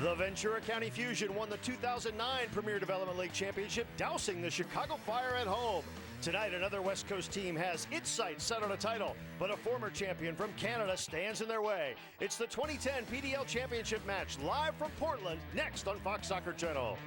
The Ventura County Fusion won the 2009 Premier Development League Championship, dousing the Chicago Fire at home. Tonight, another West Coast team has its sights set on a title, but a former champion from Canada stands in their way. It's the 2010 PDL Championship match, live from Portland, next on Fox Soccer Channel.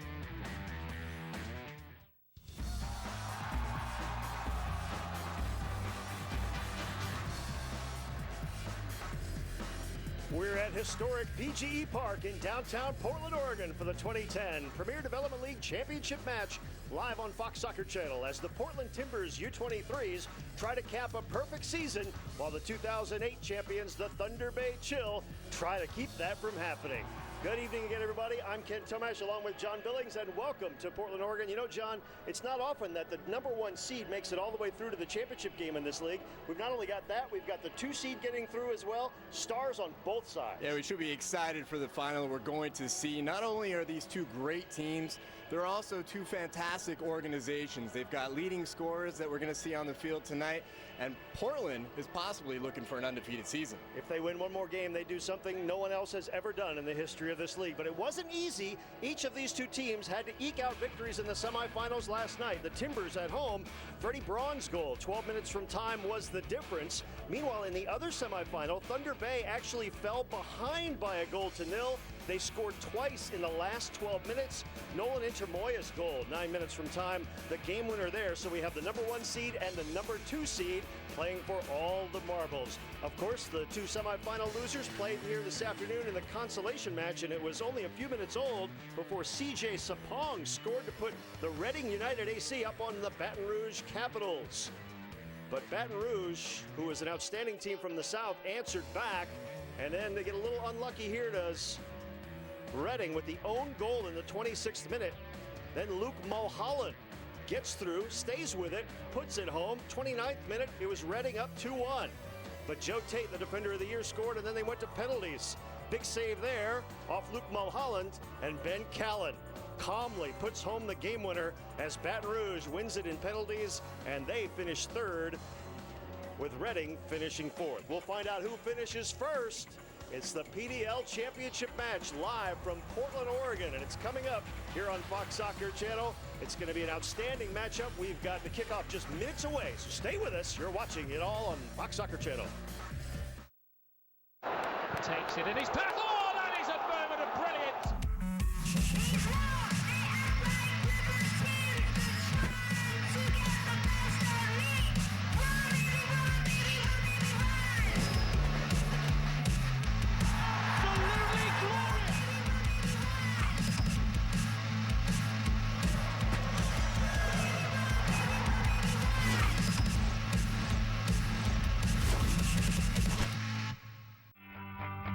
We're at historic PGE Park in downtown Portland, Oregon for the 2010 Premier Development League Championship match, live on Fox Soccer Channel as the Portland Timbers U23s try to cap a perfect season, while the 2008 champions, the Thunder Bay Chill, try to keep that from happening. Good evening again, everybody. I'm Ken Tomash along with John Billings, and welcome to Portland, Oregon. You know, John, it's not often that the #1 seed makes it all the way through to the championship game in this league. We've not only got that, we've got the 2 seed getting through as well. Stars on both sides. Yeah, we should be excited for the final we're going to see. Not only are these two great teams, they're also two fantastic organizations. They've got leading scorers that we're going to see on the field tonight, and Portland is possibly looking for an undefeated season. If they win one more game, they do something no one else has ever done in the history of this league. But it wasn't easy. Each of these two teams had to eke out victories in the semifinals last night. The Timbers at home, Freddie Braun's goal, 12 minutes from time, was the difference. Meanwhile, in the other semifinal, Thunder Bay actually fell behind by a 0-0. They scored twice in the last 12 minutes. Nolan Intermoya's goal, 9 minutes from time, the game winner there. So we have the #1 seed and the #2 seed playing for all the marbles. Of course, the two semifinal losers played here this afternoon in the consolation match, and it was only a few minutes old before CJ Sapong scored to put the Reading United AC up on the Baton Rouge Capitals. But Baton Rouge, who was an outstanding team from the South, answered back, and then they get a little unlucky here, does Reading, with the own goal in the 26th minute. Then Luke Mulholland gets through, stays with it, puts it home. 29th minute, it was Reading up 2-1. But Joe Tate, the defender of the year, scored, and then they went to penalties. Big save there off Luke Mulholland, and Ben Callan calmly puts home the game winner as Baton Rouge wins it in penalties, and they finish third, with Reading finishing fourth. We'll find out who finishes first. It's the PDL Championship match, live from Portland, Oregon, and it's coming up here on Fox Soccer Channel. It's going to be an outstanding matchup. We've got the kickoff just minutes away, so stay with us. You're watching it all on Fox Soccer Channel. Takes it in his path. Oh, that is a moment of brilliant.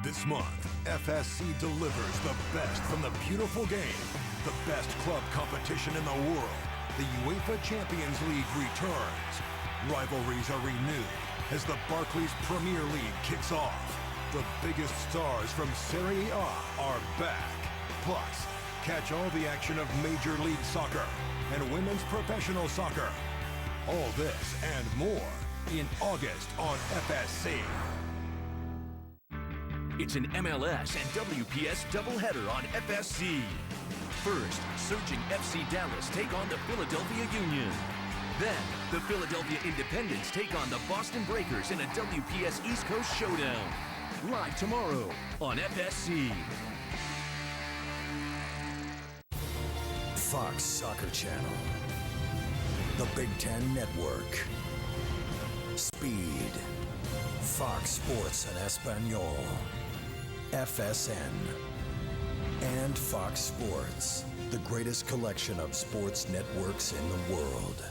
This month, FSC delivers the best from the beautiful game, the best club competition in the world. The UEFA Champions League returns. Rivalries are renewed as the Barclays Premier League kicks off. The biggest stars from Serie A are back. Plus, catch all the action of Major League Soccer and women's professional soccer. All this and more in August on FSC. It's an MLS and WPS doubleheader on FSC. First, surging FC Dallas take on the Philadelphia Union. Then, the Philadelphia Independents take on the Boston Breakers in a WPS East Coast showdown. Live tomorrow on FSC. Fox Soccer Channel. The Big Ten Network. Speed. Fox Sports en Espanol. FSN. And Fox Sports, the greatest collection of sports networks in the world.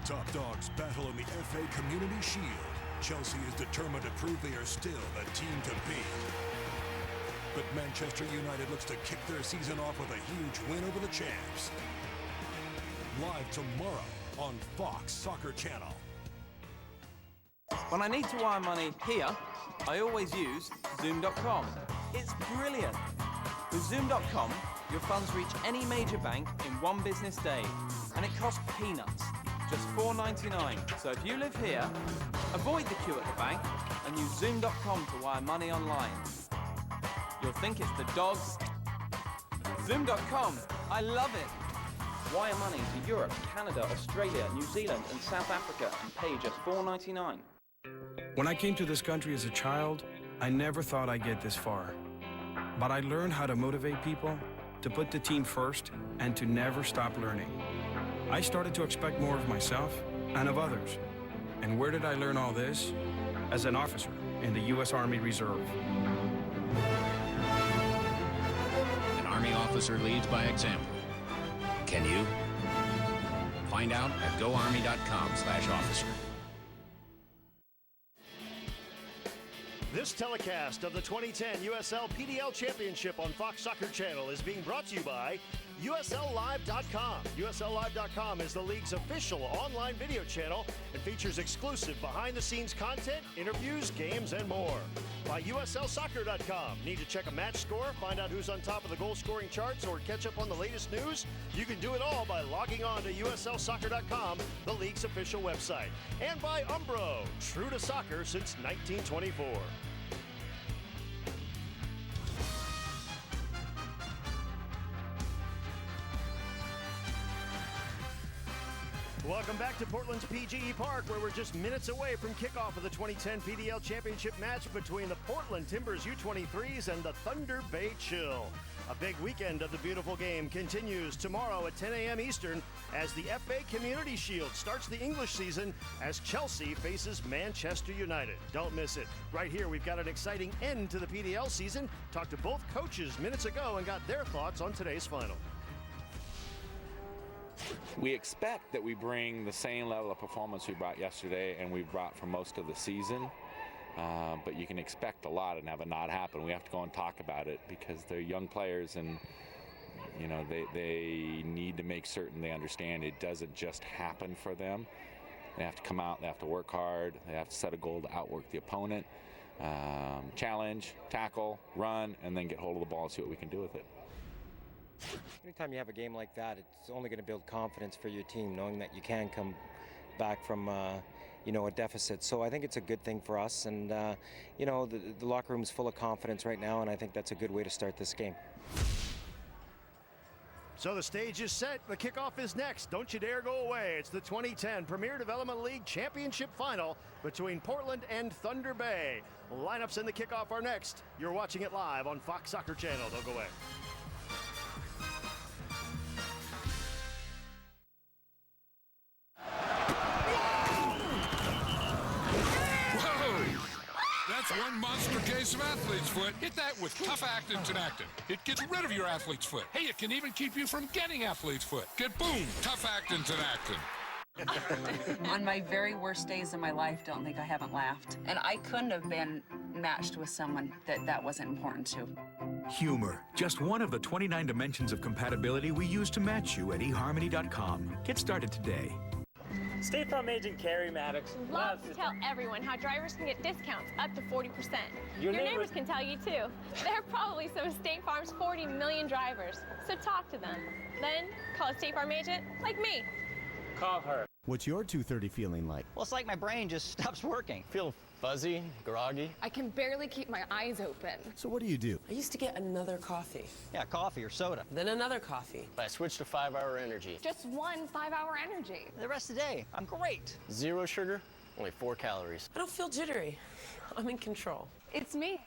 Top dogs battle in the FA Community Shield. Chelsea is determined to prove they are still the team to beat. But Manchester United looks to kick their season off with a huge win over the champs. Live tomorrow on Fox Soccer Channel. When I need to wire money here, I always use Zoom.com. It's brilliant. With Zoom.com, your funds reach any major bank in one business day, and it costs peanuts, just $4.99. So if you live here, avoid the queue at the bank and use Zoom.com to wire money online. You'll think it's the dogs. Zoom.com, I love it. Wire money to Europe, Canada, Australia, New Zealand, and South Africa and pay just $4.99. When I came to this country as a child, I never thought I'd get this far. But I learned how to motivate people, to put the team first, and to never stop learning. I started to expect more of myself and of others. And where did I learn all this? As an officer in the U.S. Army Reserve. An Army officer leads by example. Can you? Find out at goarmy.com/officer. This telecast of the 2010 USL PDL Championship on Fox Soccer Channel is being brought to you by USLLive.com. USLLive.com is the league's official online video channel and features exclusive behind-the-scenes content, interviews, games, and more. By USLSoccer.com. Need to check a match score, find out who's on top of the goal-scoring charts, or catch up on the latest news? You can do it all by logging on to USLSoccer.com, the league's official website. And by Umbro, true to soccer since 1924. Welcome back to Portland's PGE Park, where we're just minutes away from kickoff of the 2010 PDL Championship match between the Portland Timbers U23s and the Thunder Bay Chill. A big weekend of the beautiful game continues tomorrow at 10 a.m. Eastern as the FA Community Shield starts the English season as Chelsea faces Manchester United. Don't miss it. Right here, we've got an exciting end to the PDL season. Talked to both coaches minutes ago and got their thoughts on today's final. We expect that we bring the same level of performance we brought yesterday and we brought for most of the season, but you can expect a lot and have it not happen. We have to go and talk about it because they're young players and you know they need to make certain they understand it doesn't just happen for them. They have to come out, they have to work hard, they have to set a goal to outwork the opponent, challenge, tackle, run, and then get hold of the ball and see what we can do with it. Anytime you have a game like that, it's only going to build confidence for your team, knowing that you can come back from, a deficit. So I think it's a good thing for us, and the locker room's full of confidence right now, and I think that's a good way to start this game. So the stage is set. The kickoff is next. Don't you dare go away. It's the 2010 Premier Development League Championship Final between Portland and Thunder Bay. Lineups in the kickoff are next. You're watching it live on Fox Soccer Channel. Don't go away. That's one monster case of athlete's foot. Hit that with Tough Actin Tinactin. It gets rid of your athlete's foot. Hey, it can even keep you from getting athlete's foot. Get boom, Tough Actin Tinactin. On my very worst days of my life, don't think I haven't laughed. And I couldn't have been matched with someone that wasn't important to. Humor, just one of the 29 dimensions of compatibility we use to match you at eHarmony.com. Get started today. State Farm agent Carrie Maddox loves to tell everyone how drivers can get discounts up to 40%. Your neighbors can tell you too. They're probably some of State Farm's 40 million drivers. So talk to them. Then call a State Farm agent like me. Call her. What's your 2:30 feeling like? Well, it's like my brain just stops working. Feel fuzzy, groggy. I can barely keep my eyes open. So what do? I used to get another coffee. Yeah, coffee or soda. Then another coffee. I switched to 5-hour energy. Just one 5-hour energy. The rest of the day, I'm great. 0 sugar, only 4 calories. I don't feel jittery. I'm in control. It's me.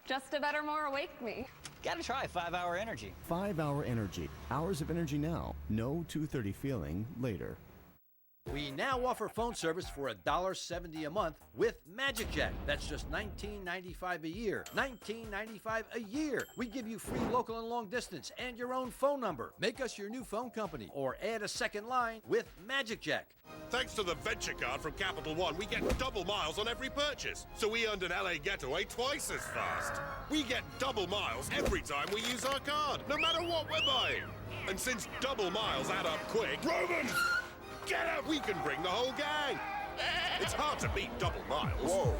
Just a better, more awake me. Gotta try 5-hour energy. 5-hour energy. Hours of energy now. No 2:30 feeling later. We now offer phone service for $1.70 a month with Magic Jack. That's just $19.95 a year. $19.95 a year. We give you free local and long distance and your own phone number. Make us your new phone company or add a second line with Magic Jack. Thanks to the Venture Card from Capital One, we get double miles on every purchase. So we earned an LA getaway twice as fast. We get double miles every time we use our card, no matter what we're buying. And since double miles add up quick, Roman! Get out! We can bring the whole gang! It's hard to beat double miles. Whoa,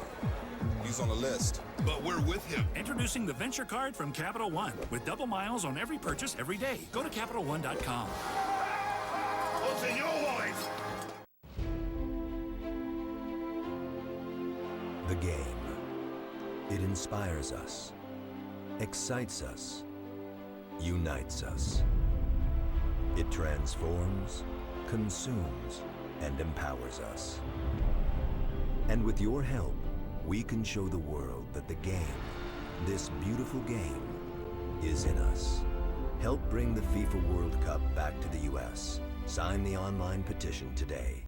he's on the list. But we're with him. Introducing the Venture Card from Capital One with double miles on every purchase every day. Go to CapitalOne.com. What's in your wallet? The game. It inspires us, excites us, unites us. It transforms, consumes, and empowers us. And with your help, we can show the world that the game, this beautiful game, is in us. Help bring the FIFA World Cup back to the U.S. Sign the online petition today.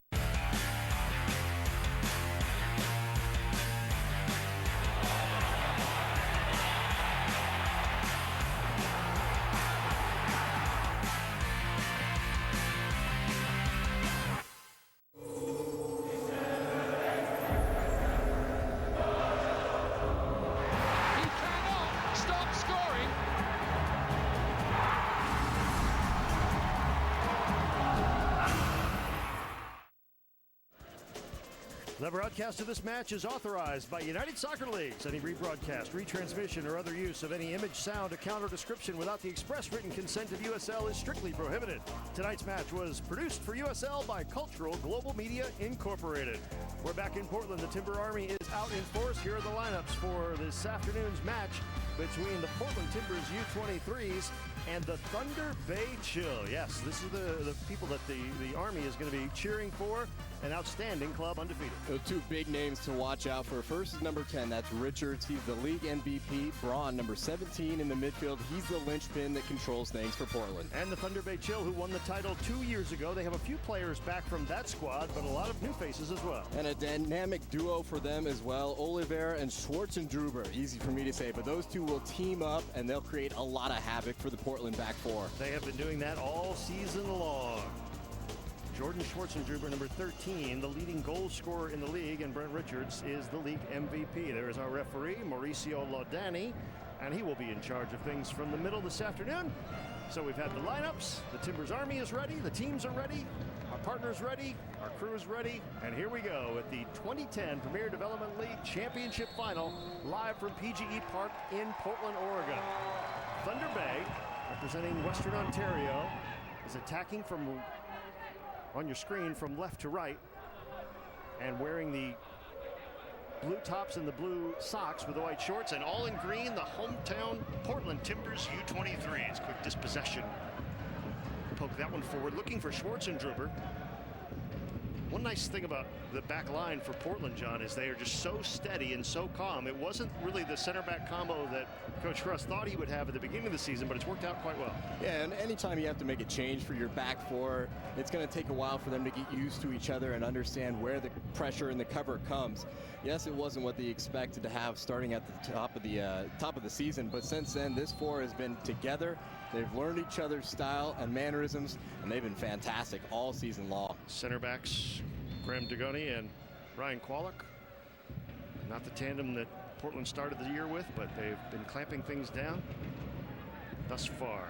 The broadcast of this match is authorized by United Soccer Leagues. Any rebroadcast, retransmission, or other use of any image, sound, account, or description without the express written consent of USL is strictly prohibited. Tonight's match was produced for USL by Cultural Global Media Incorporated. We're back in Portland. The Timber Army is out in force. Here are the lineups for this afternoon's match between the Portland Timbers U23s and the Thunder Bay Chill. Yes, this is the people that the Army is going to be cheering for. An outstanding club, undefeated. Two big names to watch out for. First is number 10, that's Richards. He's the league MVP. Braun, number 17 in the midfield. He's the linchpin that controls things for Portland. And the Thunder Bay Chill, who won the title 2 years ago. They have a few players back from that squad, but a lot of new faces as well. And a dynamic duo for them as well, Oliveira and Schwarzenegger. Easy for me to say, but those two will team up, and they'll create a lot of havoc for the Portland back four. They have been doing that all season long. Jordan Schwarzenegger, number 13, the leading goal scorer in the league, and Brent Richards is the league MVP. There is our referee, Mauricio Lodani, and he will be in charge of things from the middle this afternoon. So we've had the lineups, the Timbers Army is ready, the teams are ready, our partners ready, our crew is ready, and here we go with the 2010 Premier Development League Championship Final, live from PGE Park in Portland, Oregon. Thunder Bay, representing Western Ontario, is attacking from on your screen from left to right and wearing the blue tops and the blue socks with the white shorts, and all in green, the hometown Portland Timbers U23s. Quick dispossession. Poke that one forward, looking for Schwarzenegger. One nice thing about the back line for Portland, John, is they are just so steady and so calm. It wasn't really the center back combo that Coach Russ thought he would have at the beginning of the season, but it's worked out quite well. Yeah, and anytime you have to make a change for your back four, it's going to take a while for them to get used to each other and understand where the pressure and the cover comes. Yes, it wasn't what they expected to have starting at the top of the season, but since then, this four has been together. They've learned each other's style and mannerisms, and they've been fantastic all season long. Center backs Graham Degoni and Ryan Kwolek. Not the tandem that Portland started the year with, but they've been clamping things down thus far.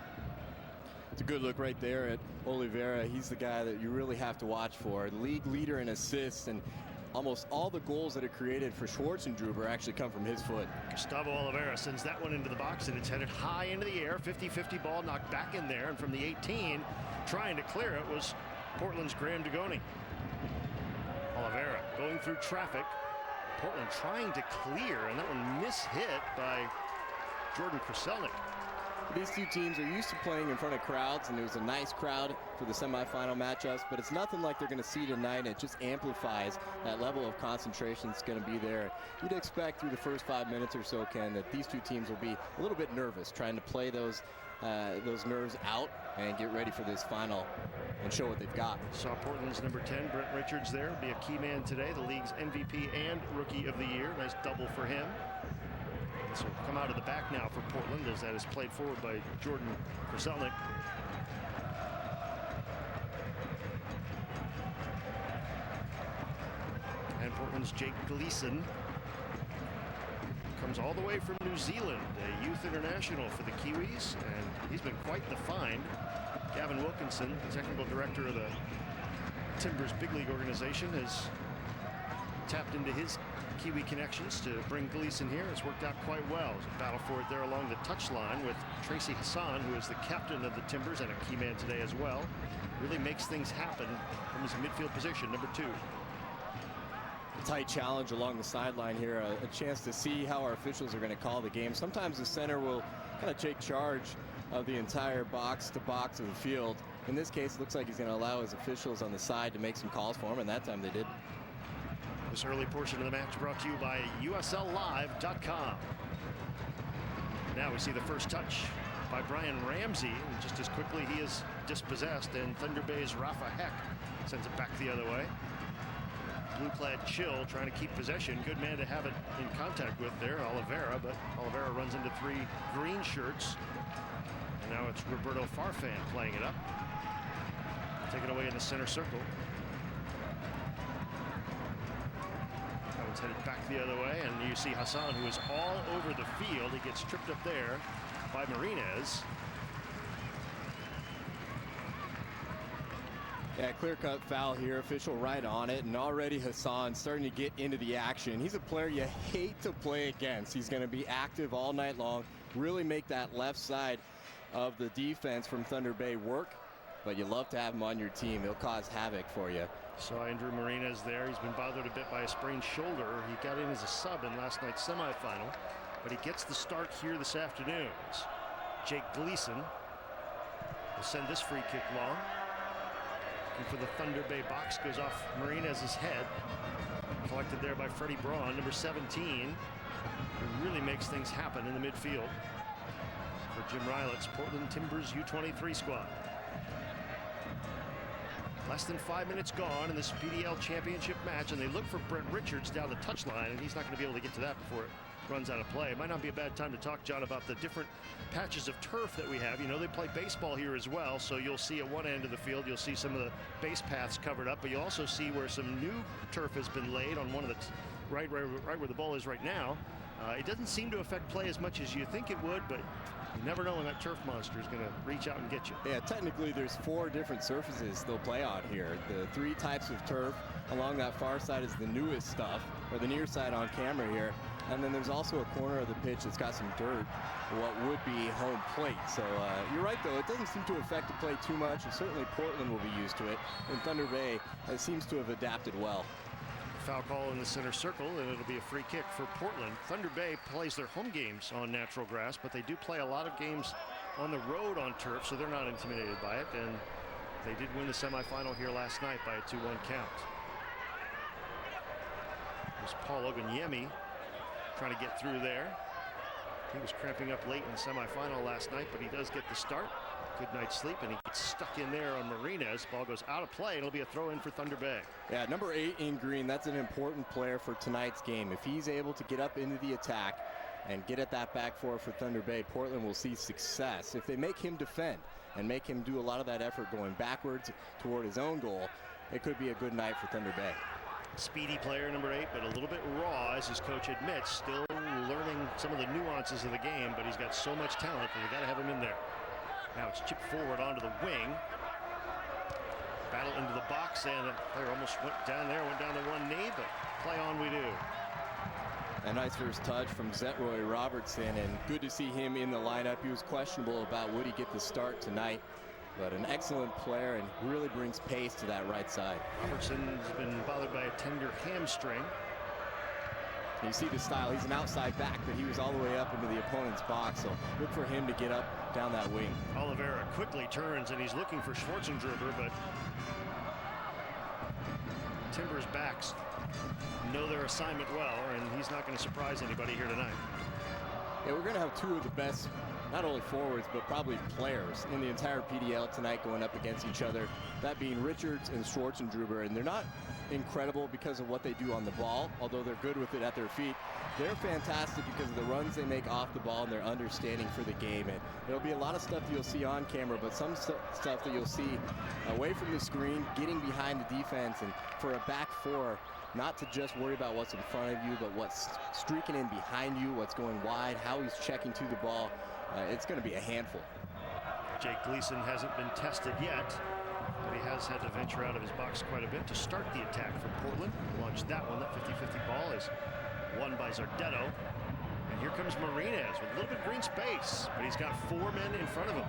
It's a good look right there at Oliveira. He's the guy that you really have to watch for. League leader in assists, and almost all the goals that are created for Schwarzenegger actually come from his foot. Gustavo Oliveira sends that one into the box, and it's headed high into the air. 50-50 ball knocked back in there, and from the 18, trying to clear it was Portland's Graham Degoni. Oliveira going through traffic. Portland trying to clear, and that one mishit by Jordan Kraselnik. These two teams are used to playing in front of crowds, and it was a nice crowd for the semifinal matchups, but it's nothing like they're going to see tonight. It just amplifies that level of concentration that's going to be there. You'd expect through the first 5 minutes or so, Ken, that these two teams will be a little bit nervous, trying to play those nerves out and get ready for this final and show what they've got. Saw Portland's number 10, Brent Richards, there. Be a key man today, the league's MVP and Rookie of the Year. Nice double for him. This will come out of the back now for Portland, as that is played forward by Jordan Kraselnik. And Portland's Jake Gleason comes all the way from New Zealand, a youth international for the Kiwis, and he's been quite the find. Gavin Wilkinson, the technical director of the Timbers big league organization, has tapped into his Kiwi connections to bring Gleason here. It's worked out quite well. There's a battle for it there along the touchline with Tracy Hassan, who is the captain of the Timbers and a key man today as well. Really makes things happen from his midfield position, number 2. tight challenge along the sideline here, a chance to see how our officials are going to call the game. Sometimes the center will kind of take charge of the entire box to box of the field. In this case, it looks like he's going to allow his officials on the side to make some calls for him, and that time they did. This early portion of the match brought to you by USLLive.com. Now we see the first touch by Brian Ramsey, and just as quickly he is dispossessed, and Thunder Bay's Rafa Heck sends it back the other way. Blue-clad Chill trying to keep possession. Good man to have it in contact with there, Oliveira, but Oliveira runs into 3 green shirts. And now it's Roberto Farfan playing it up. Take it away in the center circle. That one's headed back the other way, and you see Hassan, who is all over the field. He gets tripped up there by Marinez. Yeah, clear-cut foul here, official right on it, and already Hassan starting to get into the action. He's a player you hate to play against. He's going to be active all night long, really make that left side of the defense from Thunder Bay work, but you love to have him on your team. He'll cause havoc for you. So Andrew Marinez there. He's been bothered a bit by a sprained shoulder. He got in as a sub in last night's semifinal, but he gets the start here this afternoon. Jake Gleason will send this free kick long. And for the Thunder Bay box, goes off Marinez's head. Collected there by Freddie Braun, number 17, who really makes things happen in the midfield for Jim Rylett's Portland Timbers U23 squad. Less than 5 minutes gone in this PDL championship match, and they look for Brent Richards down the touchline, and he's not going to be able to get to that before it runs out of play. It might not be a bad time to talk, John, about the different patches of turf that we have. You know, they play baseball here as well, so you'll see at one end of the field, you'll see some of the base paths covered up, but you'll also see where some new turf has been laid on one of the right where the ball is right now. It doesn't seem to affect play as much as you think it would, but you never know when that turf monster is going to reach out and get you. Yeah, technically there's 4 different surfaces they'll play on here. The 3 types of turf along that far side is the newest stuff, or the near side on camera here. And then there's also a corner of the pitch that's got some dirt, what would be home plate. So you're right, though. It doesn't seem to affect the play too much, and certainly Portland will be used to it. And Thunder Bay seems to have adapted well. Foul call in the center circle, and it'll be a free kick for Portland. Thunder Bay plays their home games on natural grass, but they do play a lot of games on the road on turf, so they're not intimidated by it. And they did win the semifinal here last night by a 2-1 count. There's Paul Oganyemi trying to get through there. He was cramping up late in the semifinal last night, but he does get the start. Good night's sleep, and he gets stuck in there on Marinez. Ball goes out of play, and it'll be a throw in for Thunder Bay. Yeah, number 8 in green, that's an important player for tonight's game. If he's able to get up into the attack and get at that back four for Thunder Bay, Portland will see success. If they make him defend and make him do a lot of that effort going backwards toward his own goal, it could be a good night for Thunder Bay. Speedy player, number 8, but a little bit raw, as his coach admits. Still learning some of the nuances of the game, but he's got so much talent that they got to have him in there. Now it's chipped forward onto the wing. Battle into the box, and the player almost went down to one knee, but play on we do. A nice first touch from Zetroy Robertson, and good to see him in the lineup. He was questionable about would he get the start tonight, but an excellent player and really brings pace to that right side. Robertson's been bothered by a tender hamstring. You see the style, he's an outside back, but he was all the way up into the opponent's box, so look for him to get up down that wing. Oliveira quickly turns, and he's looking for Schwarzendruber, but Timbers backs know their assignment well, and he's not going to surprise anybody here tonight. Yeah, we're going to have 2 of the best, not only forwards, but probably players in the entire PDL tonight going up against each other, that being Richards and Schwarzendruber, and they're not incredible because of what they do on the ball, although they're good with it at their feet. They're fantastic because of the runs they make off the ball and their understanding for the game. And there'll be a lot of stuff that you'll see on camera, but some stuff that you'll see away from the screen, getting behind the defense, and for a back four, not to just worry about what's in front of you, but what's streaking in behind you, what's going wide, how he's checking to the ball. It's going to be a handful. Jake Gleason hasn't been tested yet, but he has had to venture out of his box quite a bit to start the attack for Portland. Launch that one. That 50-50 ball is won by Zardetto. And here comes Marinez with a little bit of green space, but he's got 4 men in front of him.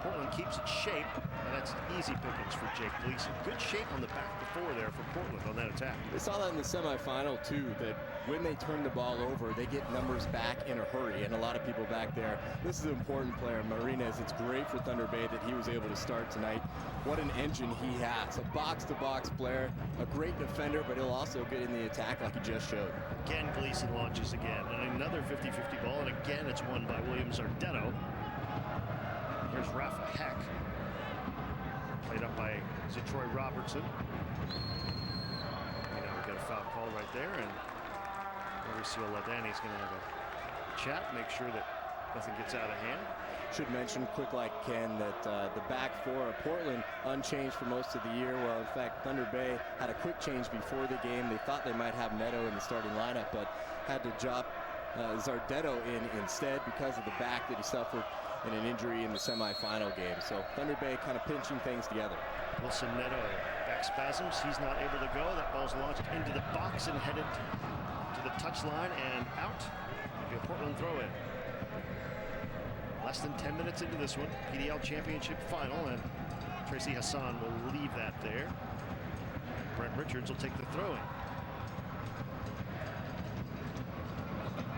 Portland keeps its shape, and that's easy pickings for Jake Gleason. Good shape on the back four there for Portland on that attack. They saw that in the semifinal too, that when they turn the ball over, they get numbers back in a hurry, and a lot of people back there. This is an important player, Martinez. It's great for Thunder Bay that he was able to start tonight. What an engine he has. A box-to-box player, a great defender, but he'll also get in the attack like he just showed. Again, Gleason launches again, and another 50-50 ball, and again it's won by Williams Ardetto. Here's Rafa Heck. Played up by Zatroy Robertson. We got a foul call right there, and Mauricio Ladani's going to have a chat, make sure that nothing gets out of hand. Should mention, quick like Ken, that the back four of Portland unchanged for most of the year. Well, in fact, Thunder Bay had a quick change before the game. They thought they might have Neto in the starting lineup, but had to drop Zardetto in instead because of the back that he suffered in an injury in the semifinal game. So Thunder Bay kind of pinching things together. Wilson Neto, back spasms. He's not able to go. That ball's launched into the box and headed to the touchline and out. It'll be a Portland throw-in. Less than 10 minutes into this one, PDL Championship Final, and Tracy Hassan will leave that there. Brent Richards will take the throw-in.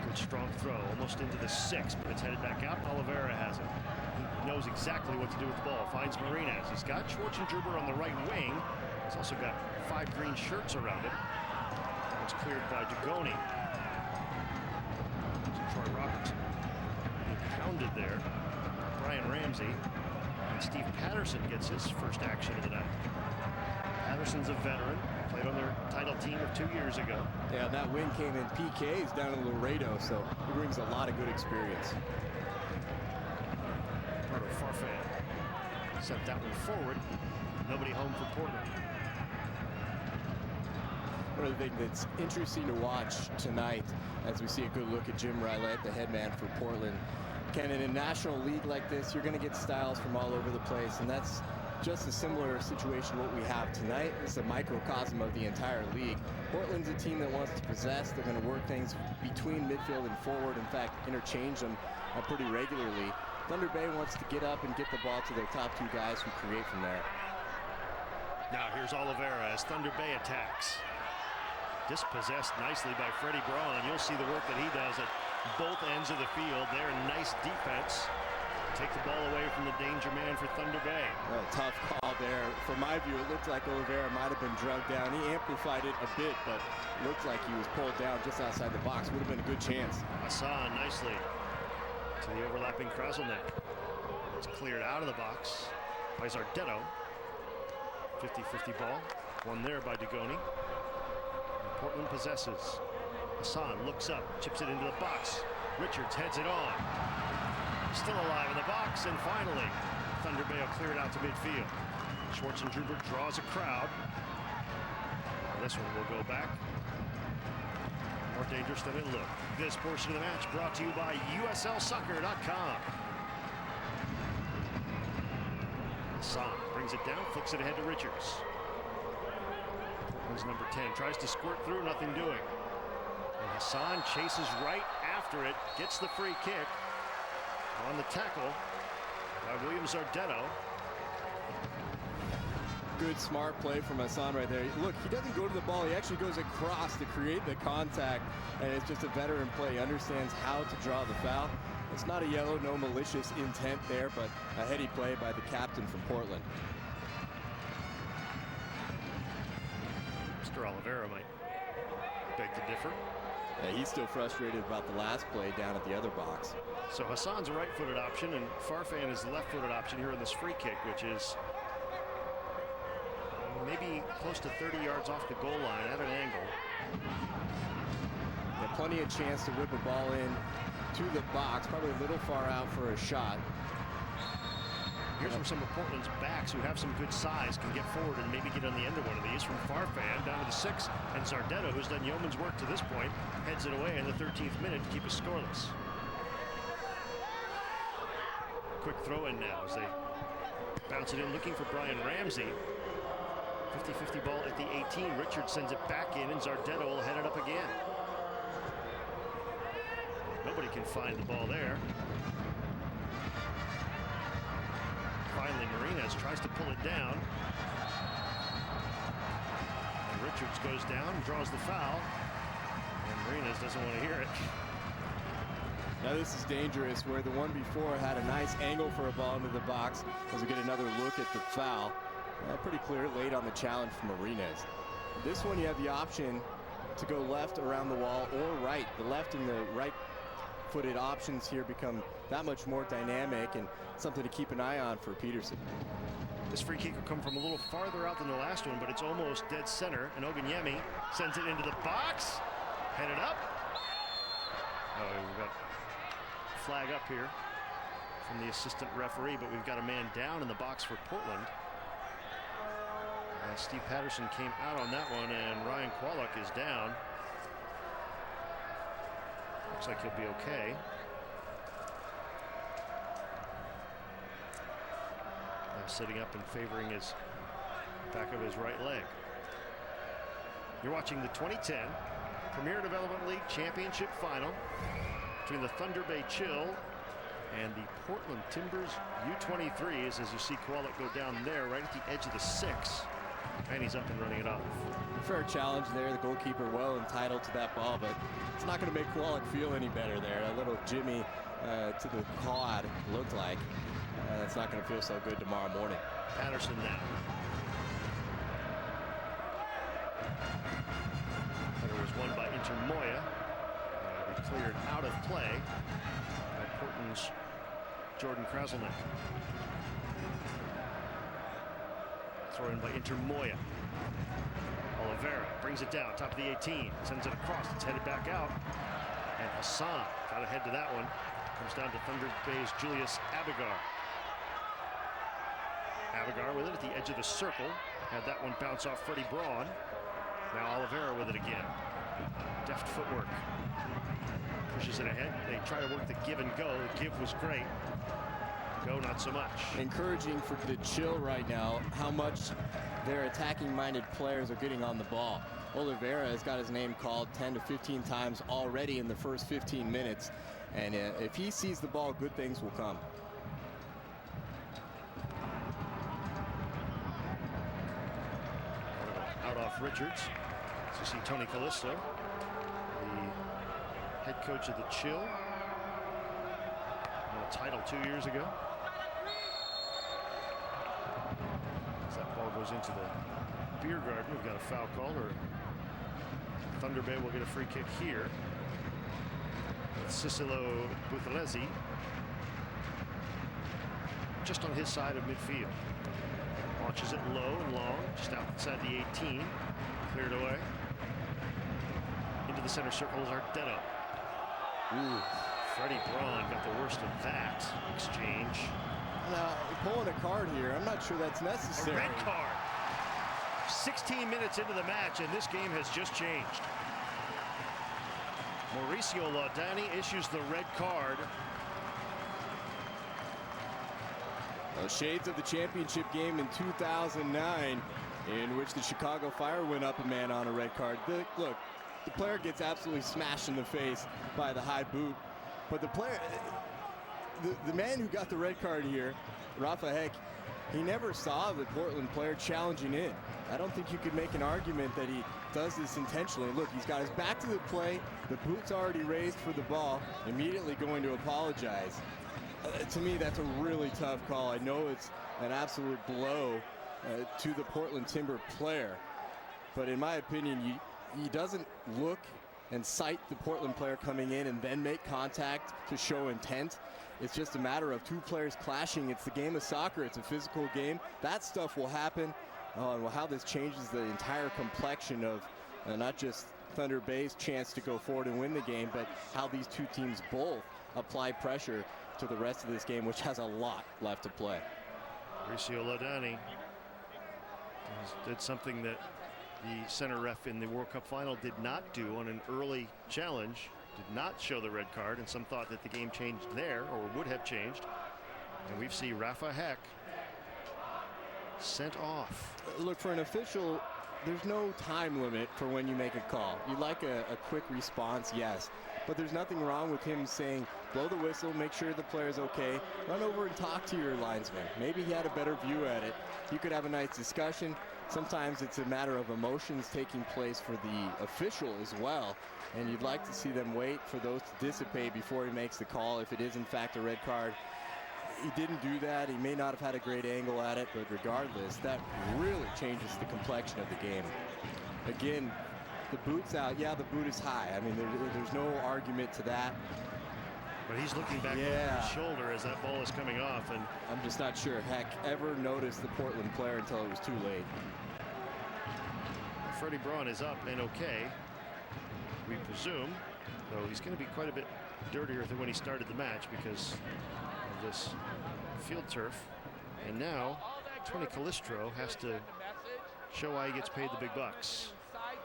Good strong throw, almost into the 6, but it's headed back out. Oliveira has it. He knows exactly what to do with the ball. Finds Martinez. He's got Schwarzenegger on the right wing. He's also got 5 green shirts around him. It's cleared by Dugoni. Troy Robertson pounded there. Brian Ramsey, and Steve Patterson gets his first action of the night. Patterson's a veteran, played on their title team of 2 years ago. Yeah, that win came in PKs down in Laredo, so he brings a lot of good experience. Roberto Farfan sent that one forward. Nobody home for Portland. One of the things that's interesting to watch tonight, as we see a good look at Jim Rylett, the head man for Portland. Ken, in a national league like this, you're going to get styles from all over the place, and that's just a similar situation what we have tonight. It's a microcosm of the entire league. Portland's a team that wants to possess. They're going to work things between midfield and forward, in fact, interchange them pretty regularly. Thunder Bay wants to get up and get the ball to their top 2 guys who create from there. Now here's Oliveira as Thunder Bay attacks. Dispossessed nicely by Freddie Braun, and you'll see the work that he does at both ends of the field. There, nice defense. Take the ball away from the danger man for Thunder Bay. A tough call there. From my view, it looked like Oliveira might have been drugged down. He amplified it a bit, but it looked like he was pulled down just outside the box. Would have been a good chance. Hassan nicely to the overlapping Kraselnik. It's cleared out of the box by Zardetto. 50-50 ball. One there by Dugoni. Portland possesses. Hassan looks up, chips it into the box. Richards heads it on. Still alive in the box, and finally, Thunder Bay will clear it out to midfield. Schwarzenegger draws a crowd. This one will go back. More dangerous than it looked. This portion of the match brought to you by USLsoccer.com. Hassan brings it down, flicks it ahead to Richards. Portland's number 10 tries to squirt through, nothing doing. And Hassan chases right after it, gets the free kick on the tackle by Williams Ardetto. Good smart play from Hassan right there. Look, he doesn't go to the ball, he actually goes across to create the contact, and it's just a veteran play. He understands how to draw the foul. It's not a yellow, no malicious intent there, but a heady play by the captain from Portland. Mr. Oliveira might beg to differ. Yeah, he's still frustrated about the last play down at the other box. So Hassan's a right-footed option, and Farfan is the left-footed option here in this free kick, which is maybe close to 30 yards off the goal line at an angle. Yeah, plenty of chance to whip a ball in to the box, probably a little far out for a shot. Here's where some of Portland's backs who have some good size can get forward and maybe get on the end of one of these. From Farfan down to the 6, and Zardetto, who's done yeoman's work to this point, heads it away in the 13th minute to keep us scoreless. Quick throw in now as they bounce it in, looking for Brian Ramsey. 50-50 ball at the 18. Richards sends it back in, and Zardetto will head it up again. Nobody can find the ball there. finally Marinas tries to pull it down. And Richards goes down, draws the foul. And Marinas doesn't want to hear it. Now this is dangerous, where the one before had a nice angle for a ball into the box. As we get another look at the foul. Pretty clear late on the challenge from Marinas. This one you have the option to go left around the wall or right. The left and the right-footed options here become that much more dynamic and something to keep an eye on for Peterson. This free kick will come from a little farther out than the last one, but it's almost dead center. And Oganyemi sends it into the box. Headed up. Oh, we've got flag up here from the assistant referee, but we've got a man down in the box for Portland. Steve Patterson came out on that one, and Ryan Kwolok is down. Looks like he'll be okay. Now sitting up and favoring his back of his right leg. You're watching the 2010 Premier Development League Championship Final between the Thunder Bay Chill and the Portland Timbers U23s, as you see Kwolok go down there right at the edge of the 6. And he's up and running it off. Fair challenge there. The goalkeeper well entitled to that ball, but it's not going to make Kwolok feel any better there. A little Jimmy to the quad looked like. That's not going to feel so good tomorrow morning. Patterson now. It was won by Inter Moya. Cleared out of play by Portland's Jordan Kraselnik. Throw in by Inter Moya. Oliveira brings it down, top of the 18, sends it across, it's headed back out. And Hassan got ahead to that one. Comes down to Thunder Bay's Julius Abigar. Abigar with it at the edge of the circle. Had that one bounce off Freddie Braun. Now Oliveira with it again. Deft footwork. Pushes it ahead. They try to work the give and go. The give was great. Go not so much. Encouraging for the Chill right now how much their attacking-minded players are getting on the ball. Oliveira has got his name called 10 to 15 times already in the first 15 minutes. And if he sees the ball, good things will come. Out off Richards. So you see Tony Callisto, the head coach of the Chill. Won a title 2 years ago. As that ball goes into the beer garden, we've got a foul call, or Thunder Bay will get a free kick here. Cicelo Buthelezi just on his side of midfield. Launches it low and long, just outside the 18. Cleared away. Into the center circle is Ardetto. Ooh, Freddie Braun got the worst of that exchange. Now, pulling a card here, I'm not sure that's necessary. A red card. 16 minutes into the match, and this game has just changed. Mauricio Laudani issues the red card. Well, shades of the championship game in 2009, in which the Chicago Fire went up a man on a red card. Look, the player gets absolutely smashed in the face by the high boot, but the player, the man who got the red card here, Rafa Heck, he never saw the Portland player challenging in. I don't think you could make an argument that he does this intentionally. Look, he's got his back to the play, the boot's already raised for the ball, immediately going to apologize. To me, that's a really tough call. I know it's an absolute blow to the Portland Timber player, but in my opinion, he doesn't look and sight the Portland player coming in and then make contact to show intent. It's just a matter of two players clashing. It's the game of soccer. It's a physical game. That stuff will happen. How this changes the entire complexion of not just Thunder Bay's chance to go forward and win the game, but how these two teams both apply pressure to the rest of this game, which has a lot left to play. Mauricio Laudani did something that the center ref in the World Cup final did not do on an early challenge. Did not show the red card, and some thought that the game changed there, or would have changed. And we see Rafa Heck sent off. Look, for an official, there's no time limit for when you make a call. You like a quick response, yes, but there's nothing wrong with him saying, blow the whistle, make sure the player's okay, run over and talk to your linesman. Maybe he had a better view at it. You could have a nice discussion. Sometimes it's a matter of emotions taking place for the official as well, and you'd like to see them wait for those to dissipate before he makes the call if it is in fact a red card. He didn't do that. He may not have had a great angle at it, but regardless, that really changes the complexion of the game. Again, the boot's out. Yeah, the boot is high. I mean, there's no argument to that. But he's looking back over his shoulder as that ball is coming off, and I'm just not sure Heck ever noticed the Portland player until it was too late. Freddie Braun is up and okay, we presume, though he's going to be quite a bit dirtier than when he started the match because of this field turf. And now Tony Calistro has to show why he gets paid the big bucks.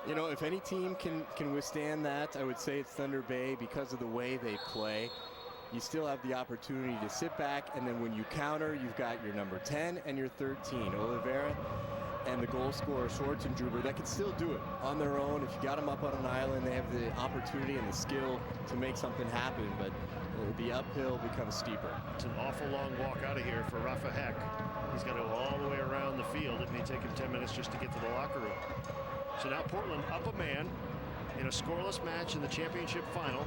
You know, if any team can withstand that, I would say it's Thunder Bay because of the way they play. You still have the opportunity to sit back, and then when you counter, you've got your number 10 and your 13, Oliveira, and the goal scorer, Schwarzenegger, that can still do it on their own. If you got them up on an island, they have the opportunity and the skill to make something happen, but the uphill becomes steeper. It's an awful long walk out of here for Rafa Heck. He's got to go all the way around the field. It may take him 10 minutes just to get to the locker room. So now Portland up a man in a scoreless match in the championship final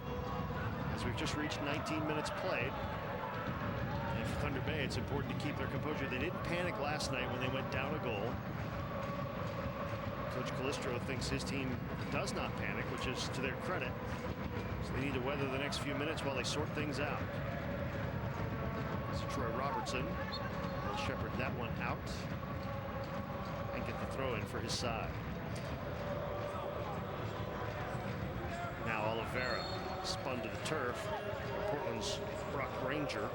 as we've just reached 19 minutes played. And for Thunder Bay, it's important to keep their composure. They didn't panic last night when they went down a goal. Coach Calistro thinks his team does not panic, which is to their credit. So they need to weather the next few minutes while they sort things out. So Troy Robertson will shepherd that one out and get the throw in for his side. Now Oliveira spun to the turf. Portland's Brock Ranger.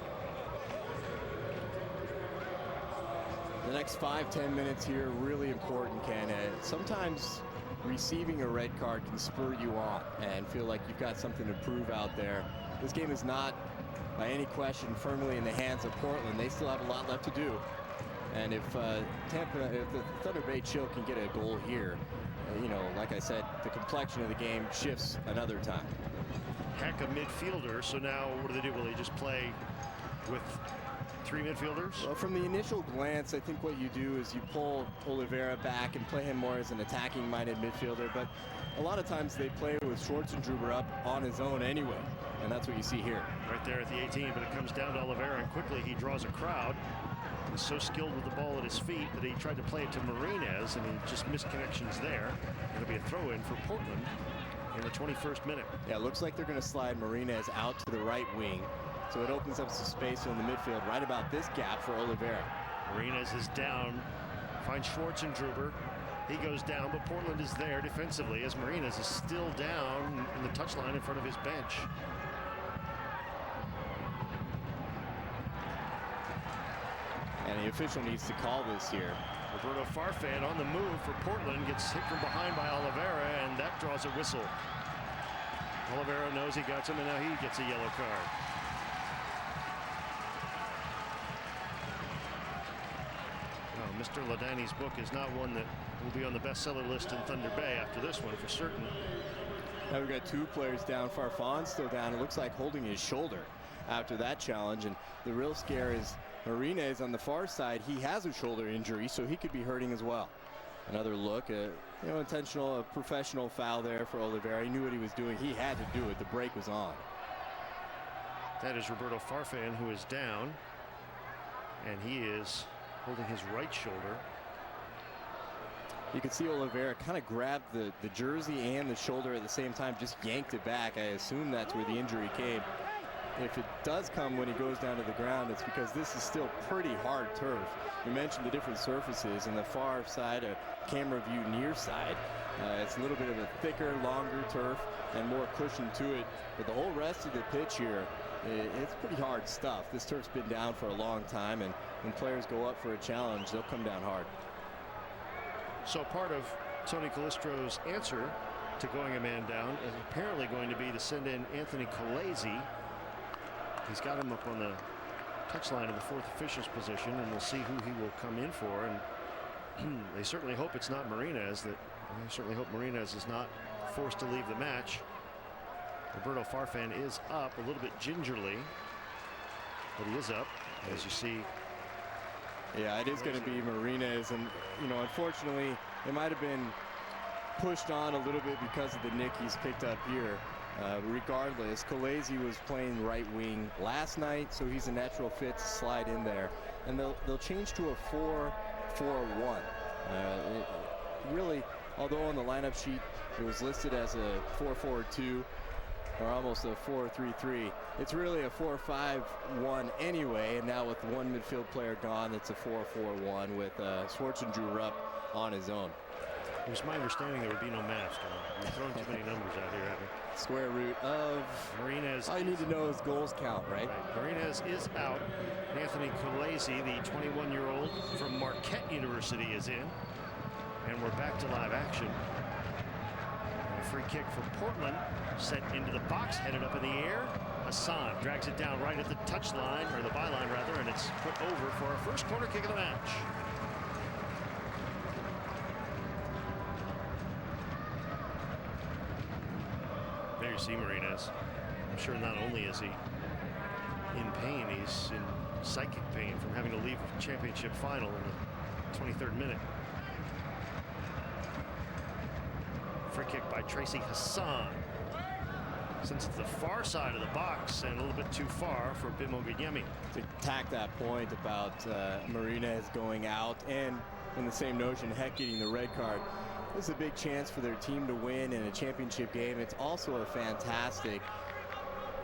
The next 5-10 minutes here really important, Ken. Sometimes receiving a red card can spur you on and feel like you've got something to prove out there. This game is not by any question firmly in the hands of Portland. They still have a lot left to do. And if the Thunder Bay Chill can get a goal here, you know, like I said, the complexion of the game shifts another time. Heck, a midfielder, so now what do? Will they just play with three midfielders? Well, from the initial glance, I think what you do is you pull Oliveira back and play him more as an attacking-minded midfielder, but a lot of times they play with Schwarzenegger up on his own anyway, and that's what you see here. Right there at the 18, but it comes down to Oliveira, and quickly he draws a crowd. He's so skilled with the ball at his feet that he tried to play it to Marinez, and he just missed connections there. It'll be a throw-in for Portland in the 21st minute. Yeah, it looks like they're going to slide Marinez out to the right wing, so it opens up some space in the midfield right about this gap for Oliveira. Marinez is down, finds Schwarzenegger. He goes down, but Portland is there defensively as Marinez is still down in the touchline in front of his bench. And the official needs to call this here. Roberto Farfan on the move for Portland, gets hit from behind by Oliveira, and that draws a whistle. Oliveira knows he got him, and now he gets a yellow card. Well, Mr. Ladani's book is not one that will be on the bestseller list in Thunder Bay after this one for certain. Now we've got two players down. Farfan's still down. It looks like holding his shoulder after that challenge, and the real scare is Marinez on the far side. He has a shoulder injury, so he could be hurting as well. Another look, intentional, professional foul there for Oliveira. He knew what he was doing. He had to do it. The break was on. That is Roberto Farfan, who is down, and he is holding his right shoulder. You can see Oliveira kind of grabbed the jersey and the shoulder at the same time, just yanked it back. I assume that's where the injury came. If it does come when he goes down to the ground, it's because this is still pretty hard turf. You mentioned the different surfaces, and the far side, a camera view near side, it's a little bit of a thicker, longer turf and more cushion to it. But the whole rest of the pitch here, it's pretty hard stuff. This turf's been down for a long time, and when players go up for a challenge, they'll come down hard. So part of Tony Calistro's answer to going a man down is apparently going to be to send in Anthony Colazzi. He's got him up on the touchline of the fourth official's position, and we'll see who he will come in for. And they certainly hope it's not Marinez. They certainly hope Marinez is not forced to leave the match. Roberto Farfan is up a little bit gingerly, but he is up, as you see. Yeah, it is going to be Martinez, and unfortunately, it might have been pushed on a little bit because of the nick he's picked up here. Regardless, Khaleesi was playing right wing last night, so he's a natural fit to slide in there. And they'll change to a 4-4-1. Really, although on the lineup sheet it was listed as a 4-4-2 or almost a 4-3-3, it's really a 4-5-1 anyway. And now with one midfield player gone, it's a 4-4-1 with Schwarzenegger on his own. It was my understanding there would be no mask. You're throwing too many numbers out here, haven't you? Square root of Martinez. All you need to know is goals count, right? Martinez is out. Anthony Khaleesi, the 21-year-old from Marquette University, is in. And we're back to live action. And a free kick for Portland, set into the box, headed up in the air. Hassan drags it down right at the touchline, or the byline rather, and it's put over for our first corner kick of the match. There you see Martinez. I'm sure not only is he in pain, he's in psychic pain from having to leave a championship final in the 23rd minute. Free kick by Tracy Hassan. Since it's the far side of the box and a little bit too far for Bimo Guglielmi. To tack that point about Martinez going out, and in the same notion, Heck getting the red card. This is a big chance for their team to win in a championship game. It's also a fantastic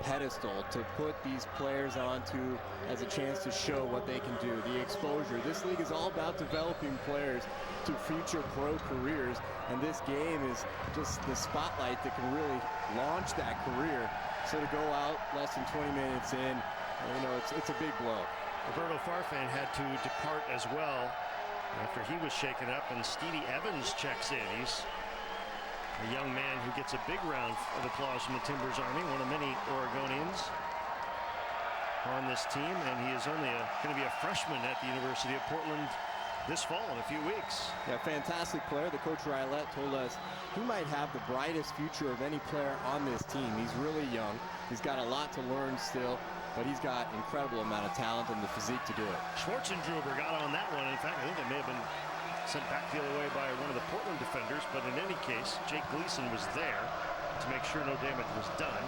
pedestal to put these players onto as a chance to show what they can do. The exposure. This league is all about developing players to future pro careers, and this game is just the spotlight that can really launch that career. So to go out less than 20 minutes in, it's a big blow. Roberto Farfan had to depart as well after he was shaken up, and Stevie Evans checks in. He's a young man who gets a big round of applause from the Timbers Army, one of many Oregonians on this team, and he is only going to be a freshman at the University of Portland this fall in a few weeks. Yeah, fantastic player. The coach Rylette told us he might have the brightest future of any player on this team. He's really young. He's got a lot to learn still, but he's got incredible amount of talent and the physique to do it. Schwarzenegger got on that one. In fact, I think it may have been sent back the other way by one of the Portland defenders, but in any case, Jake Gleason was there to make sure no damage was done.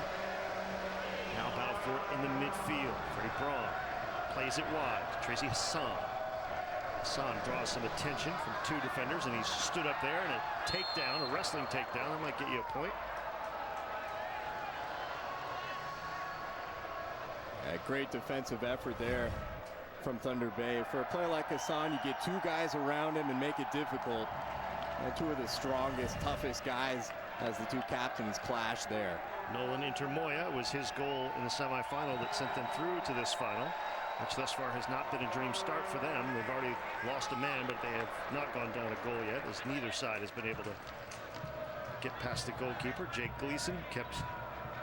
Now battle for it in the midfield. Freddie Braun plays it wide. Tracy Hassan. Hassan draws some attention from two defenders, and he's stood up there, and a takedown, a wrestling takedown, that might get you a point. A great defensive effort there from Thunder Bay. For a player like Hassan, you get two guys around him and make it difficult. And two of the strongest, toughest guys as the two captains clash there. Nolan Intermoya was his goal in the semifinal that sent them through to this final, which thus far has not been a dream start for them. They've already lost a man, but they have not gone down a goal yet, as neither side has been able to get past the goalkeeper. Jake Gleason kept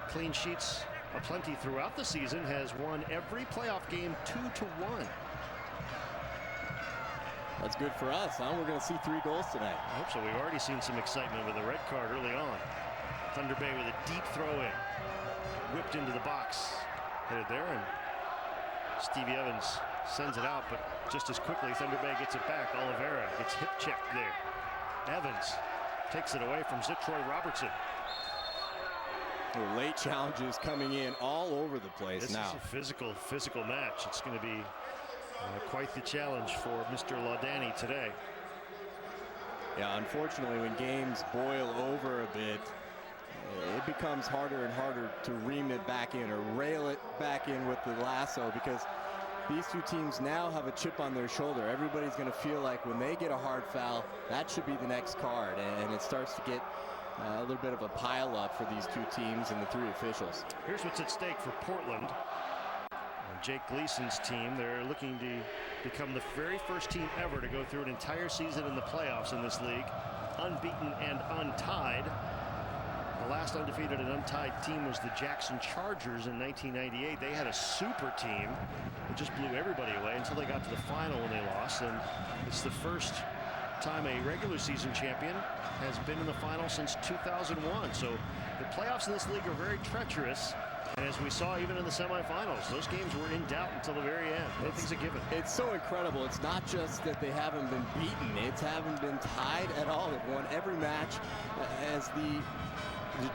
clean sheets aplenty throughout the season, has won every playoff game 2-1. That's good for us, huh? We're going to see 3 goals tonight. I hope so. We've already seen some excitement with a red card early on. Thunder Bay with a deep throw in. Whipped into the box. Headed there, and Stevie Evans sends it out, but just as quickly Thunder Bay gets it back. Oliveira gets hip checked there. Evans takes it away from Zitroy Robertson. The late challenges coming in all over the place now. This is a physical match. It's going to be quite the challenge for Mr. Laudani today. Yeah, unfortunately, when games boil over a bit, it becomes harder and harder to ream it back in or rail it back in with the lasso, because these two teams now have a chip on their shoulder. Everybody's going to feel like when they get a hard foul, that should be the next card, and it starts to get a little bit of a pile up for these two teams and the 3 officials. Here's what's at stake for Portland. Jake Gleason's team, they're looking to become the very first team ever to go through an entire season in the playoffs in this league, unbeaten and untied. The last undefeated and untied team was the Jackson Chargers in 1998. They had a super team that just blew everybody away until they got to the final when they lost. And it's the first time a regular season champion has been in the final since 2001. So the playoffs in this league are very treacherous. And as we saw even in the semifinals, those games were in doubt until the very end. Nothing's a given. It's so incredible. It's not just that they haven't been beaten. It's haven't been tied at all. They've won every match. As the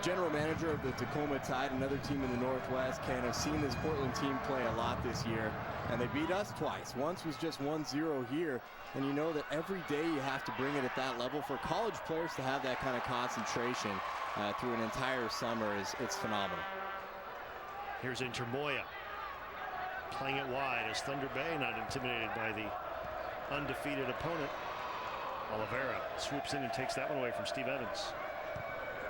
general manager of the Tacoma Tide, another team in the Northwest, can have seen this Portland team play a lot this year. And they beat us twice. Once was just 1-0 here. And you know that every day you have to bring it at that level. For college players to have that kind of concentration through an entire summer it's phenomenal. Here's Intermoya playing it wide as Thunder Bay not intimidated by the undefeated opponent. Oliveira swoops in and takes that one away from Steve Evans.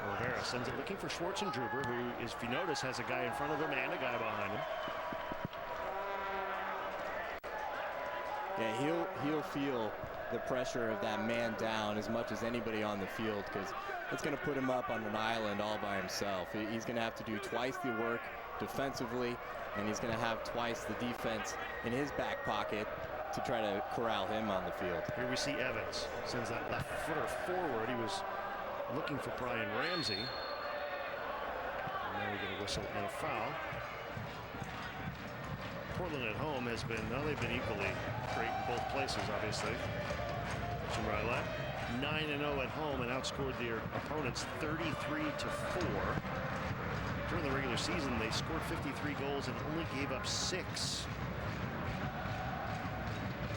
Oliveira sends it looking for Schwartzendruber, who is, if you notice, has a guy in front of him and a guy behind him. Yeah, he'll feel the pressure of that man down as much as anybody on the field, because it's going to put him up on an island all by himself. He's going to have to do twice the work defensively, and he's going to have twice the defense in his back pocket to try to corral him on the field. Here we see Evans sends that left footer forward. He was looking for Brian Ramsey. And now we get a whistle and a foul. Portland at home has been, well, they've been equally great in both places, obviously. Jim Rylett, 9-0 at home and outscored their opponents 33-4. During the regular season, they scored 53 goals and only gave up 6.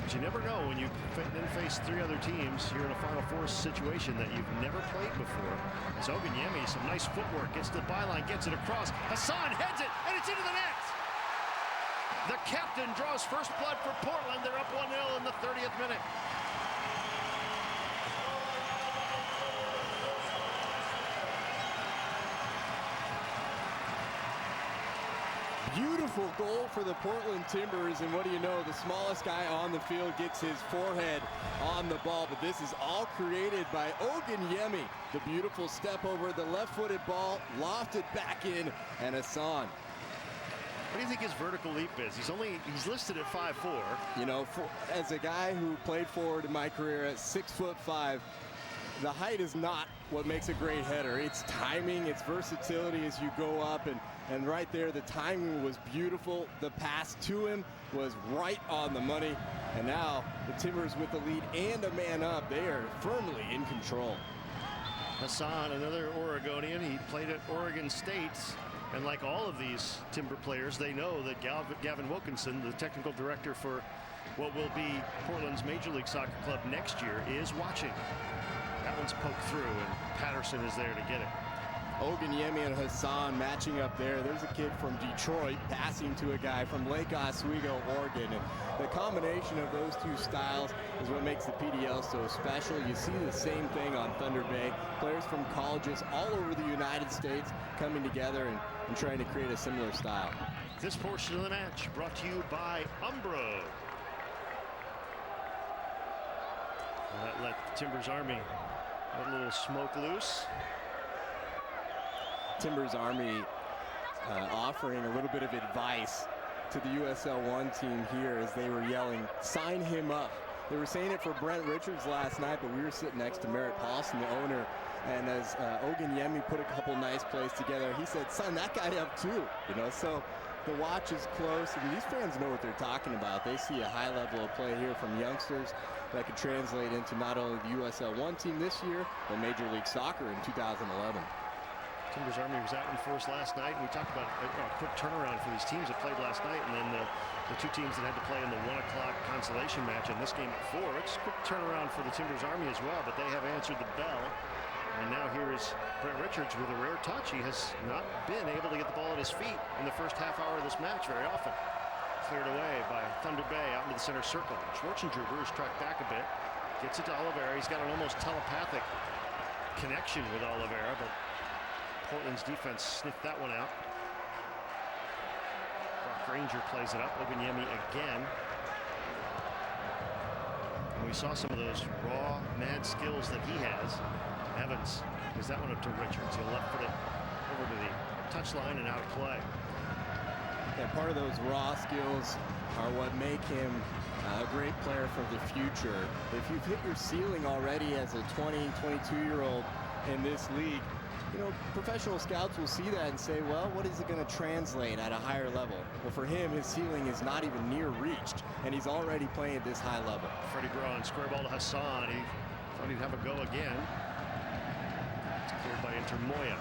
But you never know when you then face 3 other teams here in a Final Four situation that you've never played before. As Oganyemi, some nice footwork, gets to the byline, gets it across. Hassan heads it, and it's into the net. The captain draws first blood for Portland. They're up 1-0 in the 30th minute. Beautiful goal for the Portland Timbers, and what do you know, the smallest guy on the field gets his forehead on the ball, but this is all created by Oganyemi. The beautiful step over the left-footed ball, lofted back in, and Hassan. What do you think his vertical leap is? He's listed at 5'4". You know, as a guy who played forward in my career at 6'5", the height is not what makes a great header. It's timing, it's versatility as you go up, and right there, the timing was beautiful. The pass to him was right on the money, and now the Timbers with the lead and a man up, they are firmly in control. Hassan, another Oregonian, he played at Oregon State. And like all of these Timber players, they know that Gavin Wilkinson, the technical director for what will be Portland's Major League Soccer club next year, is watching. That one's poked through, and Patterson is there to get it. Oganyemi and Hassan matching up there. There's a kid from Detroit passing to a guy from Lake Oswego, Oregon. And the combination of those two styles is what makes the PDL so special. You see the same thing on Thunder Bay. Players from colleges all over the United States coming together and trying to create a similar style. This portion of the match brought to you by Umbro. Well, that let Timbers Army let a little smoke loose. Timbers Army offering a little bit of advice to the USL 1 team here as they were yelling, sign him up. They were saying it for Brent Richards last night, but we were sitting next to Merritt Paulson, the owner, and as Oganyemi put a couple nice plays together, he said, sign that guy up too. You know, so the watch is close, and these fans know what they're talking about. They see a high level of play here from youngsters that could translate into not only the USL 1 team this year, but Major League Soccer in 2011. Timbers Army was out in force last night, and we talked about a quick turnaround for these teams that played last night, and then the 2 teams that had to play in the 1 o'clock consolation match, and this game at 4. It's a quick turnaround for the Timbers Army as well, but they have answered the bell. And now here is Brent Richards with a rare touch. He has not been able to get the ball at his feet in the first half hour of this match very often. Cleared away by Thunder Bay out into the center circle. Schwartzendruber is tracked back a bit, gets it to Oliveira. He's got an almost telepathic connection with Oliveira, but Portland's defense sniffed that one out. Brock Granger plays it up. Oganyemi again. And we saw some of those raw, mad skills that he has. Evans gives that one up to Richards. He'll left foot it over to the touchline and out of play. And part of those raw skills are what make him a great player for the future. If you've hit your ceiling already as a 20, 22-year-old in this league, you know, professional scouts will see that and say, well, what is it going to translate at a higher level? Well, for him, his ceiling is not even near reached, and he's already playing at this high level. Freddie Braun, square ball to Hassan. He thought he'd have a go again. It's cleared by Intermoya.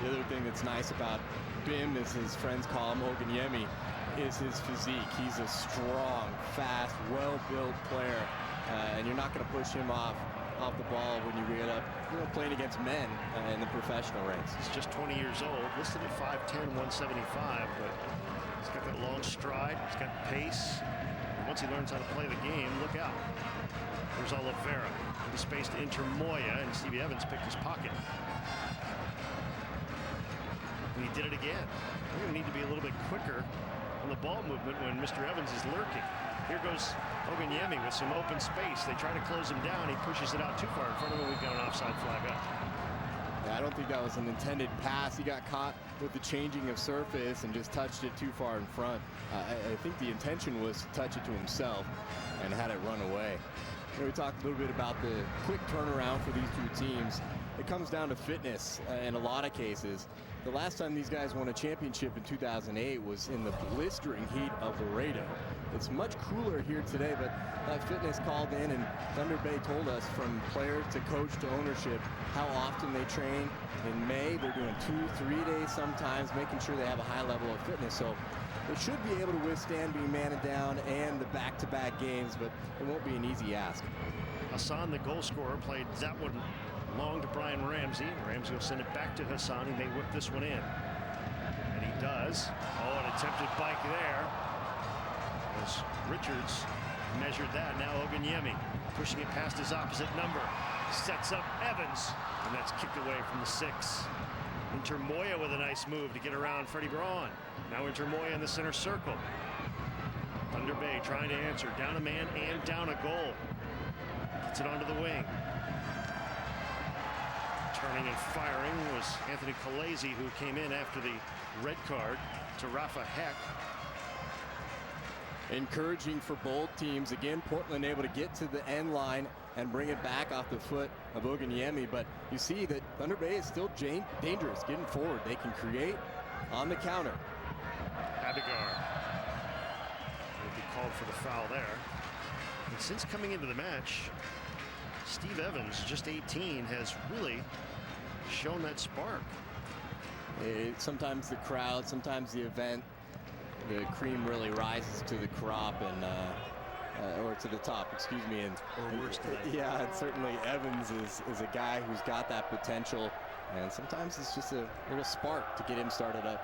The other thing that's nice about Bim, as his friends call him, Oganyemi, is his physique. He's a strong, fast, well-built player, and you're not going to push him off the ball when you get up, you know, playing against men in the professional ranks. He's just 20 years old, listed at 5'10", 175, but he's got that long stride, he's got pace, and once he learns how to play the game, look out. There's Oliveira, into space to Intermoya, and Stevie Evans picked his pocket. And he did it again. We're going to need to be a little bit quicker on the ball movement when Mr. Evans is lurking. Here goes Oganyemi with some open space. They try to close him down. He pushes it out too far in front of him. We've got an offside flag up. Yeah, I don't think that was an intended pass. He got caught with the changing of surface and just touched it too far in front. I think the intention was to touch it to himself and had it run away. You know, we talked a little bit about the quick turnaround for these two teams. It comes down to fitness in a lot of cases. The last time these guys won a championship in 2008 was in the blistering heat of Laredo. It's much cooler here today, but that fitness called in, and Thunder Bay told us from players to coach to ownership how often they train. In May, they're doing 2-3 days sometimes, making sure they have a high level of fitness. So they should be able to withstand being maned down and the back-to-back games, but it won't be an easy ask. Hassan, the goal scorer, played that one long to Brian Ramsey. Ramsey will send it back to Hassan. He may whip this one in. And he does. Oh, an attempted bike there. As Richards measured that. Now Oganyemi pushing it past his opposite number. Sets up Evans. And that's kicked away from the 6. Intermoya with a nice move to get around Freddie Braun. Now Intermoya in the center circle. Thunder Bay trying to answer. Down a man and down a goal. Gets it onto the wing. Turning and firing was Anthony Calesi, who came in after the red card to Rafa Heck. Encouraging for both teams. Again, Portland able to get to the end line and bring it back off the foot of Oganyemi. But you see that Thunder Bay is still dangerous getting forward. They can create on the counter. Abigar will be called for the foul there. And since coming into the match, Steve Evans, just 18, has really shown that spark. Sometimes the crowd, sometimes the event, the cream really rises to the crop and or to the top, excuse me. And or worse than that. Yeah, and certainly Evans is a guy who's got that potential, and sometimes it's just a little spark to get him started up.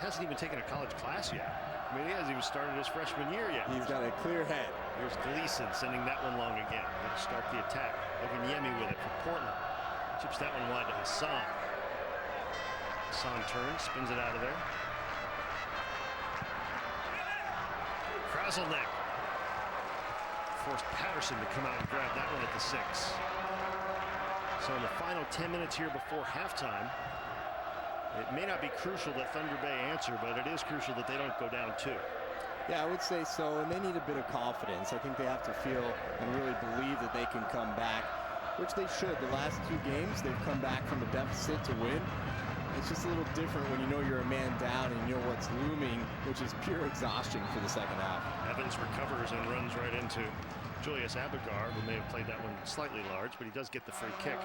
Hasn't even taken a college class yet. I mean, he hasn't even started his freshman year yet. He's got a clear head. Here's Gleason sending that one long again. Going to start the attack. Oganyemi with it for Portland. Chips that one wide to Hassan. Hassan turns, spins it out of there. Kraselnik forced Patterson to come out and grab that one at the 6. So in the final 10 minutes here before halftime, it may not be crucial that Thunder Bay answer, but it is crucial that they don't go down 2. Yeah, I would say so, and they need a bit of confidence. I think they have to feel and really believe that they can come back, which they should. The last 2 games, they've come back from a deficit to win. It's just a little different when you know you're a man down and you know what's looming, which is pure exhaustion for the second half. Evans recovers and runs right into Julius Abigar, who may have played that one slightly large, but he does get the free kick.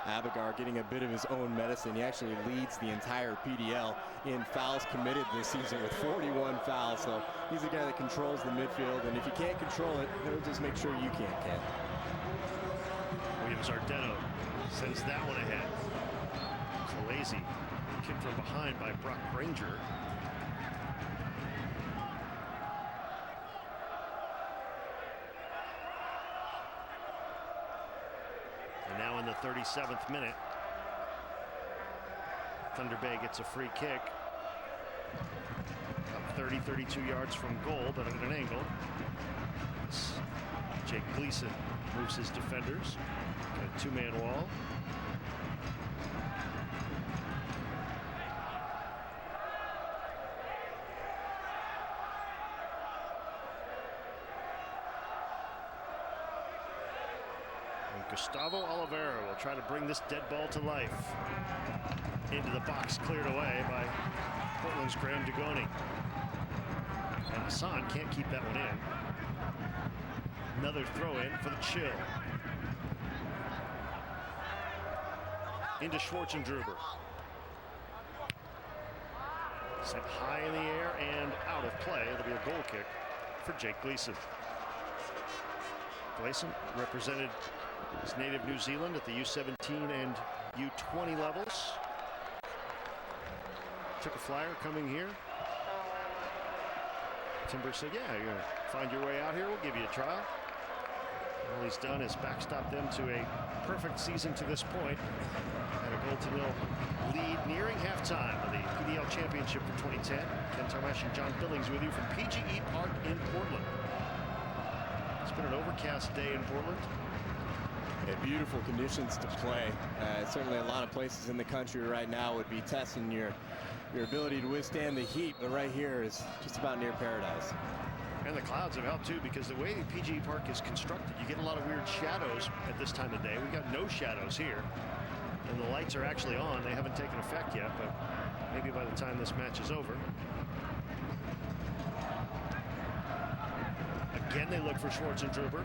Abigar getting a bit of his own medicine. He actually leads the entire PDL in fouls committed this season with 41 fouls. So he's a guy that controls the midfield, and if you can't control it, he'll just make sure you can't. Williams Ardeno sends that one ahead. Calesi kicked from behind by Brock Granger. And now in the 37th minute, Thunder Bay gets a free kick. Up 30, 32 yards from goal, but at an angle. Jake Gleason moves his defenders. Got a 2-man wall. Gustavo Oliveira will try to bring this dead ball to life. Into the box, cleared away by Portland's Graham Dugoni. And Hassan can't keep that one in. Another throw in for the Chill. Into Schwartzendruber. Sent high in the air and out of play. It'll be a goal kick for Jake Gleason. Gleason represented his native New Zealand at the U17 and U20 levels. Took a flyer coming here. Timbers said, yeah, you're going to find your way out here. We'll give you a trial. All he's done is backstop them to a perfect season to this point. And a goal-to-nil lead nearing halftime of the PDL Championship for 2010. Ken Tarmash and John Billings with you from PGE Park in Portland. It's been an overcast day in Portland. Yeah, beautiful conditions to play. Certainly a lot of places in the country right now would be testing your ability to withstand the heat, but right here is just about near paradise. And the clouds have helped too, because the way the PGE Park is constructed, you get a lot of weird shadows at this time of day. We've got no shadows here, and the lights are actually on. They haven't taken effect yet, but maybe by the time this match is over. Again, they look for Schwartzendruber.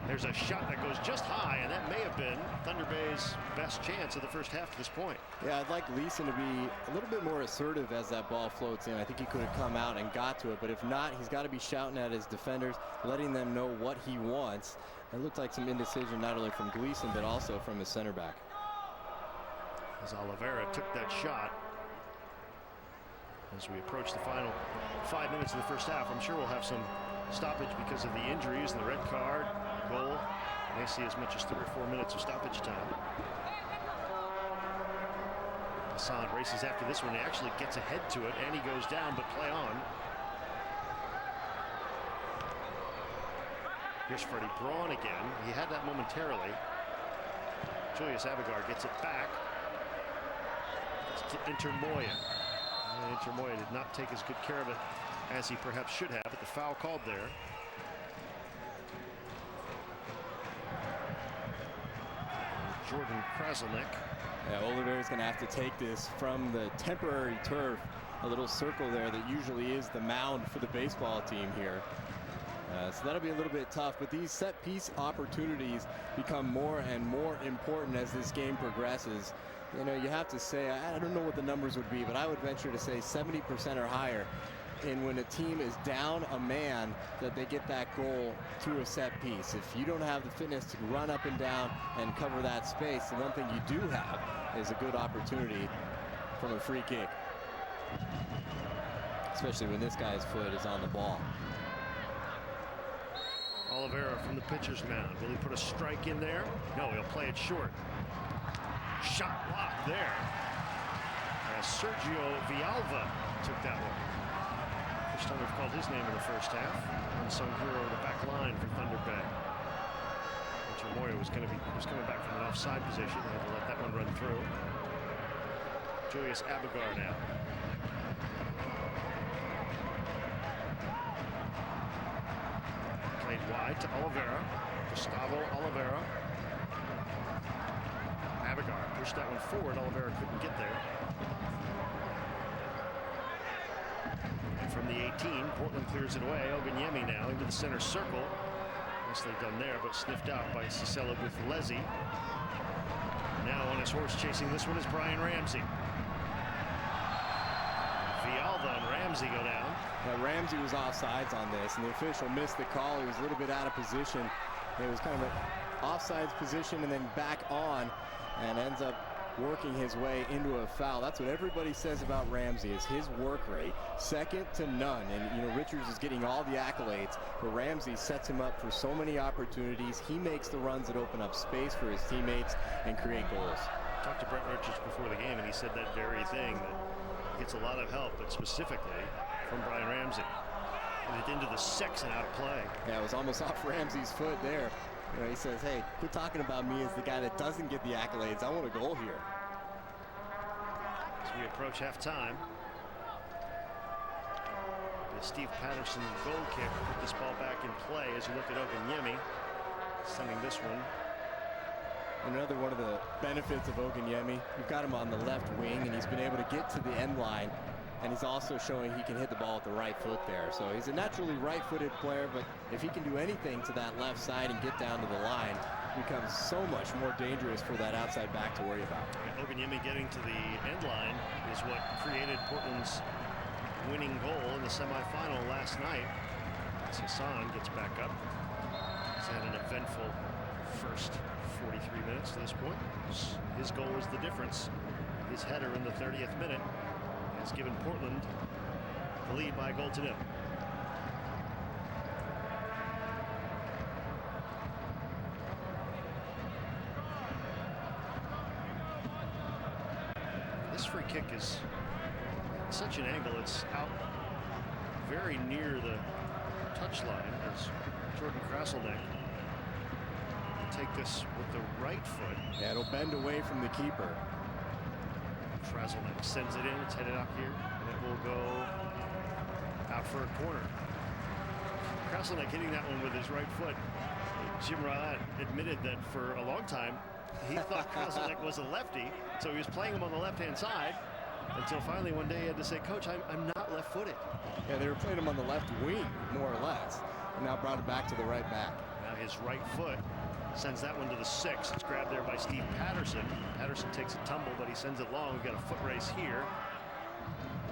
There's a shot that goes just high, and that may have been Thunder Bay's best chance of the first half to this point. Yeah, I'd like Gleason to be a little bit more assertive as that ball floats in. I think he could have come out and got to it, but if not, he's got to be shouting at his defenders, letting them know what he wants. It looked like some indecision not only from Gleason, but also from his center back. As Oliveira took that shot. As we approach the final 5 minutes of the first half, I'm sure we'll have some stoppage because of the injuries and the red card, goal. May see as much as 3 or 4 minutes of stoppage time. Hassan races after this one. He actually gets ahead to it, and he goes down, but play on. Here's Freddie Braun again. He had that momentarily. Julius Abigar gets it back. It's to Intermoya. And Intermoya did not take as good care of it as he perhaps should have, but the foul called there. Jordan Krasilnik. Yeah, Oliveira's going to have to take this from the temporary turf, a little circle there that usually is the mound for the baseball team here. So that'll be a little bit tough, but these set piece opportunities become more and more important as this game progresses. You know, you have to say, I don't know what the numbers would be, but I would venture to say 70% or higher. And when a team is down a man, that they get that goal through a set piece. If you don't have the fitness to run up and down and cover that space, the one thing you do have is a good opportunity from a free kick. Especially when this guy's foot is on the ball. Oliveira from the pitcher's mound. Will he put a strike in there? No, he'll play it short. Shot blocked there. As Sergio Villalba took that one. First time we've called his name in the first half. Unsung hero of the back line for Thunder Bay. Intermoya was coming back from an offside position. They had to let that one run through. Julius Abigar now. Played wide to Oliveira. Gustavo Oliveira. Abigar pushed that one forward. Oliveira couldn't get there. And from the 18, Portland clears it away. Oganyemi now into the center circle. Nicely done there, but sniffed out by Cicelo Buthelezi. Now on his horse chasing this one is Brian Ramsey. Villalba and Ramsey go down. Now, Ramsey was offsides on this, and the official missed the call. He was a little bit out of position. It was kind of an offsides position and then back on, and ends up working his way into a foul. That's what everybody says about Ramsey, is his work rate, second to none. And, you know, Richards is getting all the accolades, but Ramsey sets him up for so many opportunities. He makes the runs that open up space for his teammates and create goals. I talked to Brent Richards before the game, and he said that very thing, that he gets a lot of help, but specifically from Brian Ramsey. And it into the 6 and out of play. Yeah, it was almost off Ramsey's foot there. You know, he says, hey, quit talking about me as the guy that doesn't get the accolades. I want a goal here. As we approach halftime, the Steve Patterson goal kick put this ball back in play as you look at Oganyemi, sending this one Another one of the benefits of Oganyemi, you've got him on the left wing, and he's been able to get to the end line, and he's also showing he can hit the ball with the right foot there. So he's a naturally right-footed player, but if he can do anything to that left side and get down to the line, it becomes so much more dangerous for that outside back to worry about. Oganyemi getting to the end line is what created Portland's winning goal in the semifinal last night. As Hassan gets back up. He's had an eventful first 43 minutes to this point. His goal was the difference. His header in the 30th minute has given Portland the lead by a goal to nil. This free kick is at such an angle, it's out very near the touchline as Jordan Krasselnick take this with the right foot. Yeah, it'll bend away from the keeper. Krasselnick sends it in, it's headed up here, and it will go out for a corner. Krasselnick hitting that one with his right foot. Jim Rylett admitted that for a long time he thought Krasselnick was a lefty, so he was playing him on the left-hand side until finally one day he had to say, "Coach, I'm not left-footed." Yeah, they were playing him on the left wing, more or less, and now brought it back to the right back. Now his right foot sends that one to the 6. It's grabbed there by Steve Patterson. Patterson takes a tumble, but he sends it long. We've got a foot race here.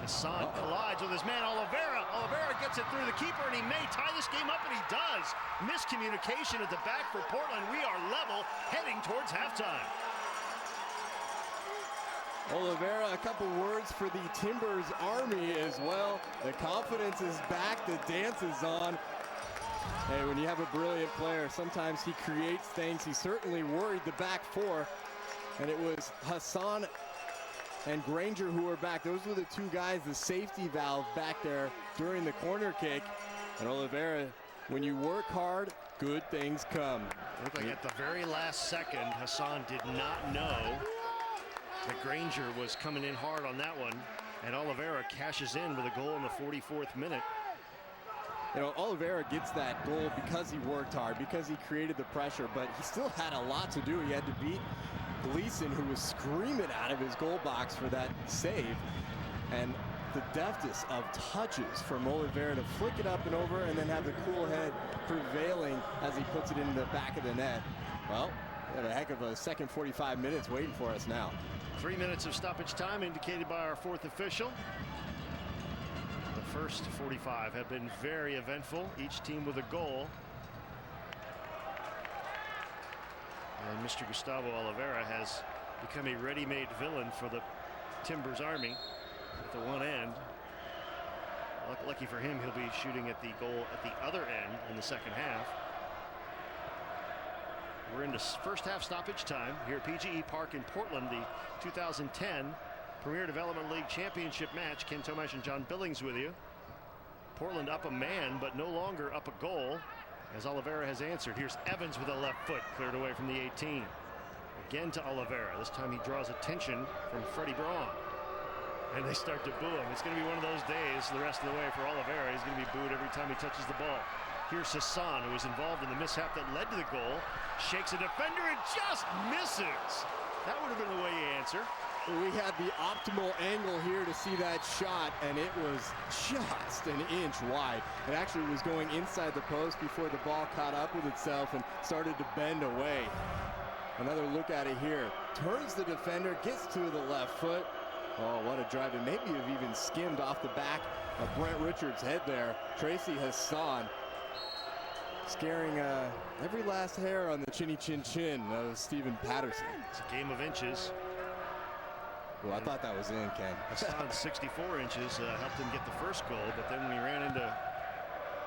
Hassan collides with his man Oliveira. Oliveira gets it through the keeper, and he may tie this game up, and he does. Miscommunication at the back for Portland. We are level, heading towards halftime. Oliveira, a couple words for the Timbers Army as well. The confidence is back, the dance is on. Hey, when you have a brilliant player, sometimes he creates things. He certainly worried the back four, and it was Hassan and Granger who were back. Those were the two guys, the safety valve back there during the corner kick. And Oliveira, when you work hard, good things come. Looked like at the very last second, Hassan did not know that Granger was coming in hard on that one, and Oliveira cashes in with a goal in the 44th minute. You know, Oliveira gets that goal because he worked hard, because he created the pressure, but he still had a lot to do. He had to beat Gleason, who was screaming out of his goal box for that save. And the deftest of touches from Oliveira to flick it up and over and then have the cool head prevailing as he puts it in the back of the net. Well, we have a heck of a second 45 minutes waiting for us now. 3 minutes of stoppage time indicated by our fourth official. The first 45 have been very eventful, each team with a goal. And Mr. Gustavo Oliveira has become a ready-made villain for the Timbers Army at the one end. Lucky for him, he'll be shooting at the goal at the other end in the second half. We're into first half stoppage time here at PGE Park in Portland, the 2010 Premier Development League Championship match. Ken Tomash and John Billings with you. Portland up a man, but no longer up a goal, as Oliveira has answered. Here's Evans with a left foot cleared away from the 18. Again to Oliveira. This time he draws attention from Freddie Braun. And they start to boo him. It's going to be one of those days the rest of the way for Oliveira. He's going to be booed every time he touches the ball. Here's Hassan, who was involved in the mishap that led to the goal. Shakes a defender and just misses. That would have been the way he answered. We had the optimal angle here to see that shot, and it was just an inch wide. It actually was going inside the post before the ball caught up with itself and started to bend away. Another look at it here. Turns the defender, gets to the left foot. Oh, what a drive. And maybe have even skimmed off the back of Brent Richards' head there. Tracy Hassan scaring every last hair on the chinny chin chin of Stephen Patterson. It's a game of inches. Well, I thought that was in, Ken. Hassan, 64 inches, helped him get the first goal, but then when he ran into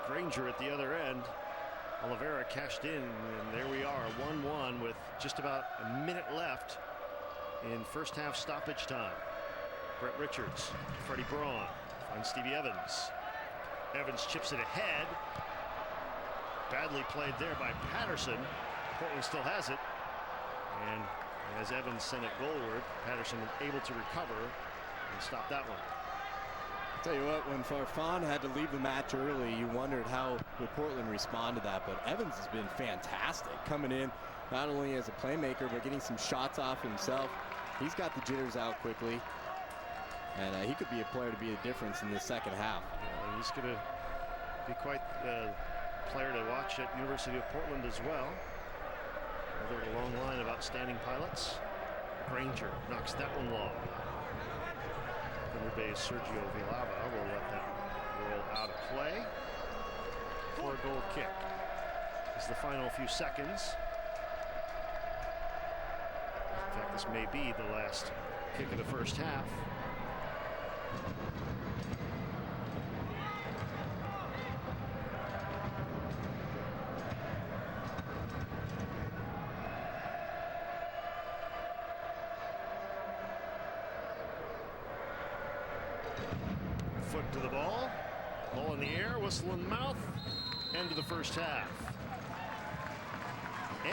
Granger at the other end, Oliveira cashed in, and there we are, 1-1 with just about a minute left in first half stoppage time. Brett Richards, Freddie Braun, finds Stevie Evans. Evans chips it ahead. Badly played there by Patterson. Portland still has it. And as Evans sent it goalward, Patterson able to recover and stop that one. I'll tell you what, when Farfan had to leave the match early, you wondered how would Portland respond to that. But Evans has been fantastic, coming in, not only as a playmaker, but getting some shots off himself. He's got the jitters out quickly, and he could be a player to be a difference in the second half. He's going to be quite a player to watch at University of Portland as well. Another long line of outstanding pilots. Granger knocks that one long. Thunder Bay's Sergio Villalba will let that roll out of play for a goal kick. As the final few seconds. In fact, this may be the last kick of the first half. Foot to the ball. Ball in the air, whistle in the mouth. End of the first half.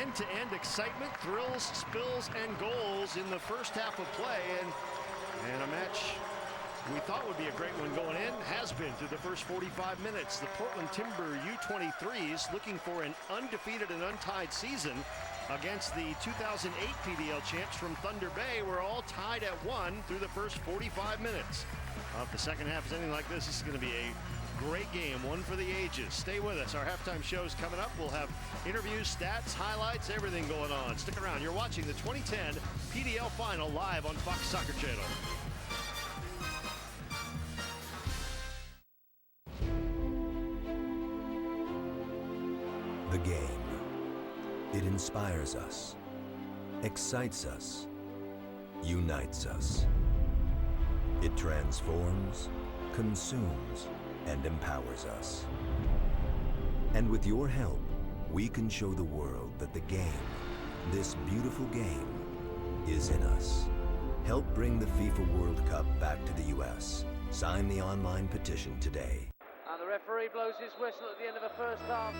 End-to-end excitement, thrills, spills, and goals in the first half of play. And a match we thought would be a great one going in has been through the first 45 minutes. The Portland Timber U23s looking for an undefeated and untied season against the 2008 PDL champs from Thunder Bay. We're all tied at 1 through the first 45 minutes. If the second half is anything like this is going to be a great game, one for the ages. Stay with us. Our halftime show is coming up. We'll have interviews, stats, highlights, everything going on. Stick around. You're watching the 2010 PDL Final live on Fox Soccer Channel. The game. It inspires us, excites us, unites us. It transforms, consumes, and empowers us. And with your help, we can show the world that the game, this beautiful game, is in us. Help bring the FIFA World Cup back to the U.S. Sign the online petition today. And the referee blows his whistle at the end of the first half.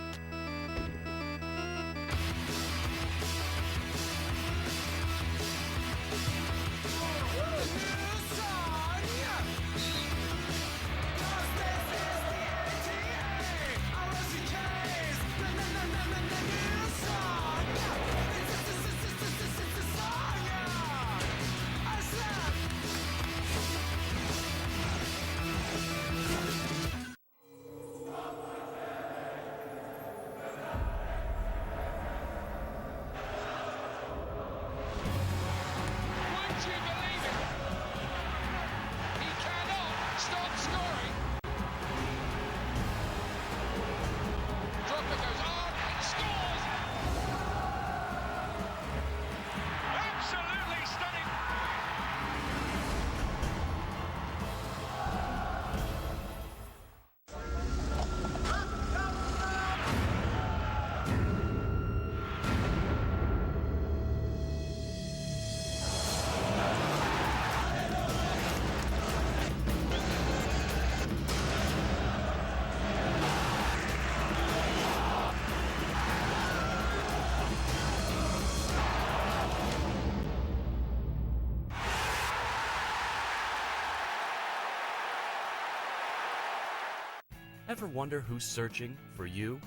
Ever wonder who's searching for you?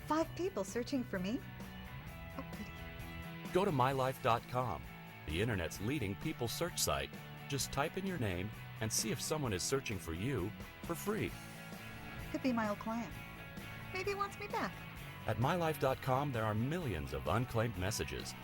5 people searching for me? Oh, pity. Go to mylife.com, the internet's leading people search site. Just type in your name and see if someone is searching for you for free. Could be my old client. Maybe he wants me back. At mylife.com, there are millions of unclaimed messages.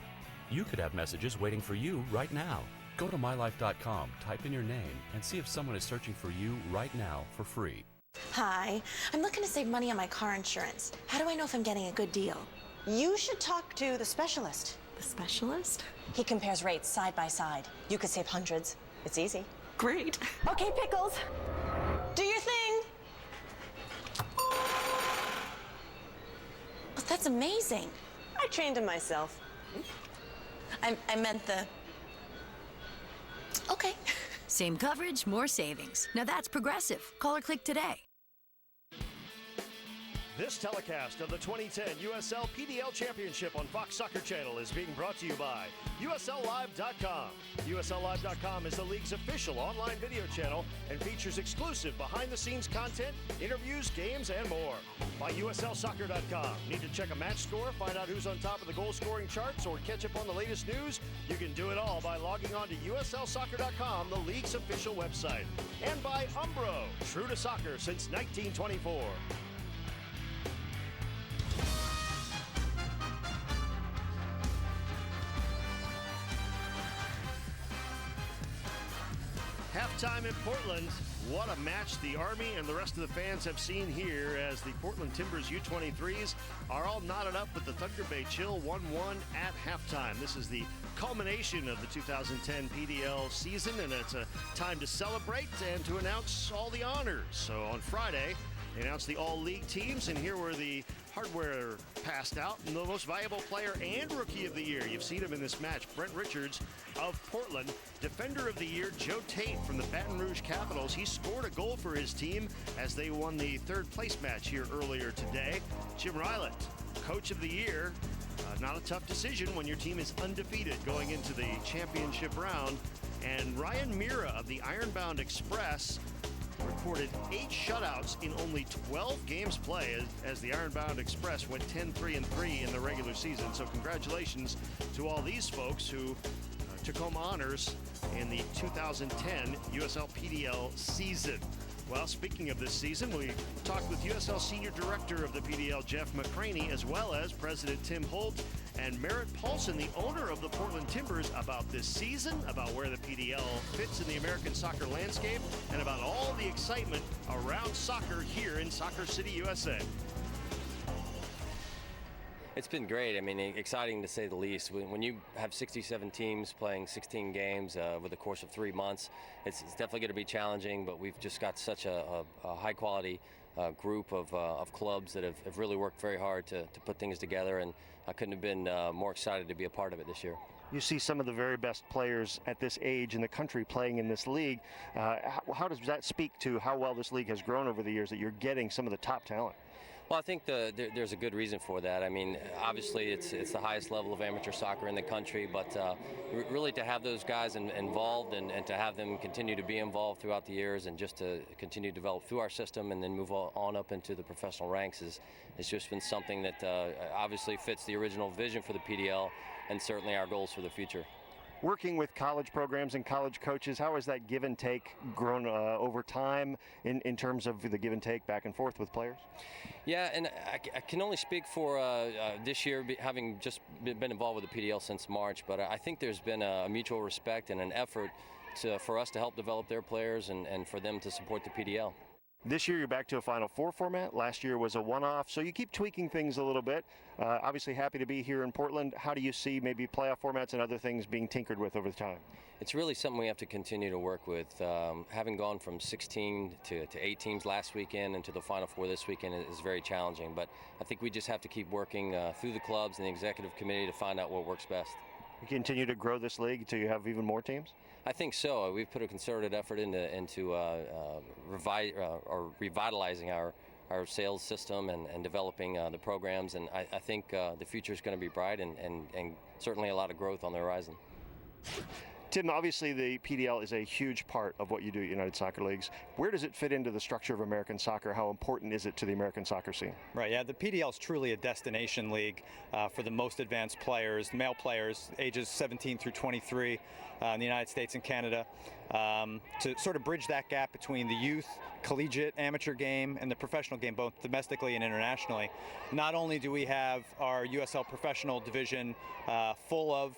You could have messages waiting for you right now. Go to mylife.com, type in your name, and see if someone is searching for you right now for free. Hi, I'm looking to save money on my car insurance. How do I know if I'm getting a good deal? You should talk to the specialist. The specialist? He compares rates side by side. You could save hundreds. It's easy. Great. Okay, Pickles. Do your thing. Oh, that's amazing. I trained him myself. I meant the... Okay. Same coverage, more savings. Now that's Progressive. Call or click today. This telecast of the 2010 USL PDL Championship on Fox Soccer Channel is being brought to you by USLLive.com. USLLive.com is the league's official online video channel and features exclusive behind-the-scenes content, interviews, games, and more. By USLSoccer.com. Need to check a match score, find out who's on top of the goal-scoring charts, or catch up on the latest news? You can do it all by logging on to USLSoccer.com, the league's official website. And by Umbro, true to soccer since 1924. Halftime in Portland. What a match the Army and the rest of the fans have seen here as the Portland Timbers U23s are all knotted up with the Thunder Bay Chill 1-1 at halftime. This is the culmination of the 2010 PDL season, and it's a time to celebrate and to announce all the honors. So on Friday, they announced the all-league teams, and here were the hardware passed out, and the most valuable player and rookie of the year. You've seen him in this match. Brent Richards of Portland. Defender of the year, Joe Tate from the Baton Rouge Capitals. He scored a goal for his team as they won the third place match here earlier today. Jim Rylett, coach of the year. Not a tough decision when your team is undefeated going into the championship round. And Ryan Mira of the Ironbound Express recorded 8 shutouts in only 12 games played as the Ironbound Express went 10-3-3 in the regular season. So congratulations to all these folks who took home honors in the 2010 USL PDL season. Well, speaking of this season, we talked with USL Senior Director of the PDL, Jeff McCraney, as well as President Tim Holt and Merritt Paulson, the owner of the Portland Timbers, about this season, about where the PDL fits in the American soccer landscape, and about all the excitement around soccer here in Soccer City, USA. It's been great. I mean, exciting to say the least. When you have 67 teams playing 16 games over the course of 3 months, it's definitely going to be challenging, but we've just got such a high-quality group of clubs that have really worked very hard to put things together, and I couldn't have been more excited to be a part of it this year. You see some of the very best players at this age in the country playing in this league. How does that speak to how well this league has grown over the years, that you're getting some of the top talent? Well, I think there's a good reason for that. I mean, obviously it's the highest level of amateur soccer in the country, but really to have those guys involved and to have them continue to be involved throughout the years and just to continue to develop through our system and then move on up into the professional ranks has just been something that obviously fits the original vision for the PDL and certainly our goals for the future. Working with college programs and college coaches, how has that give and take grown over time in terms of the give and take back and forth with players? Yeah, and I can only speak for this year, having just been involved with the PDL since March, but I think there's been a mutual respect and an effort for us to help develop their players and for them to support the PDL. This year you're back to a Final Four format. Last year was a one-off, so you keep tweaking things a little bit. Obviously happy to be here in Portland. How do you see maybe playoff formats and other things being tinkered with over the time? It's really something we have to continue to work with. Having gone from 16 to 8 teams last weekend and to the Final Four this weekend is very challenging, but I think we just have to keep working through the clubs and the executive committee to find out what works best. You continue to grow this league until you have even more teams? I think so. We've put a concerted effort into revitalizing our sales system and developing the programs, and I think the future is going to be bright and certainly a lot of growth on the horizon. Tim, obviously the PDL is a huge part of what you do at United Soccer Leagues. Where does it fit into the structure of American soccer? How important is it to the American soccer scene? Right, yeah, the PDL is truly a destination league for the most advanced players, male players, ages 17 through 23 in the United States and Canada, to sort of bridge that gap between the youth, collegiate, amateur game and the professional game, both domestically and internationally. Not only do we have our USL professional division full of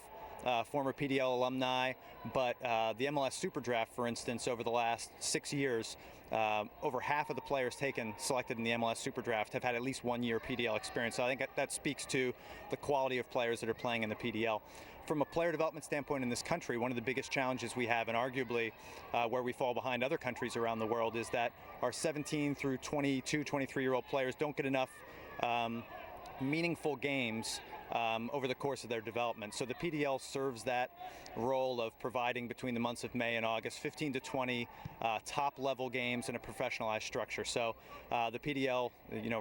former PDL alumni, but the MLS Super Draft, for instance, over the last 6 years, over half of the players selected in the MLS Super Draft have had at least 1 year PDL experience. So I think that speaks to the quality of players that are playing in the PDL. From a player development standpoint in this country, one of the biggest challenges we have, and arguably where we fall behind other countries around the world, is that our 17 through 22, 23-year-old players don't get enough meaningful games over the course of their development. So the PDL serves that role of providing between the months of May and August 15 to 20 top-level games in a professionalized structure. So the PDL,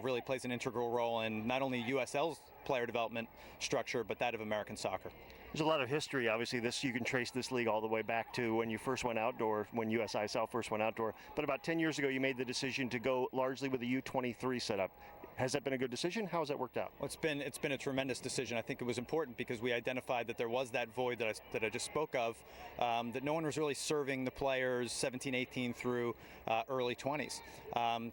really plays an integral role in not only USL's player development structure, but that of American soccer. There's a lot of history. Obviously, you can trace this league all the way back to when you first went outdoor, when USISL first went outdoor. But about 10 years ago, you made the decision to go largely with the U23 setup. Has that been a good decision? How has that worked out? Well, it's been a tremendous decision. I think it was important because we identified that there was that void that I just spoke of, that no one was really serving the players 17, 18 through early 20s.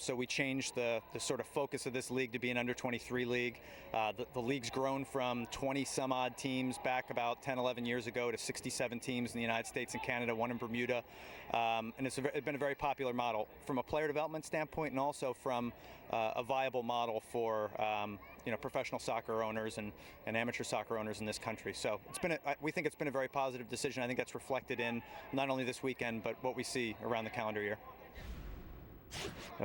So we changed the sort of focus of this league to be an under-23 league. The league's grown from 20 some odd teams back about 10, 11 years ago to 67 teams in the United States and Canada, one in Bermuda. And it's been a very popular model from a player development standpoint, and also from a viable model for professional soccer owners and amateur soccer owners in this country. So we think it's been a very positive decision. I think that's reflected in not only this weekend, but what we see around the calendar year.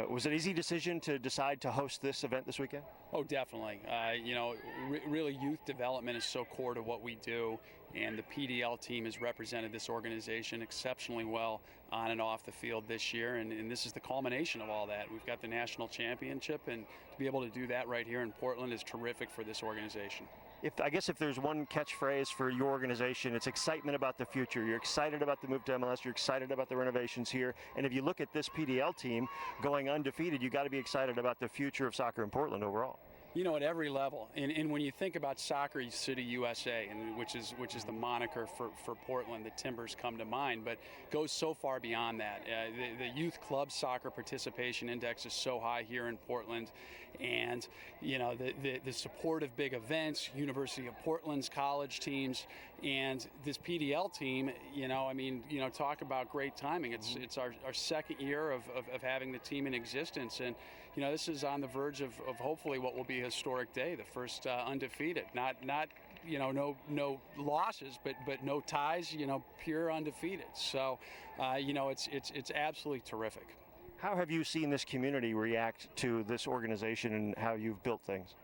Was it an easy decision to decide to host this event this weekend? Oh, definitely. Really youth development is so core to what we do, and the PDL team has represented this organization exceptionally well on and off the field this year, and this is the culmination of all that. We've got the national championship, and to be able to do that right here in Portland is terrific for this organization. I guess if there's one catchphrase for your organization, it's excitement about the future. You're excited about the move to MLS. You're excited about the renovations here. And if you look at this PDL team going undefeated, you got to be excited about the future of soccer in Portland overall. At every level, and when you think about Soccer City USA, and which is the moniker for Portland, the Timbers come to mind, but goes so far beyond that. The youth club soccer participation index is so high here in Portland, and the support of big events, University of Portland's college teams, and this PDL team. Talk about great timing. It's our second year of having the team in existence, and this is on the verge of hopefully what will be a historic day, the first undefeated. Not no losses, but no ties. Pure undefeated. So it's absolutely terrific. How have you seen this community react to this organization and how you've built things?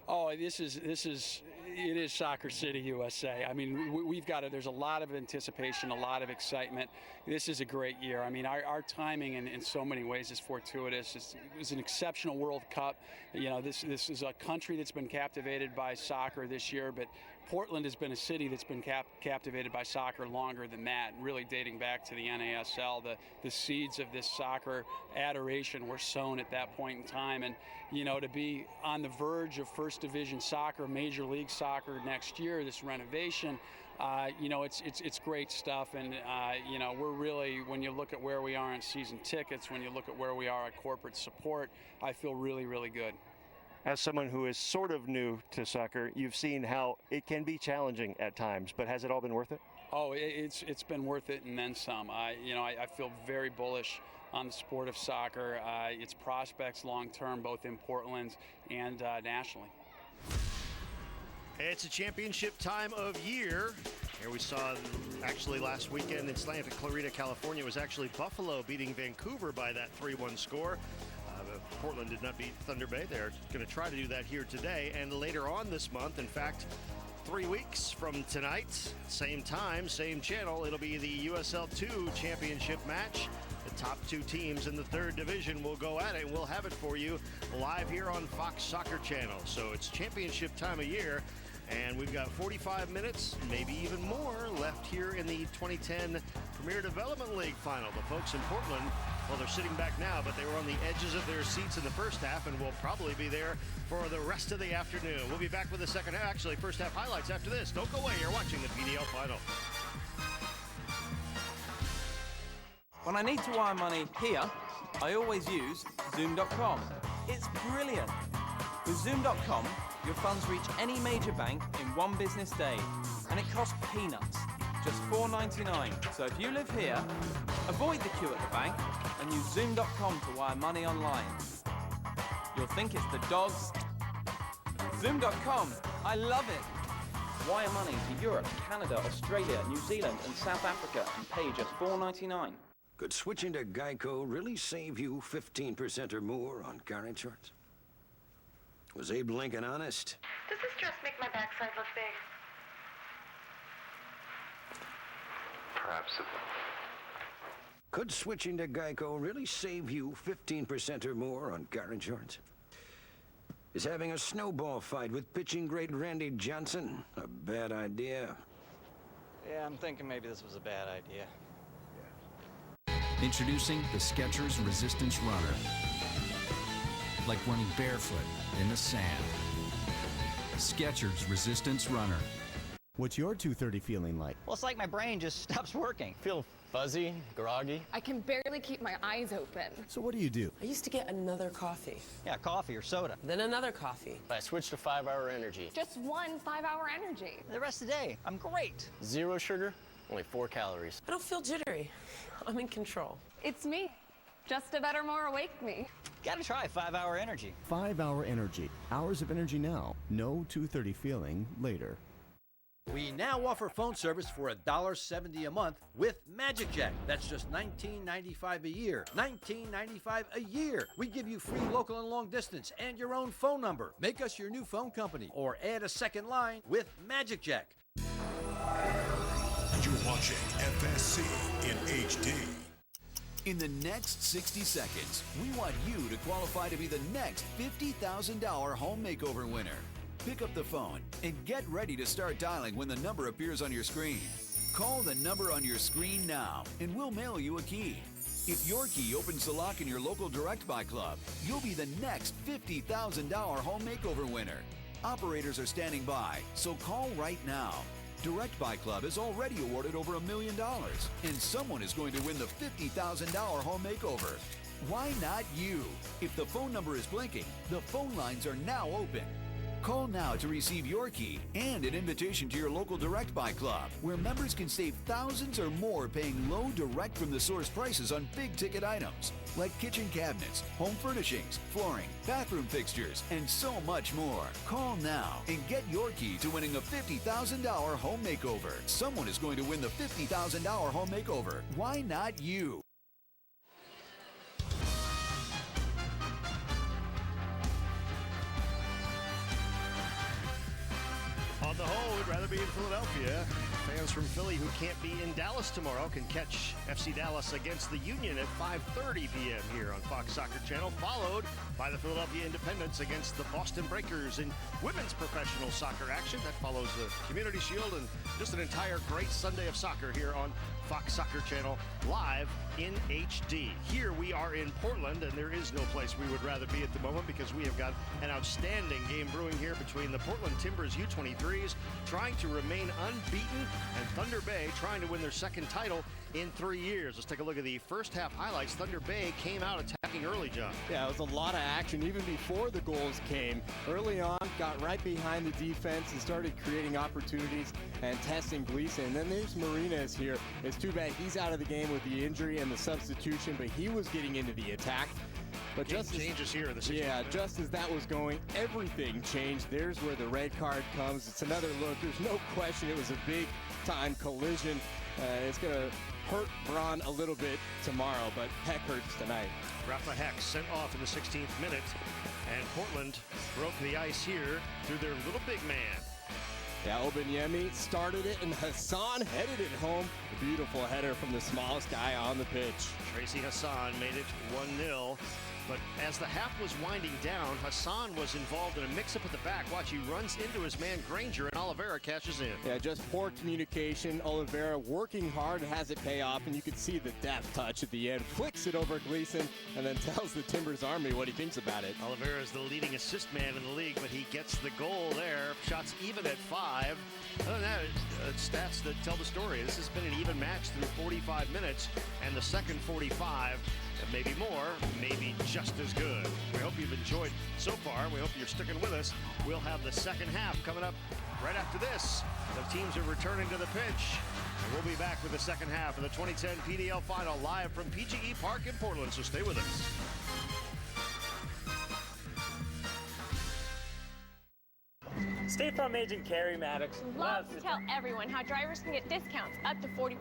Oh, it is Soccer City USA. I mean, there's a lot of anticipation, a lot of excitement. This is a great year. I mean, our timing in so many ways is fortuitous. It was an exceptional World Cup. This is a country that's been captivated by soccer this year, but Portland has been a city that's been captivated by soccer longer than that, really dating back to the NASL. The seeds of this soccer adoration were sown at that point in time, and to be on the verge of First Division soccer, Major League Soccer next year, this renovation, it's great stuff, and we're really, when you look at where we are on season tickets, when you look at where we are at corporate support, I feel really, really good. As someone who is sort of new to soccer, you've seen how it can be challenging at times, but has it all been worth it? Oh, it's been worth it and then some. I feel very bullish on the sport of soccer, its prospects long term, both in Portland and nationally. It's a championship time of year. Here we saw actually last weekend in Santa Clarita, California, it was actually Buffalo beating Vancouver by that 3-1 score. Portland did not beat Thunder Bay. They're going to try to do that here today and later on this month. In fact, 3 weeks from tonight, same time, same channel, it'll be the USL 2 championship match. The top two teams in the third division will go at it, and we'll have it for you live here on Fox Soccer Channel. So it's championship time of year, and we've got 45 minutes, maybe even more, left here in the 2010 Premier Development League Final. The folks in Portland, well, they're sitting back now, but they were on the edges of their seats in the first half and will probably be there for the rest of the afternoon. We'll be back with the second half, actually first half highlights after this. Don't go away, you're watching the PDL Final. When I need to wire money here, I always use Zoom.com. It's brilliant. With Zoom.com, your funds reach any major bank in one business day, and it costs peanuts, just $4.99. So if you live here, avoid the queue at the bank and use Zoom.com to wire money online. You'll think it's the dogs. Zoom.com, I love it. Wire money to Europe, Canada, Australia, New Zealand, and South Africa, and pay just $4.99. Could switching to Geico really save you 15% or more on car insurance? Was Abe Lincoln honest? Does this dress make my backside look big? Perhaps it will. Could switching to Geico really save you 15% or more on car insurance? Is having a snowball fight with pitching great Randy Johnson a bad idea? Yeah, I'm thinking maybe this was a bad idea. Introducing the Skechers Resistance Runner. Like running barefoot in the sand. Skechers Resistance Runner. What's your 2:30 feeling like? Well, it's like my brain just stops working. Feel fuzzy, groggy. I can barely keep my eyes open. So what do you do? I used to get another coffee. Yeah, coffee or soda. Then another coffee. I switched to 5-hour energy. Just one 5-hour energy. The rest of the day, I'm great. 0 sugar, only 4 calories. I don't feel jittery. I'm in control. It's me. Just a better, more awake me. Gotta try 5-hour energy. 5-hour energy. Hours of energy now. No 2:30 feeling later. We now offer phone service for $1.70 a month with Magic Jack. That's just $19.95 a year. $19.95 a year. We give you free local and long distance and your own phone number. Make us your new phone company or add a second line with Magic Jack. You're watching FSC in HD. In the next 60 seconds, we want you to qualify to be the next $50,000 home makeover winner. Pick up the phone and get ready to start dialing when the number appears on your screen. Call the number on your screen now and we'll mail you a key. If your key opens the lock in your local Direct Buy Club, you'll be the next $50,000 home makeover winner. Operators are standing by, so call right now. Direct Buy Club has already awarded over $1 million, and someone is going to win the $50,000 home makeover. Why not you? If the phone number is blinking, the phone lines are now open. Call now to receive your key and an invitation to your local Direct Buy Club, where members can save thousands or more paying low direct from the source prices on big ticket items like kitchen cabinets, home furnishings, flooring, bathroom fixtures, and so much more. Call now and get your key to winning a $50,000 home makeover. Someone is going to win the $50,000 home makeover. Why not you? On the whole, we'd rather be in Philadelphia. Fans from Philly who can't be in Dallas tomorrow can catch FC Dallas against the Union at 5:30 p.m. here on Fox Soccer Channel, followed by the Philadelphia Independents against the Boston Breakers in women's professional soccer action. That follows the Community Shield and just an entire great Sunday of soccer here on Fox Soccer Channel, live in HD. Here we are in Portland, and there is no place we would rather be at the moment because we have got an outstanding game brewing here between the Portland Timbers U23s trying to remain unbeaten and Thunder Bay trying to win their second title in 3 years. Let's take a look at the first half highlights. Thunder Bay came out attacking early, John. Yeah, it was a lot of action even before the goals came. Early on, got right behind the defense and started creating opportunities and testing Gleason. And then there's Marina's here. It's too bad he's out of the game with the injury and the substitution, but he was getting into the attack. But just changes here in the 16th minute. Just as that was going, everything changed. There's where the red card comes. It's another look. There's no question it was a big-time collision. It's going to hurt Braun a little bit tomorrow, but Heck hurts tonight. Rafa Heck sent off in the 16th minute, and Portland broke the ice here through their little big man. Yeah, Obinyemi started it, and Hassan headed it home. A beautiful header from the smallest guy on the pitch. Tracy Hassan made it 1-0. But as the half was winding down, Hassan was involved in a mix-up at the back. Watch, he runs into his man Granger, and Oliveira catches in. Yeah, just poor communication. Oliveira working hard, has it pay off, and you can see the deft touch at the end. Flicks it over Gleason, and then tells the Timbers Army what he thinks about it. Oliveira is the leading assist man in the league, but he gets the goal there. Shots even at 5. Other than that, stats that tell the story. This has been an even match through 45 minutes, and the second 45, maybe more, maybe just as good. We hope you've enjoyed so far. We hope you're sticking with us. We'll have the second half coming up right after this. The teams are returning to the pitch, and we'll be back with the second half of the 2010 PDL Final live from PGE Park in Portland, so stay with us. State Farm agent Carrie Maddox loves to tell everyone how drivers can get discounts up to 40%.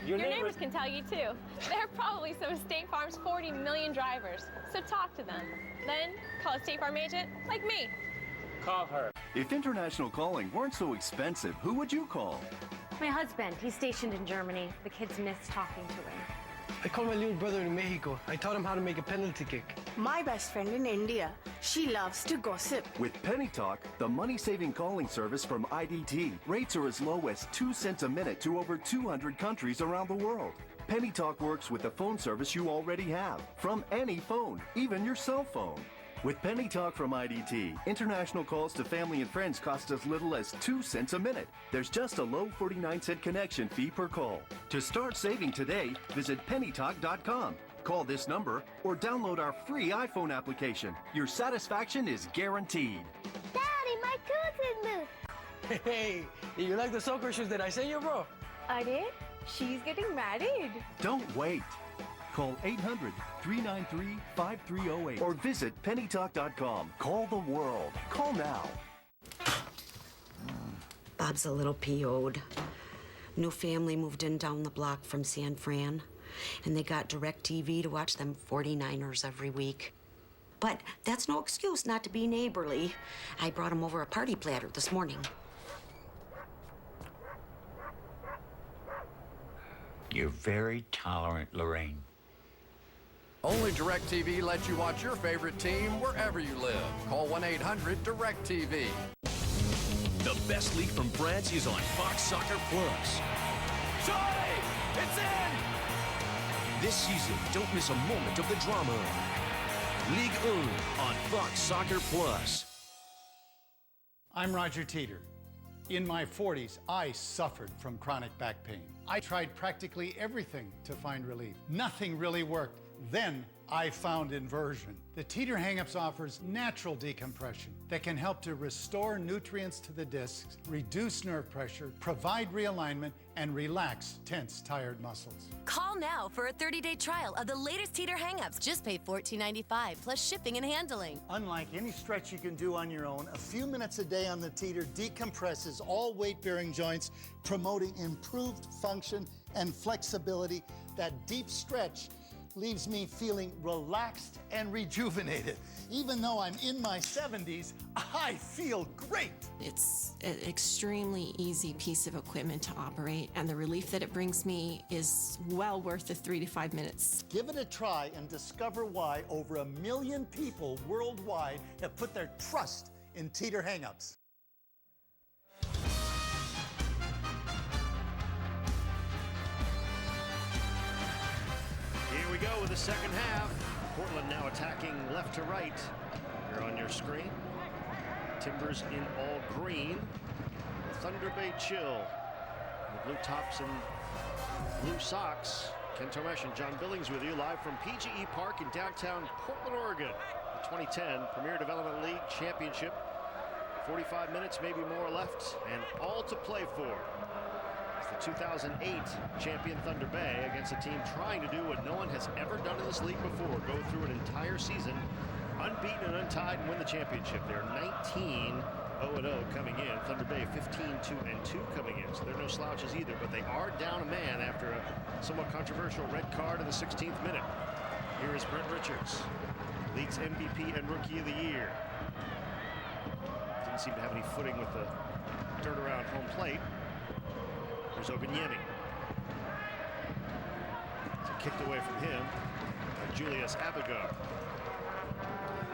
Your neighbors can tell you too. They're probably some of State Farm's 40 million drivers, so talk to them. Then call a State Farm agent like me. Call her. If international calling weren't so expensive, who would you call? My husband. He's stationed in Germany. The kids miss talking to him. I called my little brother in Mexico. I taught him how to make a penalty kick. My best friend in India. She loves to gossip. With Penny Talk, the money-saving calling service from IDT, rates are as low as 2 cents a minute to over 200 countries around the world. Penny Talk works with the phone service you already have, from any phone, even your cell phone. With Penny Talk from IDT, international calls to family and friends cost as little as 2 cents a minute. There's just a low 49-cent connection fee per call. To start saving today, visit pennytalk.com. Call this number or download our free iPhone application. Your satisfaction is guaranteed. Daddy, my cousin moved. Hey, you like the soccer shoes that I sent you, bro? I did? She's getting married. Don't wait. Call 800-393-5308 or visit pennytalk.com. Call the world. Call now. Bob's a little PO'd. New family moved in down the block from San Fran, and they got DirecTV to watch them 49ers every week. But that's no excuse not to be neighborly. I brought him over a party platter this morning. You're very tolerant, Lorraine. Only DirecTV lets you watch your favorite team wherever you live. Call 1-800-DirecTV. The best league from France is on Fox Soccer Plus. Charlie! It's in! This season, don't miss a moment of the drama. Ligue 1 on Fox Soccer Plus. I'm Roger Teeter. In my 40s, I suffered from chronic back pain. I tried practically everything to find relief. Nothing really worked. Then I found inversion. The Teeter Hang-Ups offers natural decompression that can help to restore nutrients to the discs, reduce nerve pressure, provide realignment, and relax tense, tired muscles. Call now for a 30-day trial of the latest Teeter Hang-Ups. Just pay $14.95 plus shipping and handling. Unlike any stretch you can do on your own, a few minutes a day on the Teeter decompresses all weight-bearing joints, promoting improved function and flexibility. That deep stretch leaves me feeling relaxed and rejuvenated. Even though I'm in my 70s, I feel great. It's an extremely easy piece of equipment to operate, and the relief that it brings me is well worth the 3 to 5 minutes. Give it a try and discover why over 1 million people worldwide have put their trust in Teeter Hang-Ups. Here we go with the second half. Portland now attacking left to right. Here on your screen. Timbers in all green. Thunder Bay chill. The blue tops and blue socks. Ken Tomesh and John Billings with you live from PGE Park in downtown Portland, Oregon. The 2010 Premier Development League Championship. 45 minutes, maybe more left, and all to play for. The 2008 champion Thunder Bay against a team trying to do what no one has ever done in this league before, go through an entire season unbeaten and untied and win the championship. They're 19-0-0 coming in. Thunder Bay 15-2-2 coming in, so they're no slouches either, but they are down a man after a somewhat controversial red card in the 16th minute. Here is Brent Richards, league's MVP and Rookie of the Year. Didn't seem to have any footing with the dirt around home plate. There's Ogunyemi. Kicked away from him by Julius Abigar.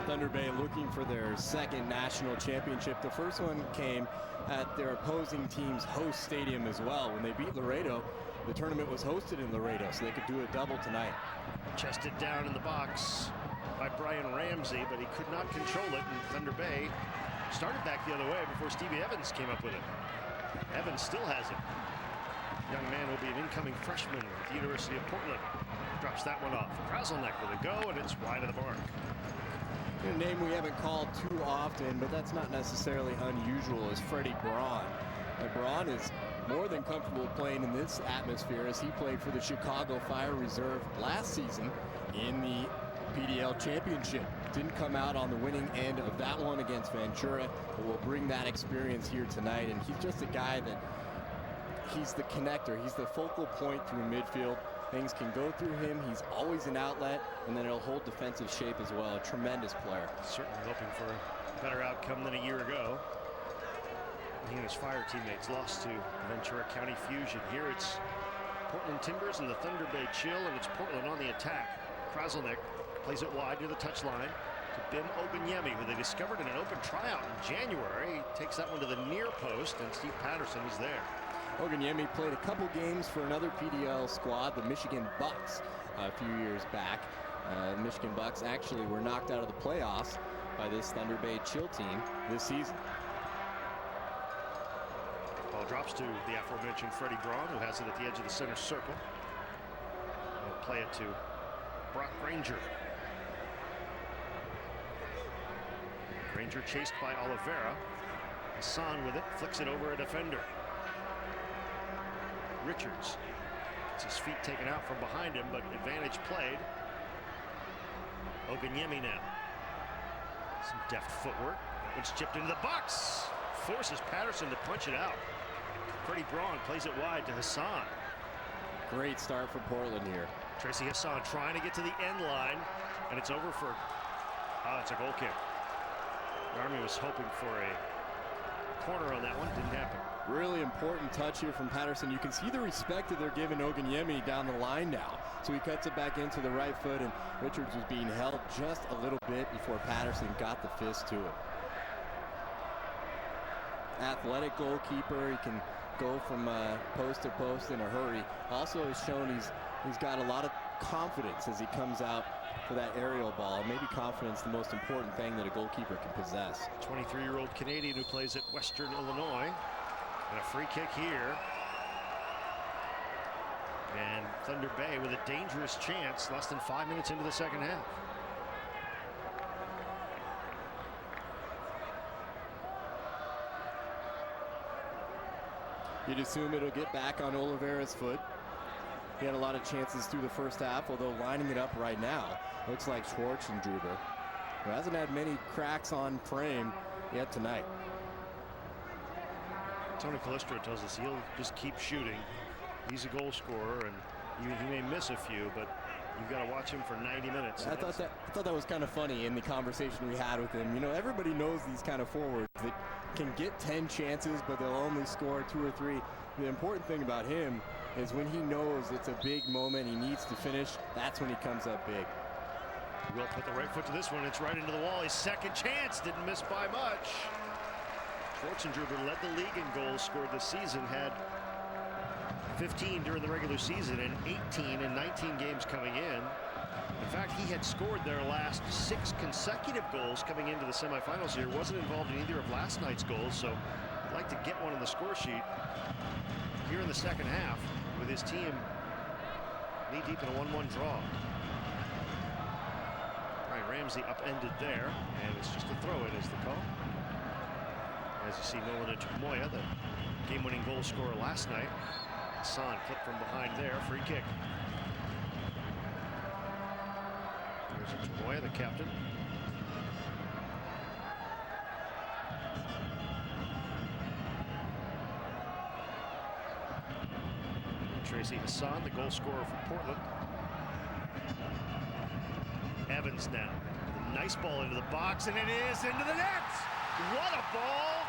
Thunder Bay looking for their second national championship. The first one came at their opposing team's host stadium as well. When they beat Laredo, the tournament was hosted in Laredo, so they could do a double tonight. Chested down in the box by Brian Ramsey, but he could not control it, and Thunder Bay started back the other way before Stevie Evans came up with it. Evans still has it. Young man will be an incoming freshman at the University of Portland. Drops that one off. Kraselnik with a go, and it's wide of the mark. A name we haven't called too often, but that's not necessarily unusual, is Freddie Braun. And Braun is more than comfortable playing in this atmosphere, as he played for the Chicago Fire Reserve last season in the PDL championship. Didn't come out on the winning end of that one against Ventura, but will bring that experience here tonight. And he's just a guy that he's the connector. He's the focal point through midfield. Things can go through him. He's always an outlet, and then he'll hold defensive shape as well. A tremendous player. Certainly hoping for a better outcome than a year ago. He and his Fire teammates lost to Ventura County Fusion. Here it's Portland Timbers and the Thunder Bay Chill, and it's Portland on the attack. Kraselnik plays it wide near the touchline to Bim Oganyemi, who they discovered in an open tryout in January. He takes that one to the near post, and Steve Patterson is there. Oganyemi played a couple games for another PDL squad, the Michigan Bucks, a few years back. The Michigan Bucks actually were knocked out of the playoffs by this Thunder Bay Chill team this season. Ball drops to the aforementioned Freddie Braun, who has it at the edge of the center circle. He'll play it to Brock Granger. Granger chased by Oliveira. Hassan with it, flicks it over a defender. Richards gets his feet taken out from behind him, but advantage played. Oganyemi now. Some deft footwork. That one's chipped into the box. Forces Patterson to punch it out. Freddie Braun plays it wide to Hassan. Great start for Portland here. Tracy Hassan trying to get to the end line, and it's over for, it's a goal kick. The Army was hoping for a corner on that one, didn't happen. Really important touch here from Patterson. You can see the respect that they're giving Oganyemi down the line now. So he cuts it back into the right foot, and Richards was being held just a little bit before Patterson got the fist to it. Athletic goalkeeper. He can go from post to post in a hurry. Also has shown he's got a lot of confidence as he comes out for that aerial ball. Maybe confidence the most important thing that a goalkeeper can possess. 23-year-old Canadian who plays at Western Illinois. And a free kick here. And Thunder Bay with a dangerous chance less than 5 minutes into the second half. You'd assume it'll get back on Oliveira's foot. He had a lot of chances through the first half, although lining it up right now looks like Schwarzenegger, who hasn't had many cracks on frame yet tonight. Tony Calistro tells us he'll just keep shooting. He's a goal scorer, and he may miss a few, but you've got to watch him for 90 minutes. I thought that was kind of funny in the conversation we had with him. You know, everybody knows these kind of forwards that can get 10 chances, but they'll only score 2 or 3. The important thing about him is when he knows it's a big moment, he needs to finish, that's when he comes up big. He will put the right foot to this one. It's right into the wall. His second chance, didn't miss by much. Schwarzenegger led the league in goals scored this season, had 15 during the regular season and 18 in 19 games coming in. In fact, he had scored their last 6 consecutive goals coming into the semifinals here. Wasn't involved in either of last night's goals, so I'd like to get one on the score sheet here in the second half with his team knee-deep in a 1-1 draw. Brian Ramsey upended there, and it's just a throw-in is the call. As you see, Nolan Moya, the game-winning goal scorer last night. Hassan clipped from behind there, free kick. There's Moya, the captain. Tracy Hassan, the goal scorer for Portland. Evans now. A nice ball into the box, and it is into the net! What a ball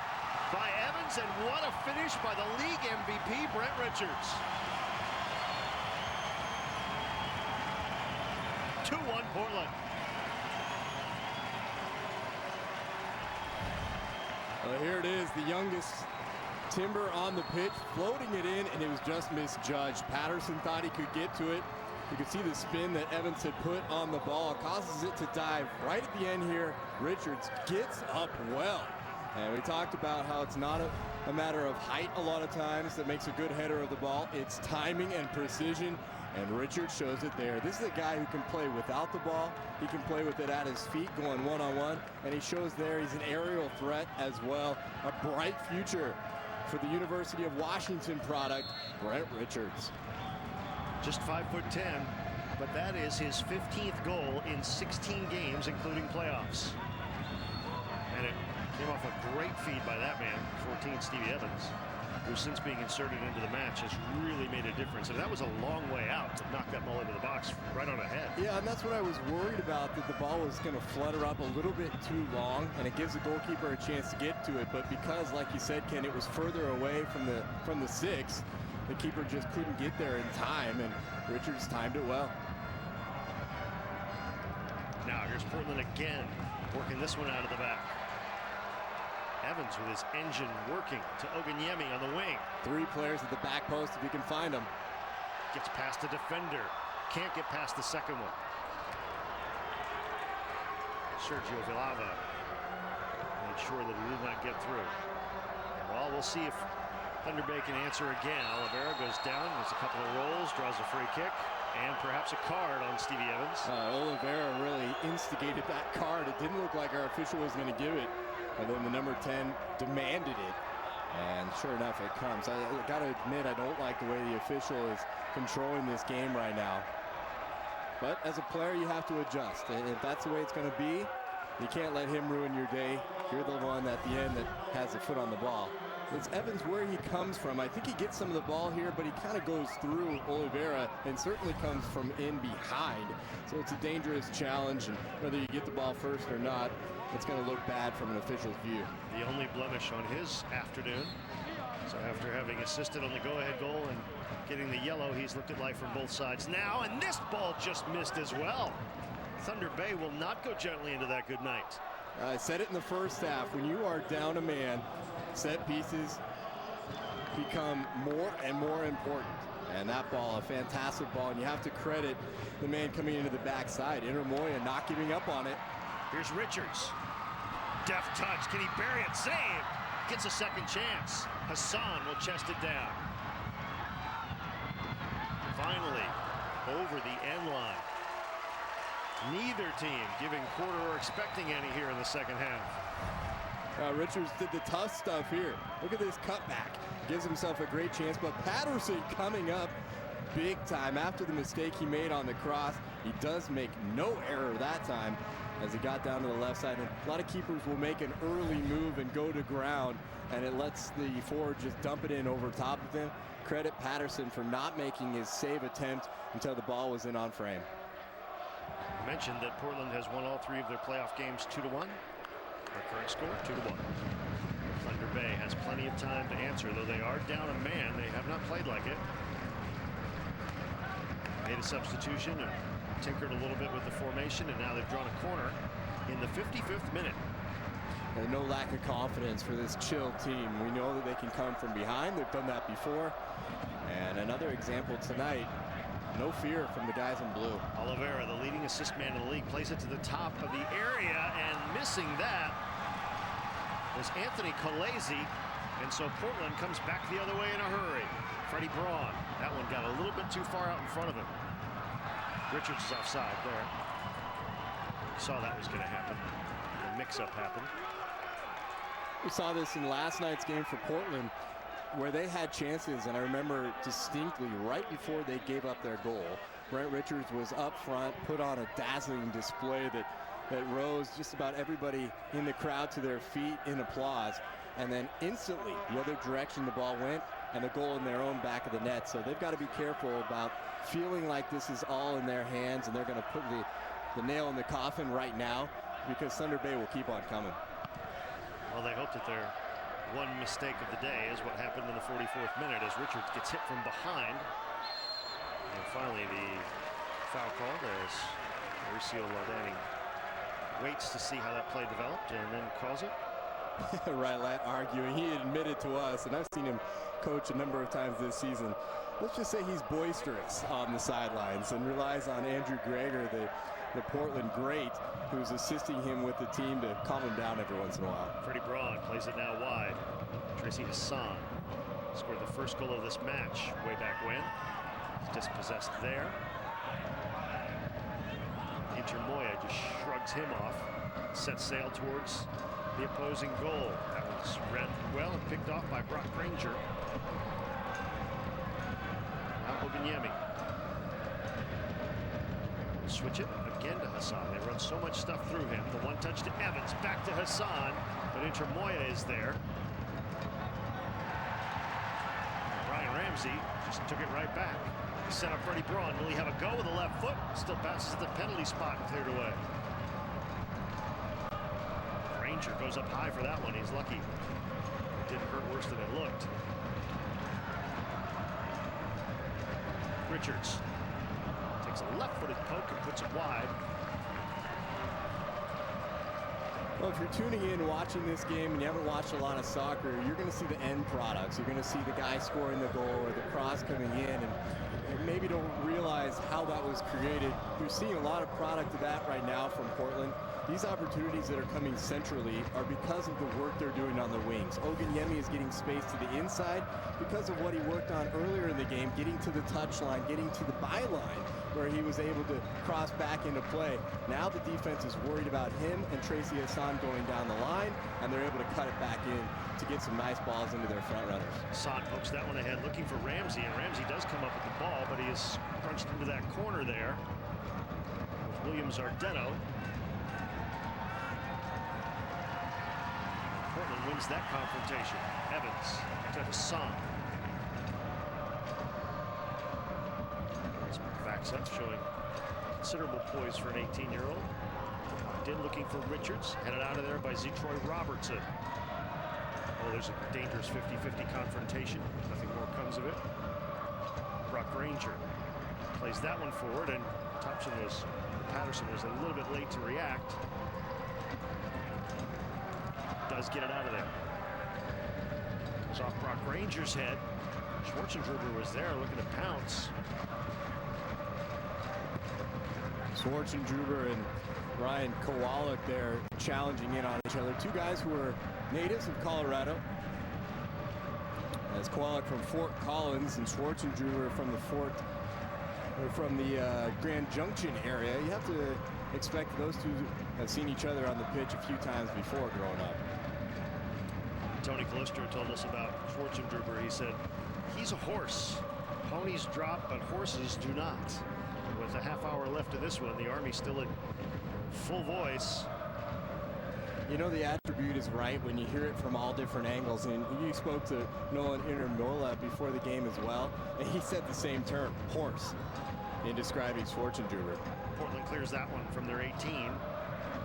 by Evans, and what a finish by the league MVP, Brent Richards. 2-1 Portland. Well, here it is, the youngest Timber on the pitch, floating it in, and it was just misjudged. Patterson thought he could get to it. You could see the spin that Evans had put on the ball, causes it to dive right at the end here. Richards gets up well. And we talked about how it's not a matter of height a lot of times that makes a good header of the ball. It's timing and precision, and Richards shows it there. This is a guy who can play without the ball. He can play with it at his feet, going one-on-one, and he shows there he's an aerial threat as well. A bright future for the University of Washington product, Brent Richards. Just 5'10", but that is his 15th goal in 16 games, including playoffs. And it came off a great feed by that man, 14, Stevie Evans, who since being inserted into the match has really made a difference. And that was a long way out to knock that ball into the box right on ahead. Yeah, and that's what I was worried about, that the ball was going to flutter up a little bit too long, and it gives the goalkeeper a chance to get to it. But because, like you said, Ken, it was further away from the 6, the keeper just couldn't get there in time, and Richards timed it well. Now here's Portland again, working this one out of the back. Evans with his engine working to Oganyemi on the wing. 3 players at the back post if you can find them. Gets past the defender. Can't get past the second one. Sergio Villalba made sure that he did not get through. Well, we'll see if Thunder Bay can answer again. Oliveira goes down, there's a couple of rolls, draws a free kick, and perhaps a card on Stevie Evans. Oliveira really instigated that card. It didn't look like our official was going to give it. And then the number 10 demanded it, and sure enough, it comes. I got to admit, I don't like the way the official is controlling this game right now. But as a player, you have to adjust. And if that's the way it's going to be, you can't let him ruin your day. You're the one at the end that has the foot on the ball. It's Evans where he comes from. I think he gets some of the ball here, but he kind of goes through Oliveira and certainly comes from in behind. So it's a dangerous challenge, and whether you get the ball first or not, it's going to look bad from an official's view. The only blemish on his afternoon. So after having assisted on the go-ahead goal and getting the yellow, he's looked at life from both sides now, and this ball just missed as well. Thunder Bay will not go gently into that good night. I said it in the first half. When you are down a man, set pieces become more and more important. And that ball, a fantastic ball, and you have to credit the man coming into the backside. Intermoya not giving up on it. Here's Richards. Deft touch. Can he bury it? Saved. Gets a second chance. Hassan will chest it down. Finally, over the end line. Neither team giving quarter or expecting any here in the second half. Richards did the tough stuff here. Look at this cutback. Gives himself a great chance, but Patterson coming up big time after the mistake he made on the cross. He does make no error that time as he got down to the left side. And a lot of keepers will make an early move and go to ground, and it lets the forward just dump it in over top of him. Credit Patterson for not making his save attempt until the ball was in on frame. I mentioned that Portland has won all 3 of their playoff games 2-1. Their current score 2-1. Thunder Bay has plenty of time to answer, though they are down a man. They have not played like it. Made a substitution and tinkered a little bit with the formation, and now they've drawn a corner in the 55th minute. And no lack of confidence for this Chill team. We know that they can come from behind. They've done that before. And another example tonight, no fear from the guys in blue. Oliveira, the leading assist man in the league, plays it to the top of the area, and missing that was Anthony Colesi. And so Portland comes back the other way in a hurry. Freddie Braun, that one got a little bit too far out in front of him. Richards is offside there. Saw that was going to happen. The mix-up happened. We saw this in last night's game for Portland, where they had chances, and I remember distinctly right before they gave up their goal, Brent Richards was up front, put on a dazzling display that rose just about everybody in the crowd to their feet in applause. And then instantly, the other direction the ball went, and a goal in their own back of the net. So they've got to be careful about feeling like this is all in their hands, and they're going to put the nail in the coffin right now, because Thunder Bay will keep on coming. Well, they hope that their one mistake of the day is what happened in the 44th minute as Richards gets hit from behind. And finally, the foul called as Mauricio Ladani waits to see how that play developed and then calls it. Right, arguing. He admitted to us, and I've seen him coach a number of times this season. Let's just say he's boisterous on the sidelines and relies on Andrew Greger, the Portland great, who's assisting him with the team to calm him down every once in a while. Freddie Braun plays it now wide. Tracy Hassan scored the first goal of this match way back when. He's dispossessed there. Intermoya just shrugs him off, sets sail towards the opposing goal. That was read well and picked off by Brock Granger. Now Oganyemi. switch it again to Hassan. They run so much stuff through him. The one touch to Evans, back to Hassan, but Intermoya is there. Brian Ramsey just took it right back. He set up Freddie Braun. Will he have a go with the left foot? Still passes the penalty spot and cleared away. Ranger goes up high for that one. He's lucky. It didn't hurt worse than it looked. Richards takes a left-footed poke and puts it wide. Well, if you're tuning in watching this game and you haven't watched a lot of soccer, you're going to see the end products. You're going to see the guy scoring the goal or the cross coming in, and maybe don't realize how that was created. You're seeing a lot of product of that right now from Portland. These opportunities that are coming centrally are because of the work they're doing on the wings. Oganyemi is getting space to the inside because of what he worked on earlier in the game, getting to the touchline, getting to the byline, where he was able to cross back into play. Now the defense is worried about him and Tracy Hassan going down the line, and they're able to cut it back in to get some nice balls into their front runners. Hassan pokes that one ahead, looking for Ramsey, and Ramsey does come up with the ball, but he is crunched into that corner there with Williams Ardeno. Portland wins that confrontation. Evans to Hassan. Backs up, showing considerable poise for an 18-year-old. Din looking for Richards, headed out of there by Zetroy Robertson. Oh, there's a dangerous 50-50 confrontation. Nothing more comes of it. Brock Ranger plays that one forward, and Patterson was a little bit late to react. Does get it out of there. Goes off Brock Ranger's head. Schwarzenegger was there looking to pounce. Schwarzenegger and Ryan Kowalik there challenging in on each other. Two guys who are natives of Colorado. As Kowalik from Fort Collins and Schwarzenegger from the Grand Junction area. You have to expect those two have seen each other on the pitch a few times before growing up. Tony Calistro told us about Schwarzenegger. He said, he's a horse. Ponies drop, but horses do not. With a half hour left of this one, the Army still in full voice. You know, the attribute is right when you hear it from all different angles. And you spoke to Nolan Intermola before the game as well, and he said the same term, horse, in describing Schwarzenegger. Portland clears that one from their 18.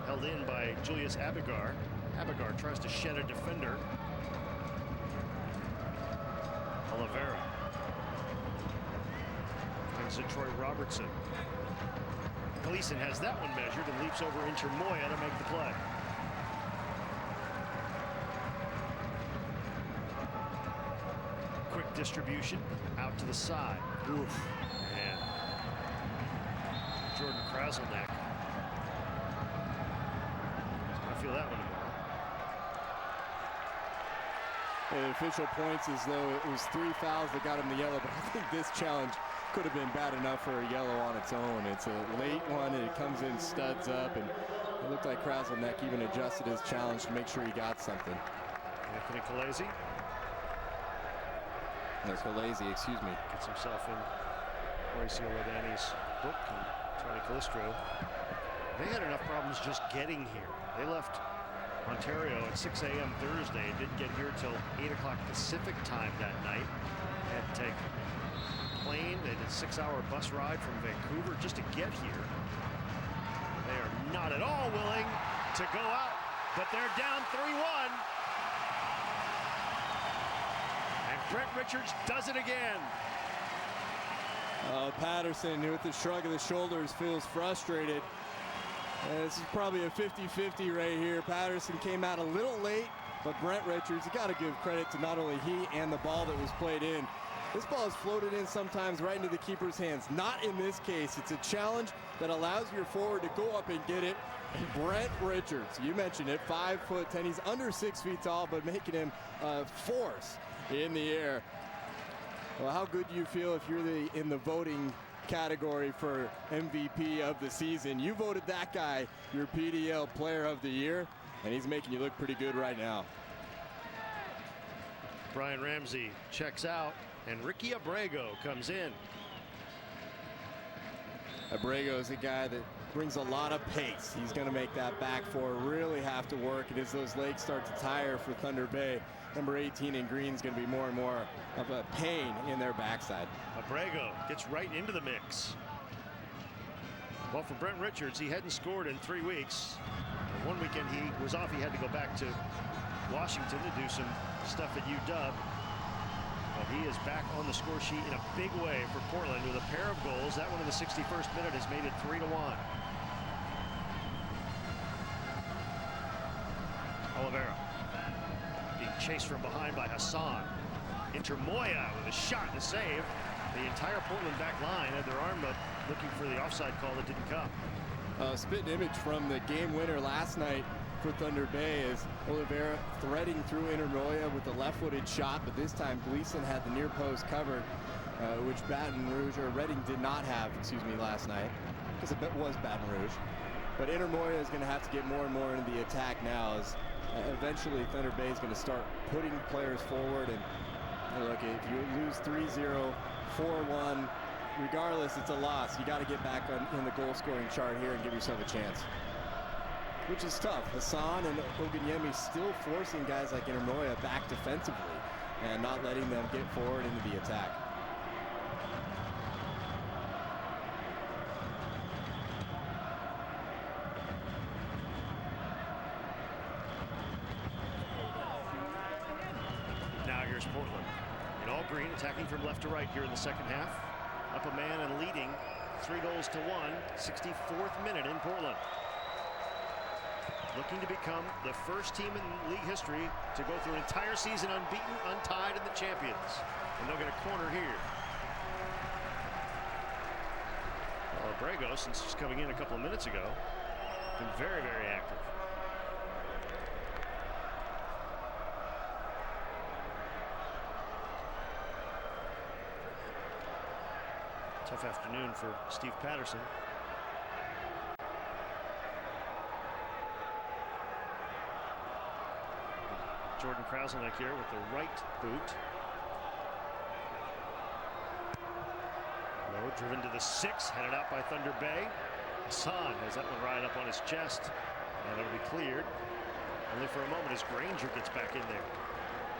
Held in by Julius Abigar. Abigar tries to shed a defender. Oliveira. And Zetroy Robertson. Gleason has that one measured and leaps over Intermoya to make the play. Quick distribution out to the side. Oof. And Jordan Kraselnik. He's going to feel that one tomorrow. The official points as though it was 3 fouls that got him the yellow, but I think this challenge could have been bad enough for a yellow on its own. It's a late one, and it comes in studs up, and it looked like Kraselnik even adjusted his challenge to make sure he got something. Anthony Calesi. No, Calesi, excuse me. Gets himself in Mauricio Ladani's book, and Tony Calistro. They had enough problems just getting here. They left Ontario at 6 a.m. Thursday. Didn't get here till 8 o'clock Pacific time that night. Had to take plane. They did a 6-hour bus ride from Vancouver just to get here. They are not at all willing to go out, but they're down 3-1. And Brent Richards does it again. Patterson, with the shrug of the shoulders, feels frustrated. This is probably a 50-50 right here. Patterson came out a little late, but Brent Richards, you got to give credit to not only he and the ball that was played in. This ball is floated in sometimes right into the keeper's hands. Not in this case. It's a challenge that allows your forward to go up and get it. And Brent Richards, you mentioned it, 5'10". He's under 6 feet tall, but making him a force in the air. Well, how good do you feel if you're in the voting category for MVP of the season? You voted that guy your PDL Player of the Year, and he's making you look pretty good right now. Brian Ramsey checks out, and Ricky Abrego comes in. Abrego is a guy that brings a lot of pace. He's going to make that back four really have to work. And as those legs start to tire for Thunder Bay, number 18 in green is going to be more and more of a pain in their backside. Abrego gets right into the mix. Well, for Brent Richards, he hadn't scored in 3 weeks. One weekend he was off. He had to go back to Washington to do some stuff at UW. But he is back on the score sheet in a big way for Portland with a pair of goals. That one in the 61st minute has made it 3-1. Oliveira being chased from behind by Hassan. Intermoya with a shot and a save. The entire Portland back line had their arm up looking for the offside call that didn't come. Spit image from the game winner last night for Thunder Bay is Oliveira threading through Intermoya with a left-footed shot, but this time Gleason had the near post covered, which Baton Rouge or Reading did not have, last night, because it was Baton Rouge. But Intermoya is going to have to get more and more into the attack now, as eventually Thunder Bay is going to start putting players forward. And look, if you lose 3-0, 4-1, regardless, it's a loss. You got to get back in the goal scoring chart here and give yourself a chance, which is tough. Hassan and Oganyemi still forcing guys like Intermoya back defensively and not letting them get forward into the attack. Now here's Portland in all green, attacking from left to right here in the second half. Up a man and leading 3-1, 64th minute in Portland. Looking to become the first team in league history to go through an entire season unbeaten, untied, and the champions. And they'll get a corner here. Well, Abrego, since he's coming in a couple of minutes ago, been very, very active. Tough afternoon for Steve Patterson. Jordan Krauselnick here with the right boot. Low, driven to the 6, headed out by Thunder Bay. Hassan has that one right up on his chest, and it'll be cleared. Only for a moment as Granger gets back in there.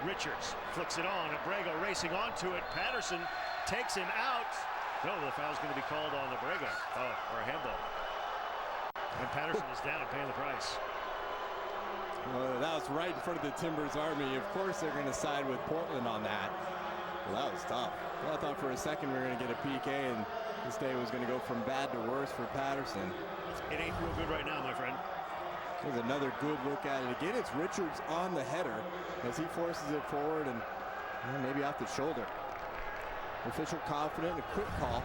Richards flicks it on. Abrego racing onto it. Patterson takes him out. No, the foul's going to be called on Abrego. Oh, or a handball. And Patterson is down and paying the price. Well, that was right in front of the Timbers Army. Of course they're going to side with Portland on that. Well, that was tough. Well, I thought for a second we were going to get a PK and this day was going to go from bad to worse for Patterson. It ain't real good right now, my friend. There's another good look at it. Again, it's Richards on the header as he forces it forward and maybe off the shoulder. Official confident, a quick call.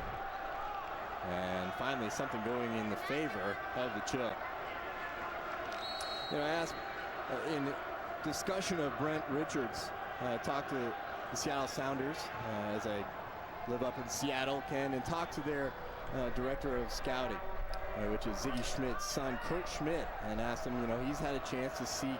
And finally something going in the favor of the Chill. You know, I asked in discussion of Brent Richards, talked to the Seattle Sounders as I live up in Seattle, Ken, and talked to their director of scouting, which is Ziggy Schmidt's son, Kurt Schmidt, and asked him, you know, he's had a chance to see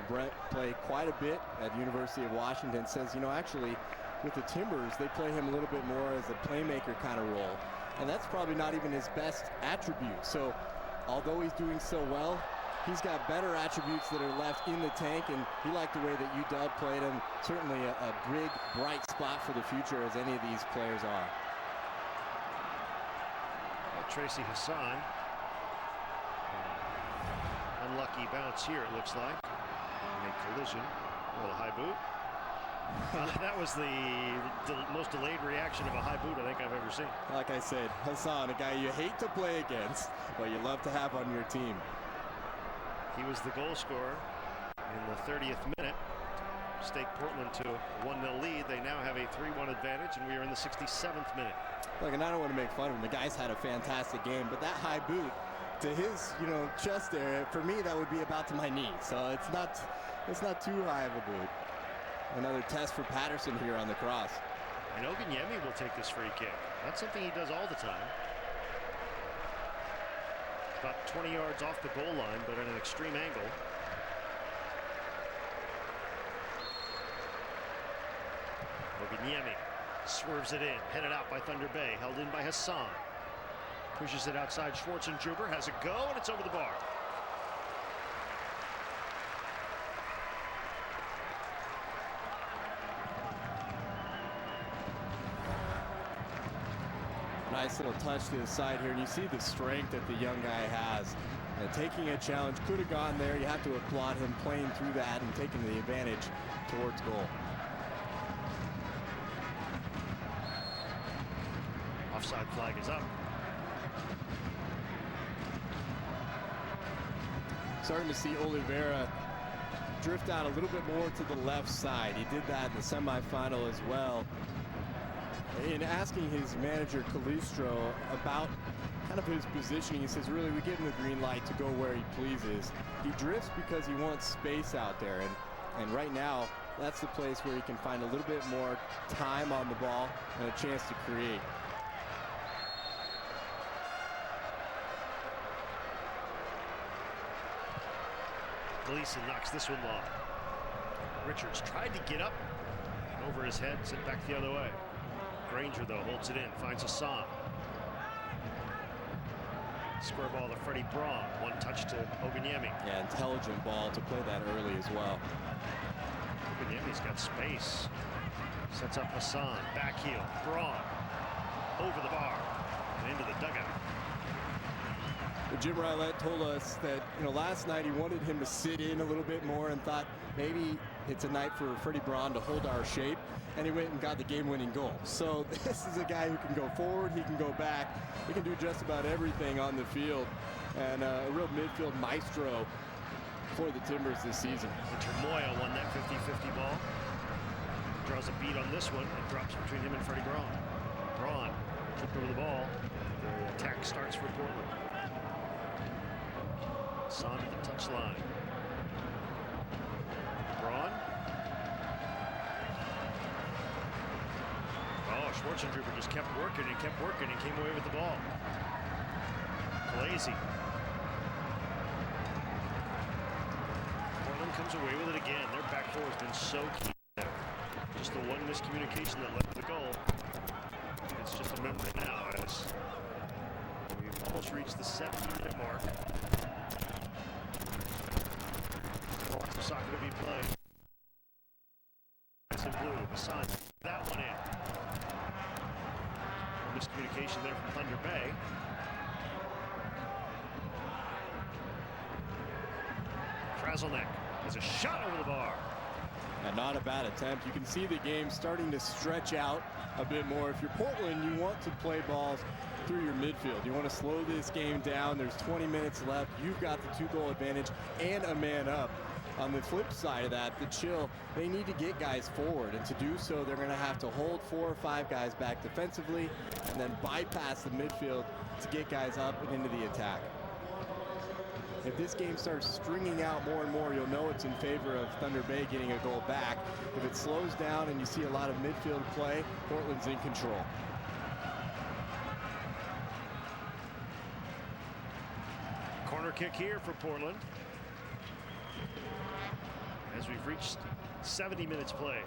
Brent play quite a bit at the University of Washington. Says, you know, actually with the Timbers, they play him a little bit more as a playmaker kind of role. And that's probably not even his best attribute. So although he's doing so well, he's got better attributes that are left in the tank, and he liked the way that UW played him. Certainly a big, bright spot for the future, as any of these players are. Well, Tracy Hassan. Unlucky bounce here, it looks like. A collision with a high boot. That was the most delayed reaction of a high boot I think I've ever seen. Like I said, Hassan, a guy you hate to play against, but you love to have on your team. He was the goal scorer in the 30th minute. Stake Portland to a 1-0 lead. They now have a 3-1 advantage, and we are in the 67th minute. Look, and I don't want to make fun of him. The guy's had a fantastic game, but that high boot to his, chest area, for me, that would be about to my knee. So it's not too high of a boot. Another test for Patterson here on the cross. And Oganyemi will take this free kick. That's something he does all the time. About 20 yards off the goal line, but at an extreme angle. Oganyemi swerves it in, headed out by Thunder Bay, held in by Hassan. Pushes it outside. Schwarzenjuber has a go, and it's over the bar. Nice little touch to the side here, and you see the strength that the young guy has. And taking a challenge, could have gone there. You have to applaud him playing through that and taking the advantage towards goal. Offside flag is up. Starting to see Oliveira drift out a little bit more to the left side. He did that in the semifinal as well. In asking his manager Calistro about kind of his positioning, he says, really, we give him the green light to go where he pleases. He drifts because he wants space out there, and right now, that's the place where he can find a little bit more time on the ball and a chance to create. Gleason knocks this one long. Richards tried to get up, and over his head, sent back the other way. Granger, though, holds it in, finds Hassan. Square ball to Freddie Braun. One touch to Oganyemi. Yeah, intelligent ball to play that early as well. Oganyemi's got space. Sets up Hassan. Back heel. Braun. Over the bar. And into the dugout. Jim Rylett told us that, last night he wanted him to sit in a little bit more and thought maybe it's a night for Freddie Braun to hold our shape, and he went and got the game-winning goal. So this is a guy who can go forward, he can go back, he can do just about everything on the field, and a real midfield maestro for the Timbers this season. Moya won that 50-50 ball. Draws a beat on this one and drops between him and Freddie Braun. Braun flipped over the ball. The attack starts for Portland. Son at the touchline. Braun. Oh, Schwarzenjuber just kept working and came away with the ball. Glazy. Portland comes away with it again. Their back four has been so key there. Just the one miscommunication that led to the goal. It's just a memory now as we've almost reached the 70-minute mark. Soccer to be played. It's in blue. Hassan, that one in. Miscommunication there from Thunder Bay. Kraselnik has a shot over the bar. And not a bad attempt. You can see the game starting to stretch out a bit more. If you're Portland, you want to play balls through your midfield. You want to slow this game down. There's 20 minutes left. You've got the 2-goal advantage and a man up. On the flip side of that, the Chill, they need to get guys forward, and to do so, they're going to have to hold 4 or 5 guys back defensively and then bypass the midfield to get guys up and into the attack. If this game starts stringing out more and more, you'll know it's in favor of Thunder Bay getting a goal back. If it slows down and you see a lot of midfield play, Portland's in control. Corner kick here for Portland. As we've reached 70 minutes play.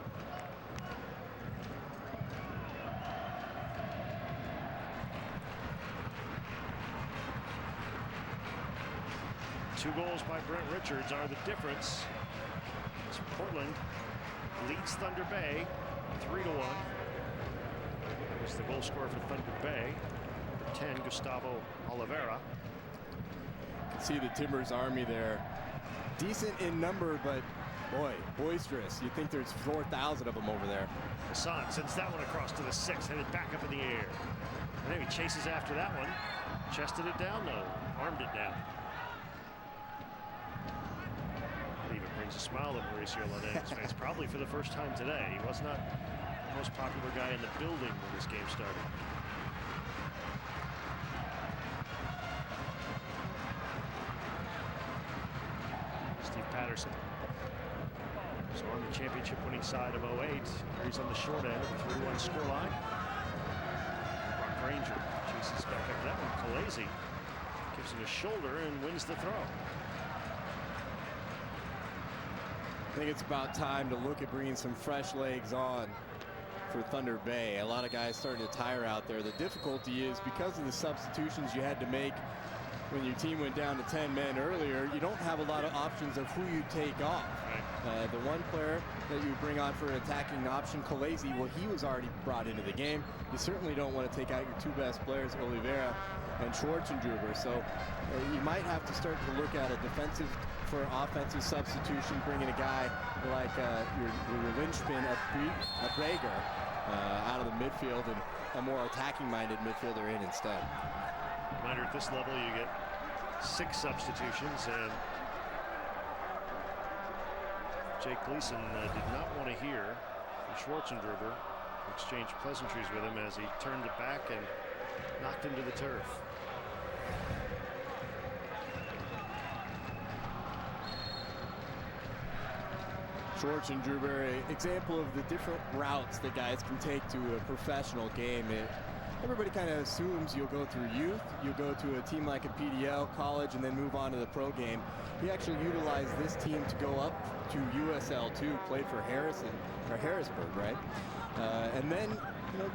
Two goals by Brent Richards are the difference. As Portland leads Thunder Bay 3-1. There's the goal scorer for Thunder Bay. Number 10, Gustavo Oliveira. You can see the Timbers Army there. Decent in number, but boy, boisterous. You think there's 4,000 of them over there. Hassan sends that one across to the 6, headed back up in the air. And then he chases after that one. Chested it down, though. Armed it down. It even brings a smile to Mauricio Lane's face, probably for the first time today. He was not the most popular guy in the building when this game started. Steve Patterson. So on the championship winning side of 08, he's on the short end of the 3-1 scoreline. Mark Granger chases back up that one. Khaleesi gives him a shoulder and wins the throw. I think it's about time to look at bringing some fresh legs on for Thunder Bay. A lot of guys starting to tire out there. The difficulty is because of the substitutions you had to make when your team went down to 10 men earlier, you don't have a lot of options of who you take off. The one player that you bring on for an attacking option, Khaleesi, well, he was already brought into the game. You certainly don't want to take out your two best players, Oliveira and Schwarzenegger. So you might have to start to look at a defensive for offensive substitution, bringing a guy like your linchpin of Brager out of the midfield and a more attacking-minded midfielder in instead. Reminder, at this level, you get 6 substitutions, and Jake Gleason did not want to hear Schwarzenegger exchange pleasantries with him as he turned it back and knocked him to the turf. Schwarzenegger, an example of the different routes that guys can take to a professional game. Everybody kind of assumes you'll go through youth, you'll go to a team like a PDL, college, and then move on to the pro game. He actually utilized this team to go up to USL 2, played for Harrisburg, right? And then,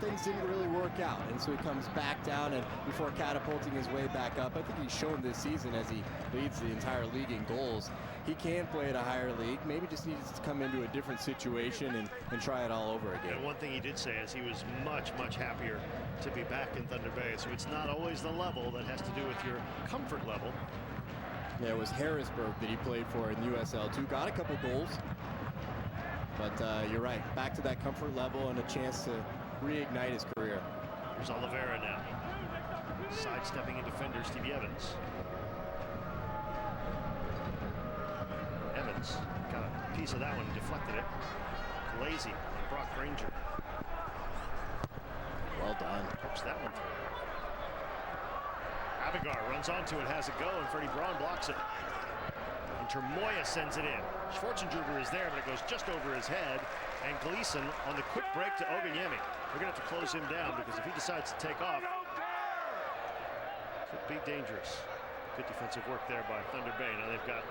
things didn't really work out, and so he comes back down, and before catapulting his way back up, I think he's shown this season as he leads the entire league in goals. He can play at a higher league, maybe just needs to come into a different situation and try it all over again. And one thing he did say is he was much, much happier to be back in Thunder Bay. So it's not always the level that has to do with your comfort level. Yeah, it was Harrisburg that he played for in USL 2. Got a couple goals. But you're right, back to that comfort level and a chance to reignite his career. Here's Oliveira now. Sidestepping in defender, Stevie Evans. Evans got a piece of that one, deflected it. Lazy and Brock Granger. Well done. Pokes that one through. Abigar runs onto it, has a go, and Freddie Braun blocks it. And Termoya sends it in. Schwarzenegger is there, but it goes just over his head. And Gleason on the quick break to Oganyemi. We're going to have to close him down because if he decides to take off, could be dangerous. Good defensive work there by Thunder Bay. Now they've got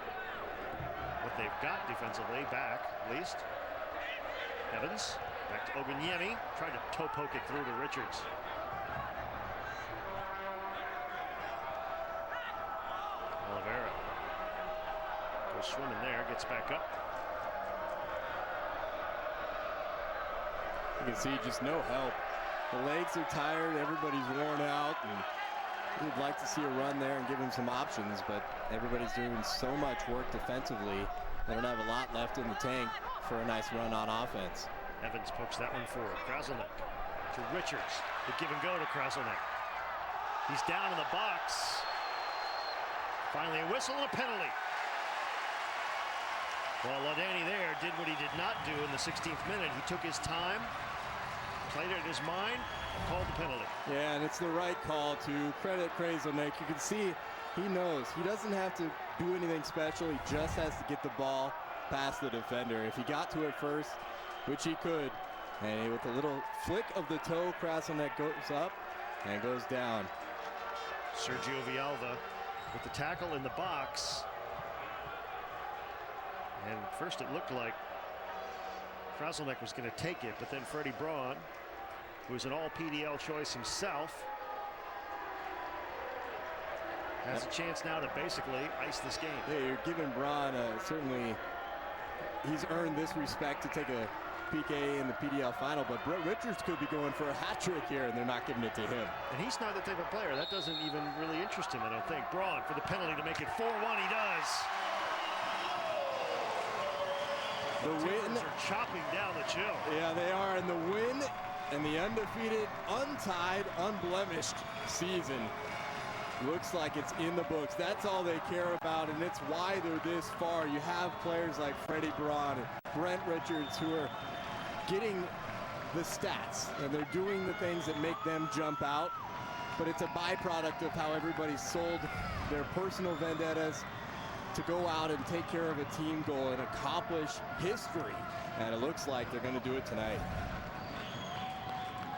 what they've got defensively back, at least. Evans back to Oganyemi, trying to toe poke it through to Richards. Oliveira goes swimming there, gets back up. You can see just no help. The legs are tired, everybody's worn out, and we'd like to see a run there and give him some options, but everybody's doing so much work defensively. They don't have a lot left in the tank for a nice run on offense. Evans pokes that one forward. Kraselnik to Richards. The give and go to Kraselnik. He's down in the box. Finally a whistle and a penalty. Well, Ladani there did what he did not do in the 16th minute. He took his time, played it in his mind, called the penalty. Yeah, and it's the right call to credit Kraselnik. You can see he knows. He doesn't have to do anything special. He just has to get the ball past the defender. If he got to it first, which he could, and with a little flick of the toe, Kraselnik goes up and goes down. Sergio Villalba with the tackle in the box. And first it looked like Kraselnik was going to take it, but then Freddie Braun, who's an all-PDL choice himself, has a chance now to basically ice this game. Yeah, you're giving Braun certainly, he's earned this respect to take a PK in the PDL final, but Brett Richards could be going for a hat trick here, and they're not giving it to him. And he's not the type of player. That doesn't even really interest him, I don't think. Braun for the penalty to make it 4-1. He does. The win. Are chopping down the chill. Yeah, they are. And the win and the undefeated, untied, unblemished season looks like it's in the books. That's all they care about, and it's why they're this far. You have players like Freddie Braun and Brent Richards who are getting the stats, and they're doing the things that make them jump out, but it's a byproduct of how everybody sold their personal vendettas to go out and take care of a team goal and accomplish history, and it looks like they're going to do it tonight.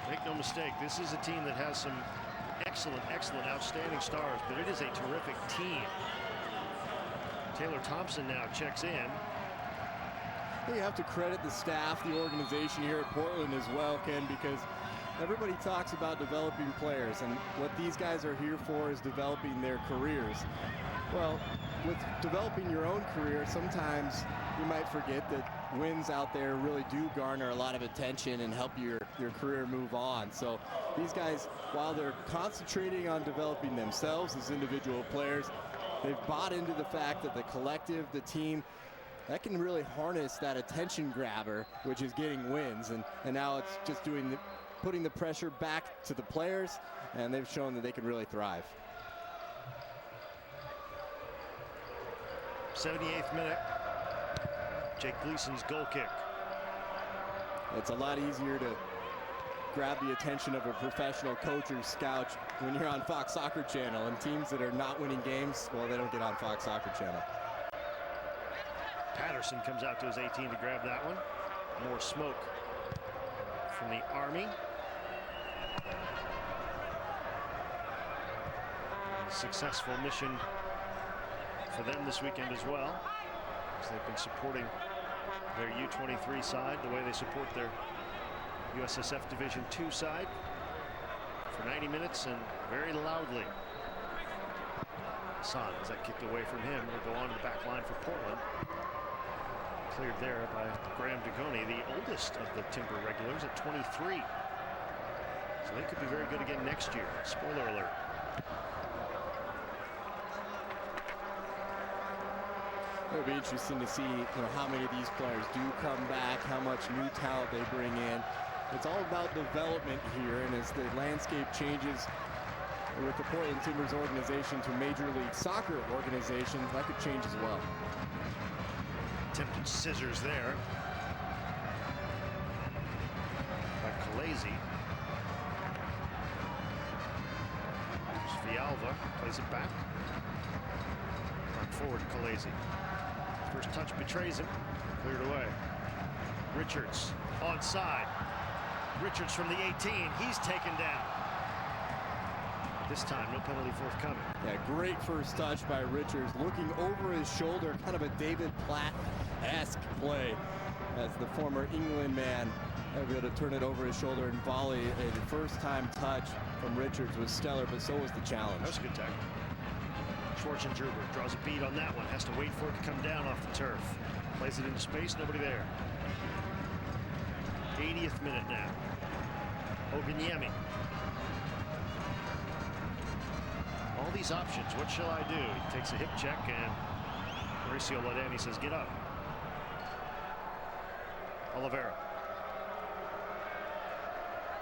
Make no mistake, this is a team that has some excellent, outstanding stars, but it is a terrific team. Taylor Thompson now checks in. You have to credit the staff, the organization here at Portland as well, Ken, because everybody talks about developing players, and what these guys are here for is developing their careers. Well, with developing your own career, sometimes you might forget that wins out there really do garner a lot of attention and help your career move on. So these guys, while they're concentrating on developing themselves as individual players, they've bought into the fact that the collective, the team, that can really harness that attention grabber, which is getting wins. And now it's just putting the pressure back to the players, and they've shown that they can really thrive. 78th minute. Jake Gleason's goal kick. It's a lot easier to grab the attention of a professional coach or scout when you're on Fox Soccer Channel, and teams that are not winning games, well, they don't get on Fox Soccer Channel. Patterson comes out to his 18 to grab that one. More smoke from the Army. Successful mission for them this weekend as well, as they've been supporting their U23 side the way they support their USSF Division II side for 90 minutes and very loudly. Son, as that kicked away from him, will go on to the back line for Portland. Cleared there by Graham DeConey, the oldest of the Timber regulars at 23. So they could be very good again next year. Spoiler alert. It'll be interesting to see how many of these players do come back, how much new talent they bring in. It's all about development here, and as the landscape changes with the Portland Timbers organization to Major League Soccer organization, that could change as well. Attempted scissors there by Calesi. Vialva plays it back. Back forward, Calesi. First touch betrays him. Cleared away. Richards onside. Richards from the 18. He's taken down. This time, no penalty forthcoming. Yeah, great first touch by Richards. Looking over his shoulder, kind of a David Platt-esque play as the former England man able to turn it over his shoulder and volley. A first-time touch from Richards was stellar, but so was the challenge. That was a good tackle. Schwarzengerber draws a bead on that one. Has to wait for it to come down off the turf. Plays it into space, nobody there. 80th minute now. Oganyemi. All these options, what shall I do? He takes a hip check and Mauricio Ladani says, get up. Oliveira.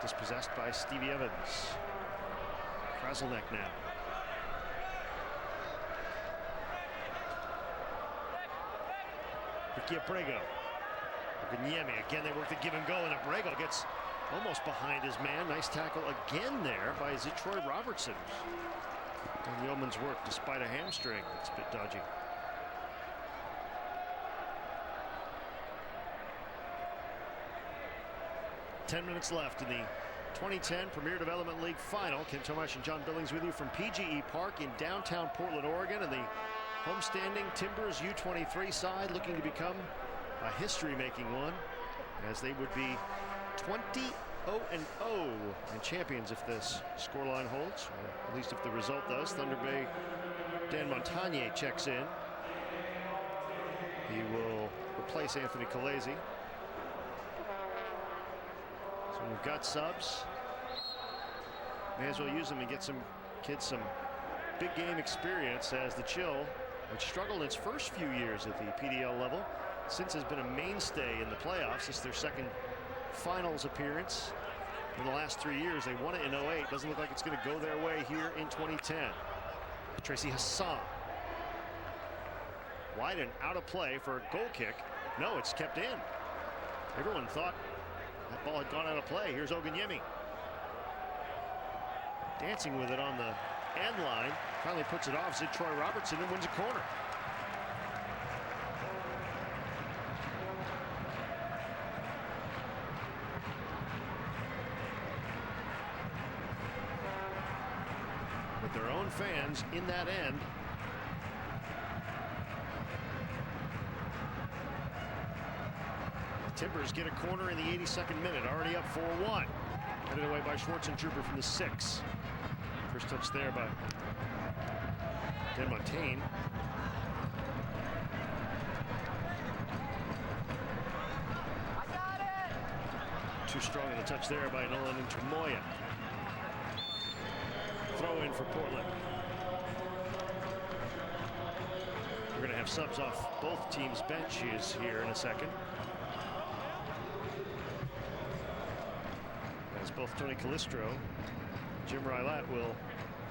Dispossessed by Stevie Evans. Kraselnik now. Ricky Abrego. Oganyemi, again they work the give and go, and Abrego gets almost behind his man. Nice tackle again there by Zitroy Robertson. And yeoman's work despite a hamstring. It's a bit dodgy. Ten minutes left in the 2010 Premier Development League Final. Ken Tomash and John Billings with you from PGE Park in downtown Portland, Oregon, and the homestanding Timbers U23 side looking to become a history-making one, as they would be 20-0 and champions if this scoreline holds, or at least if the result does. Thunder Bay Dan Montagne checks in. He will replace Anthony Calesi. So we've got subs. May as well use them and get some kids some big game experience, as the Chill, which struggled in its first few years at the PDL level, since has been a mainstay in the playoffs. This is their second finals appearance in the last 3 years. They won it in 08. Doesn't look like it's going to go their way here in 2010. Tracy Hassan. Wide and out of play for a goal kick. No, it's kept in. Everyone thought that ball had gone out of play. Here's Oganyemi. Dancing with it on the end line. Finally puts it off. Troy Robertson and wins a corner. With their own fans in that end. Timbers get a corner in the 82nd minute, already up 4-1. Headed away by Schwarzentrooper from the 6. First touch there by Montaigne. Too strong in the touch there by Nolan Intermoya. Throw in for Portland. We're going to have subs off both teams' benches here in a second. As both Tony Calistro, Jim Rylat will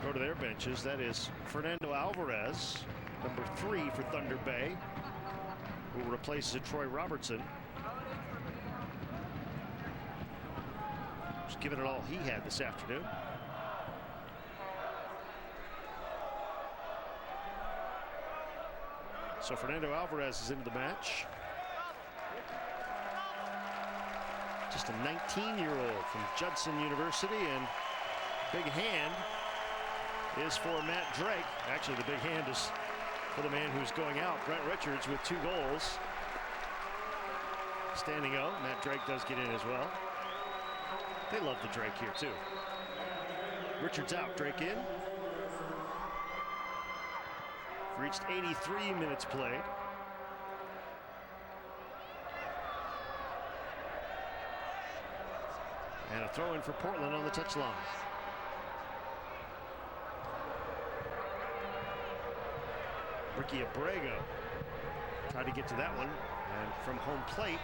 go to their benches. That is Fernando Alvarez, number 3 for Thunder Bay, who replaces Troy Robertson. Just giving it all he had this afternoon. So Fernando Alvarez is into the match. Just a 19-year-old from Judson University, and big hand is for Matt Drake. Actually, the big hand is for the man who's going out, Brent Richards, with 2 goals. Standing O, Matt Drake does get in as well. They love the Drake here too. Richards out, Drake in. Reached 83 minutes played. And a throw in for Portland on the touchline. Ricky Abrego tried to get to that one, and from home plate,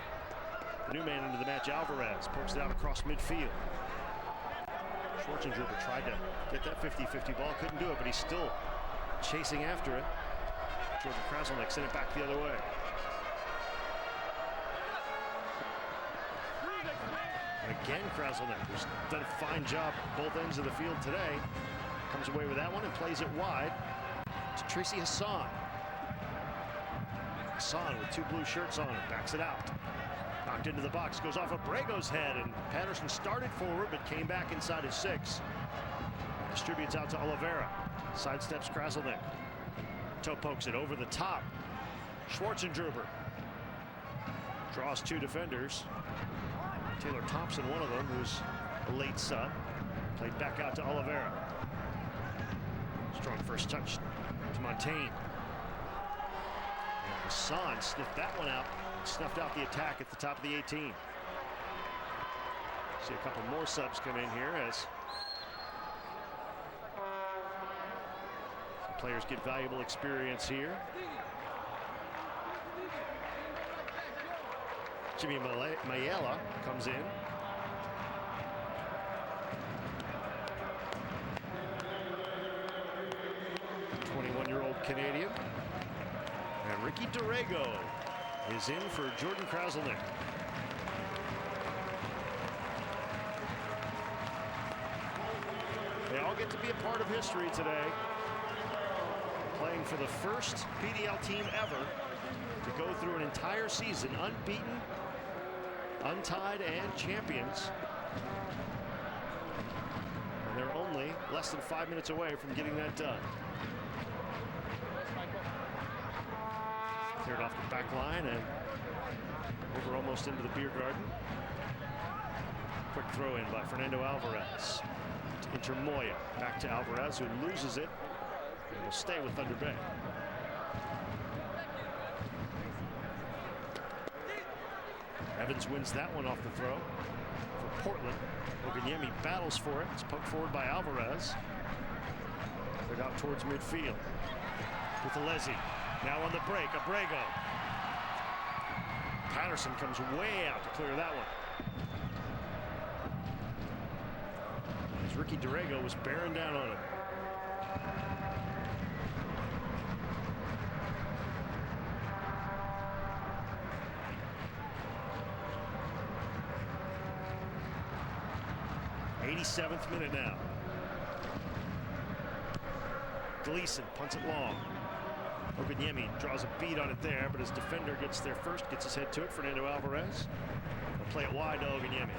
the new man into the match, Alvarez, pokes it out across midfield. Schwarzentrooper tried to get that 50-50 ball, couldn't do it, but he's still chasing after it. Jordan Kraselnik sent it back the other way. And again, Kraselnik, who's done a fine job both ends of the field today, comes away with that one and plays it wide to Tracy Hassan. Hassan with 2 blue shirts on, backs it out. Knocked into the box, goes off Abrego's head, and Patterson started forward but came back inside his 6. Distributes out to Oliveira. Sidesteps Kraselnik. Toe pokes it over the top. Schwarzentrooper draws 2 defenders. Taylor Thompson, one of them, who's a late sub. Played back out to Oliveira. Strong first touch to Montaigne. And Hassan sniffed that one out. Snuffed out the attack at the top of the 18. See a couple more subs come in here as players get valuable experience here. Jimmy Mayela comes in. The 21-year-old Canadian. And Ricky Dorrego is in for Jordan Kraselnik. They all get to be a part of history today. Playing for the first PDL team ever to go through an entire season unbeaten, untied, and champions. And they're only less than 5 minutes away from getting that done. Cleared off the back line and over almost into the beer garden. Quick throw in by Fernando Alvarez to Intermoya. Back to Alvarez, who loses it. And will stay with Thunder Bay. Evans wins that one off the throw for Portland. Oganyemi battles for it. It's poked forward by Alvarez. Cleared out towards midfield with Alesi. Now on the break, Abrego. Patterson comes way out to clear that one. As Ricky Dorrego was bearing down on him. '87th minute now. Gleason punts it long. Oganyemi draws a beat on it there, but his defender gets there first, gets his head to it. Fernando Alvarez. They'll play it wide to Oganyemi.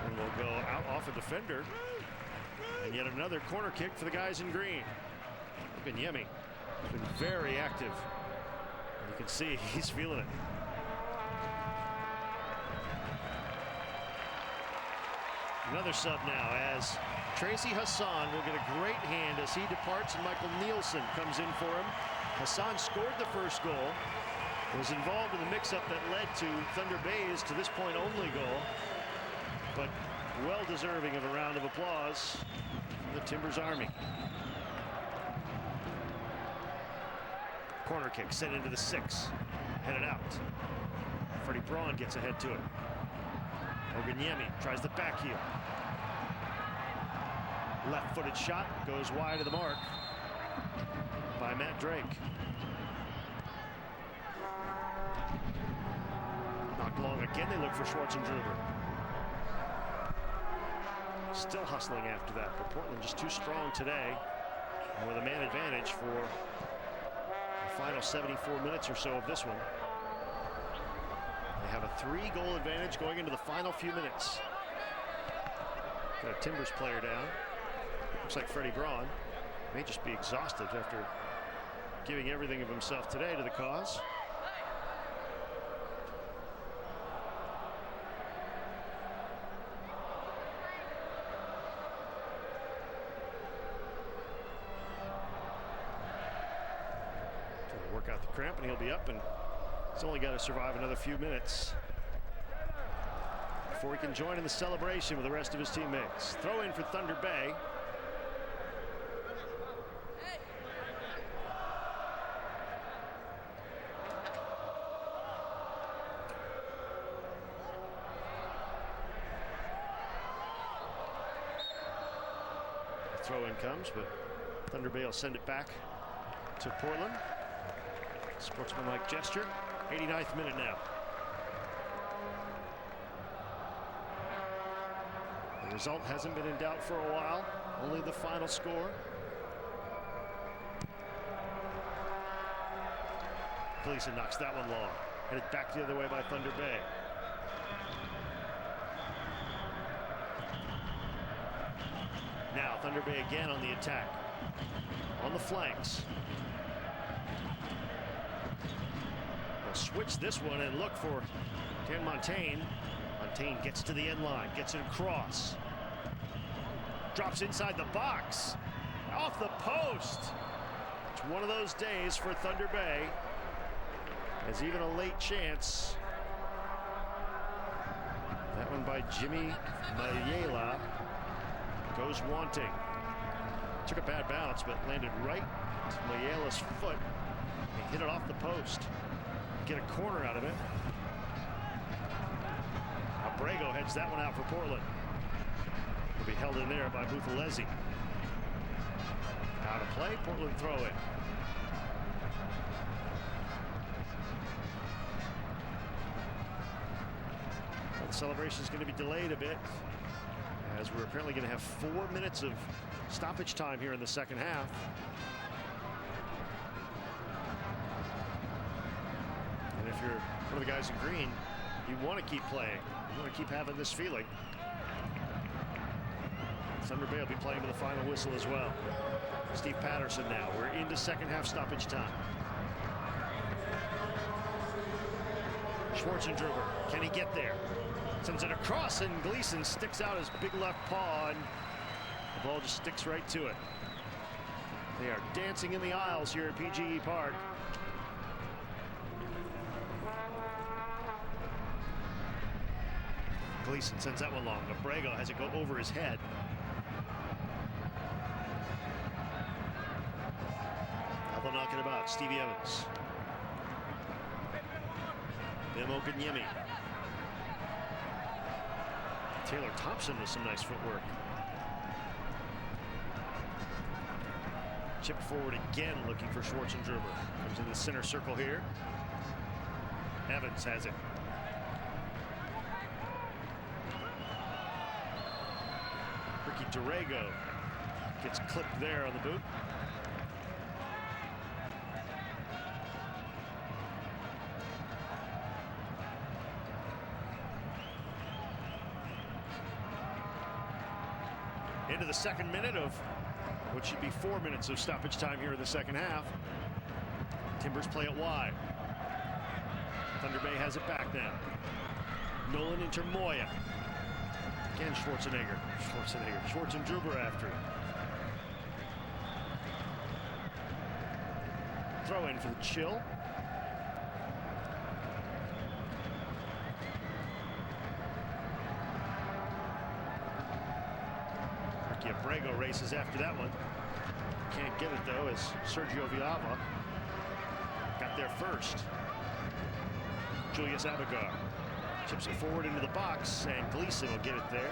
And we'll go out off a defender. And yet another corner kick for the guys in green. Oganyemi has been very active You can see he's feeling it. Another sub now as Tracy Hassan will get a great hand as he departs and Michael Nielsen comes in for him. Hassan scored the first goal, was involved in the mix-up that led to Thunder Bay's, to this point, only goal, but well deserving of a round of applause from the Timbers Army. Corner kick sent into the 6, headed out. Freddie Braun gets ahead to it. Oganyemi tries the back heel. Left-footed shot goes wide of the mark by Matt Drake. Knocked long again. They look for Schwarzenegger. Still hustling after that, but Portland just too strong today, and with a man advantage for the final 74 minutes or so of this one. They have a 3-goal advantage going into the final few minutes. Got a Timbers player down. Looks like Freddie Braun may just be exhausted after giving everything of himself today to the cause. Trying to work out the cramp, and he'll be up, and he's only got to survive another few minutes before he can join in the celebration with the rest of his teammates. Throw in for Thunder Bay. The throw in comes, but Thunder Bay will send it back to Portland. Sportsmanlike gesture. 89th minute now. The result hasn't been in doubt for a while, only the final score. Gleason knocks that one long, headed back the other way by Thunder Bay. Now Thunder Bay again on the attack, on the flanks. They'll switch this one and look for Dan Montaigne. Montaigne gets to the end line, gets it across. Drops inside the box, off the post. It's one of those days for Thunder Bay, as even a late chance. That one by Jimmy Mayela goes wanting. Took a bad bounce, but landed right to Mayela's foot. He hit it off the post. Get a corner out of it. Abrego heads that one out for Portland. Will be held in there by Buthelezi. Out of play, Portland throw it. Well, the celebration is going to be delayed a bit, as we're apparently going to have 4 minutes of stoppage time here in the second half. And if you're one of the guys in green, you want to keep playing. You want to keep having this feeling. Thunder Bay will be playing to the final whistle as well. Steve Patterson now. We're into second half stoppage time. Schwarzenegger, can he get there? Sends it across, and Gleason sticks out his big left paw, and the ball just sticks right to it. They are dancing in the aisles here at PGE Park. Gleason sends that one long. Abrego has it go over his head. How they'll knock it about. Stevie Evans. Bim Oganyemi. Taylor Thompson with some nice footwork. Chip forward again, looking for Schwarzenegger. Comes in the center circle here. Evans has it. Ricky Dorrego gets clipped there on the boot. Into the second minute of what should be 4 minutes of stoppage time here in the second half. Timbers play it wide. Thunder Bay has it back now. Nolan into Moya. Again, Schwarzenegger, Schwarzenegger after it. Throw in for the chill. Ricky Abrego races after that one. Can't get it though as Sergio Villalba got there first. Julius Abigar chips it forward into the box, and Gleason will get it there.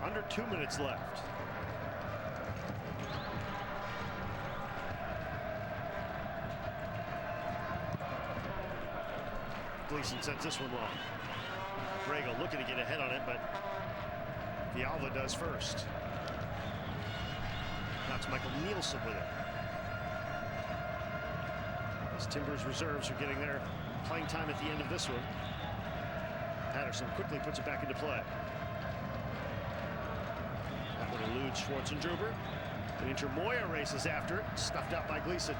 Under 2 minutes left. Gleason sends this one long. Brego looking to get ahead on it, but Villalba does first. Now it's Michael Nielsen with it. As Timbers reserves are getting their playing time at the end of this one. Patterson quickly puts it back into play. That one eludes Schwarzenegger. And Inter Moya races after it, stuffed out by Gleason.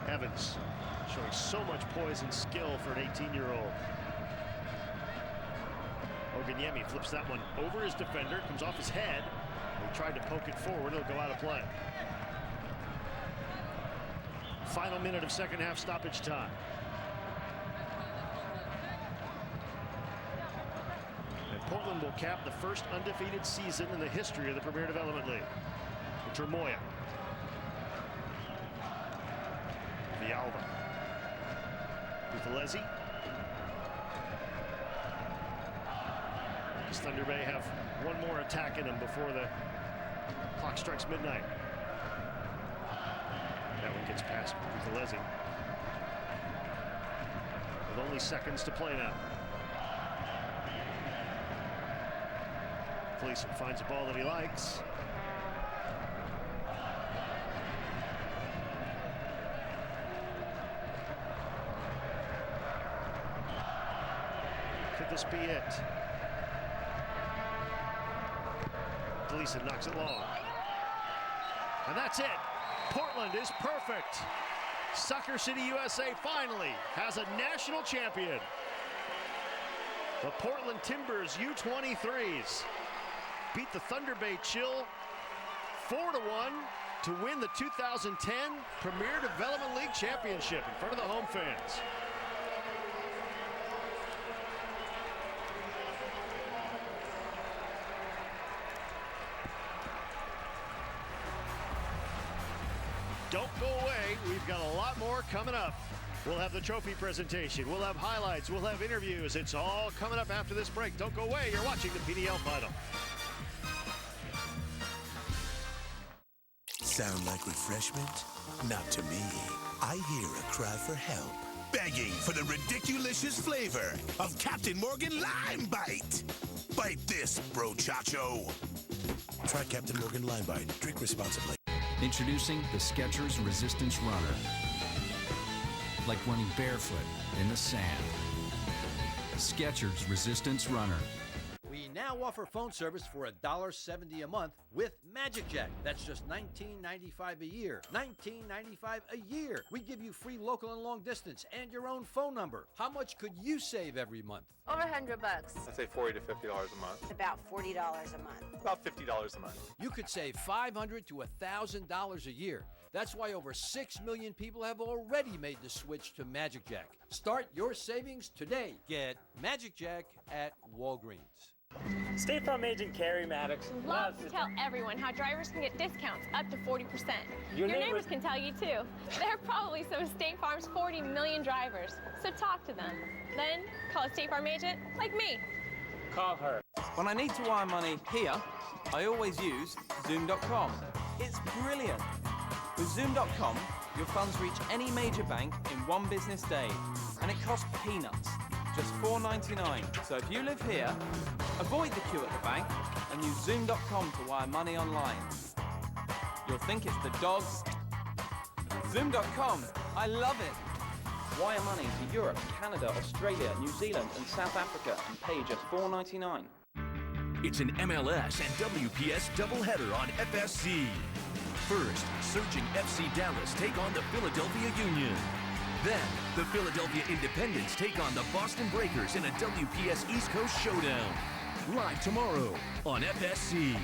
Evans showing so much poise and skill for an 18-year-old. Oganyemi flips that one over his defender, comes off his head. He tried to poke it forward, it'll go out of play. Final minute of second half stoppage time. And Portland will cap the first undefeated season in the history of the Premier Development League. Inter Moya. Villalba. Buthelezi. Thunder Bay have one more attack in them before the clock strikes midnight. That one gets past Buthelezi. With only seconds to play now. Gleason finds a ball that he likes. Could this be it? Gleason knocks it long. And that's it. Portland is perfect. Soccer City, USA finally has a national champion. The Portland Timbers U23s beat the Thunder Bay Chill 4-1 to win the 2010 Premier Development League Championship in front of the home fans. Don't go away. We've got a lot more coming up. We'll have the trophy presentation. We'll have highlights. We'll have interviews. It's all coming up after this break. Don't go away. You're watching the PDL Final. Sound like refreshment? Not to me. I hear a cry for help. Begging for the ridiculous flavor of Captain Morgan Lime Bite. Bite this, brochacho. Try Captain Morgan Lime Bite. Drink responsibly. Introducing the Skechers Resistance Runner. Like running barefoot in the sand. Skechers Resistance Runner. We now offer phone service for $1.70 a month with Magic Jack. That's just $19.95 a year. $19.95 a year. We give you free local and long distance and your own phone number. How much could you save every month? Over $100. I'd say $40 to $50 a month. About $40 a month. About $50 a month. You could save $500 to $1,000 a year. That's why over 6 million people have already made the switch to Magic Jack. Start your savings today. Get Magic Jack at Walgreens. State Farm agent Carrie Maddox loves to tell everyone how drivers can get discounts up to 40%. Your neighbors can tell you too. They're probably some of State Farm's 40 million drivers. So talk to them. Then call a State Farm agent like me. Call her. When I need to wire money here, I always use Zoom.com. It's brilliant. With Zoom.com, your funds reach any major bank in one business day, and it costs peanuts, just $4.99. So if you live here, avoid the queue at the bank and use Zoom.com to wire money online. You'll think it's the dogs. Zoom.com, I love it. Wire money to Europe, Canada, Australia, New Zealand and South Africa and pay just $4.99. It's an MLS and WPS doubleheader on FSC. First, surging FC Dallas take on the Philadelphia Union. Then, the Philadelphia Independents take on the Boston Breakers in a WPS East Coast showdown. Live tomorrow on FSC.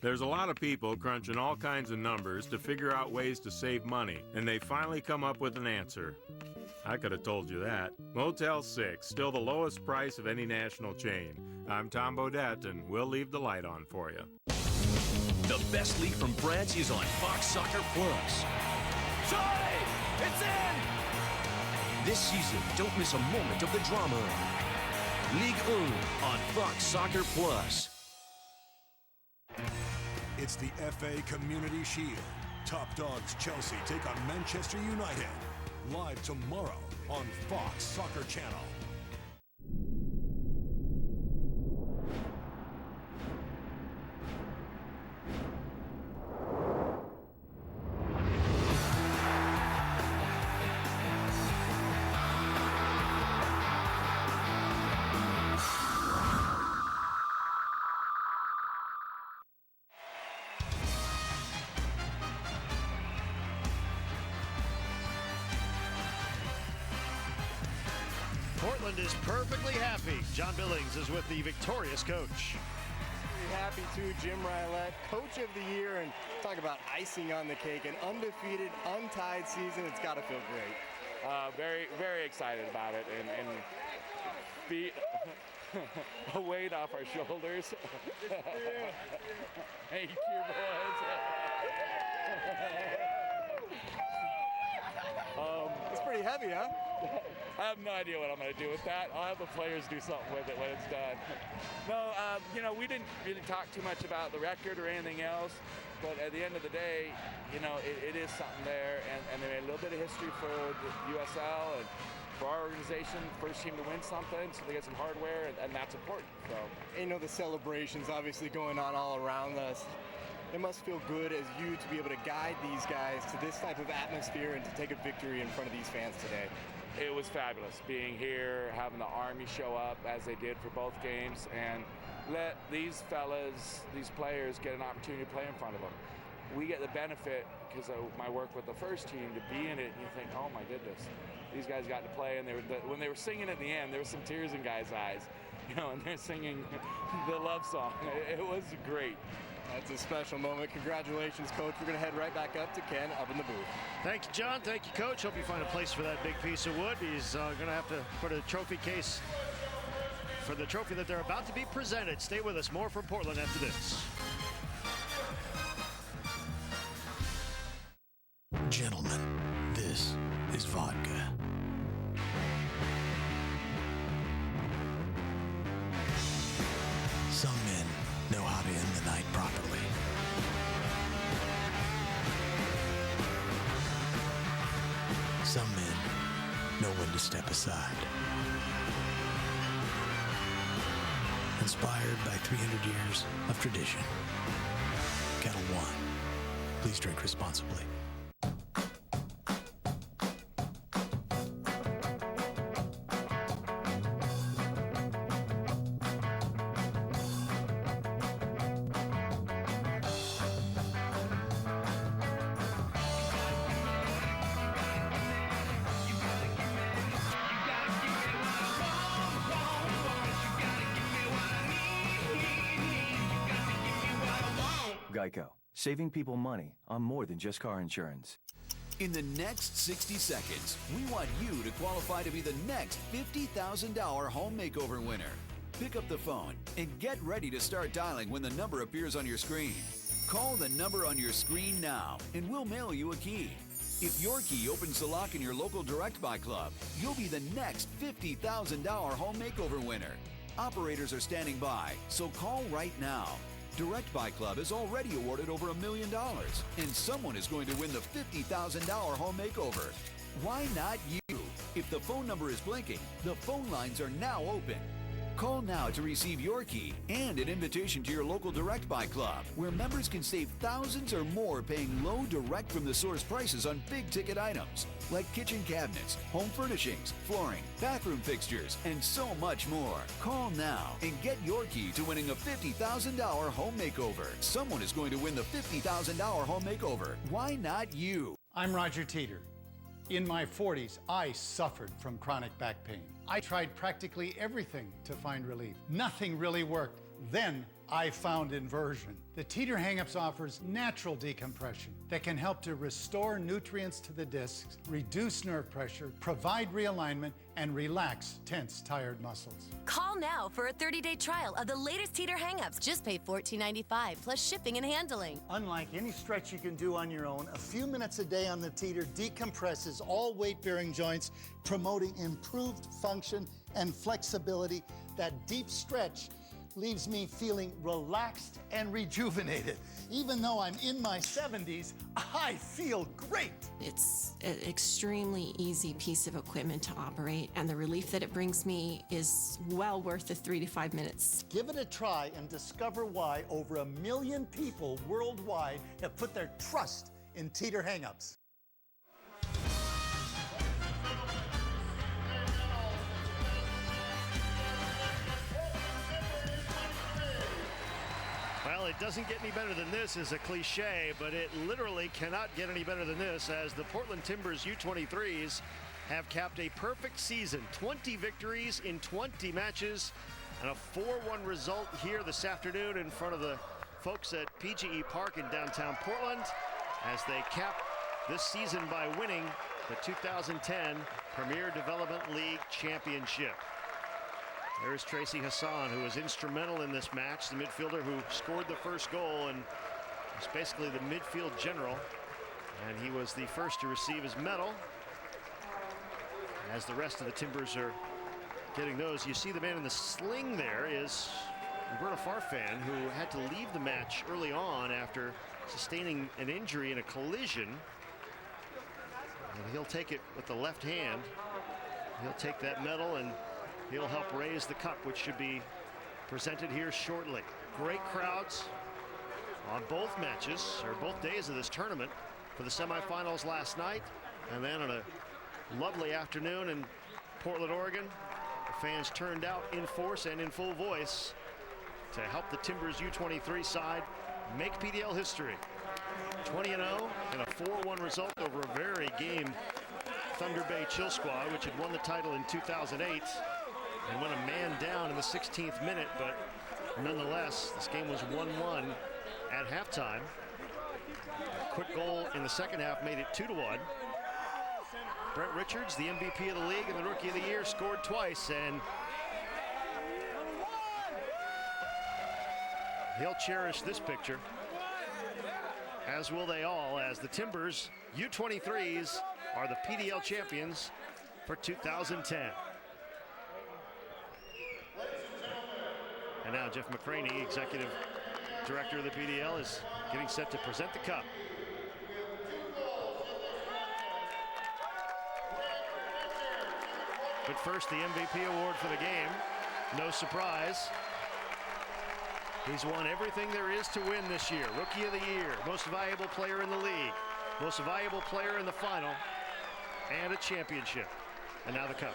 There's a lot of people crunching all kinds of numbers to figure out ways to save money, and they finally come up with an answer. I could have told you that. Motel 6, still the lowest price of any national chain. I'm Tom Bodette, and we'll leave the light on for you. The best league from France is on Fox Soccer Plus. Charlie, it's in! This season, don't miss a moment of the drama. Ligue 1 on Fox Soccer Plus. It's the FA Community Shield. Top dogs Chelsea take on Manchester United. Live tomorrow on Fox Soccer Channel. Portland is perfectly happy. John Billings is with the victorious coach. Pretty happy too, Jim Rylett, coach of the year, and talk about icing on the cake. An undefeated, untied season. It's got to feel great. Very, very excited about it, and feet a weight off our shoulders. Thank you, boys. It's pretty heavy, huh? I have no idea what I'm going to do with that. I'll have the players do something with it when it's done. No, we didn't really talk too much about the record or anything else, but at the end of the day, it is something there, and they made a little bit of history for the USL and for our organization, first team to win something, so they get some hardware, and that's important. So, the celebrations obviously going on all around us. It must feel good as you to be able to guide these guys to this type of atmosphere and to take a victory in front of these fans today. It was fabulous being here, having the Army show up as they did for both games, and let these fellas, these players, get an opportunity to play in front of them. We get the benefit, because of my work with the first team, to be in it, and you think, oh my goodness, these guys got to play, and when they were singing at the end, there was some tears in guys' eyes, and they're singing the love song. It was great. That's a special moment. Congratulations, Coach. We're going to head right back up to Ken up in the booth. Thank you, John. Thank you, Coach. Hope you find a place for that big piece of wood. He's going to have to put a trophy case for the trophy that they're about to be presented. Stay with us. More from Portland after this. Gentlemen, this is vodka. Some men know how to end the night properly. Some men know when to step aside. Inspired by 300 years of tradition. Kettle One. Please drink responsibly. Geico. Saving people money on more than just car insurance. In the next 60 seconds, we want you to qualify to be the next $50,000 home makeover winner. Pick up the phone and get ready to start dialing when the number appears on your screen. Call the number on your screen now, and we'll mail you a key. If your key opens the lock in your local Direct Buy Club, you'll be the next $50,000 home makeover winner. Operators are standing by, so call right now. Direct Buy Club has already awarded over $1 million, and someone is going to win the $50,000 home makeover. Why not you? If the phone number is blinking, the phone lines are now open. Call now to receive your key and an invitation to your local Direct Buy Club, where members can save thousands or more paying low direct from the source prices on big ticket items like kitchen cabinets, home furnishings, flooring, bathroom fixtures, and so much more. Call now and get your key to winning a $50,000 home makeover. Someone is going to win the $50,000 home makeover. Why not you? I'm Roger Teeter. In my 40s, I suffered from chronic back pain. I tried practically everything to find relief. Nothing really worked. Then I found inversion. The Teeter Hang-Ups offers natural decompression that can help to restore nutrients to the discs, reduce nerve pressure, provide realignment, and relax tense, tired muscles. Call now for a 30-day trial of the latest Teeter Hang-Ups. Just pay $14.95 plus shipping and handling. Unlike any stretch you can do on your own, a few minutes a day on the Teeter decompresses all weight-bearing joints, promoting improved function and flexibility. That deep stretch leaves me feeling relaxed and rejuvenated. Even though I'm in my 70s, I feel great. It's an extremely easy piece of equipment to operate, and the relief that it brings me is well worth the 3 to 5 minutes. Give it a try and discover why over 1 million people worldwide have put their trust in Teeter Hang-Ups. Well, it doesn't get any better than this is a cliche, but it literally cannot get any better than this, as the Portland Timbers U23s have capped a perfect season. 20 victories in 20 matches and a 4-1 result here this afternoon in front of the folks at PGE Park in downtown Portland as they cap this season by winning the 2010 Premier Development League Championship. There's Tracy Hassan, who was instrumental in this match, the midfielder who scored the first goal and was basically the midfield general. And he was the first to receive his medal. As the rest of the Timbers are getting those, you see the man in the sling there is Roberto Farfan, who had to leave the match early on after sustaining an injury in a collision. And he'll take it with the left hand. He'll take that medal and he'll help raise the cup, which should be presented here shortly. Great crowds on both matches, or both days of this tournament, for the semifinals last night, and then on a lovely afternoon in Portland, Oregon. The fans turned out in force and in full voice to help the Timbers U23 side make PDL history. 20-0 and a 4-1 result over a very game Thunder Bay Chill Squad, which had won the title in 2008. And went a man down in the 16th minute, but nonetheless, this game was 1-1 at halftime. A quick goal in the second half made it 2-1. Brent Richards, the MVP of the league and the Rookie of the Year, scored twice, and he'll cherish this picture, as will they all, as the Timbers U23s are the PDL champions for 2010. And now Jeff McCraney, executive director of the PDL, is getting set to present the cup. But first, the MVP award for the game. No surprise. He's won everything there is to win this year. Rookie of the Year, most valuable player in the league, most valuable player in the final, and a championship. And now the cup.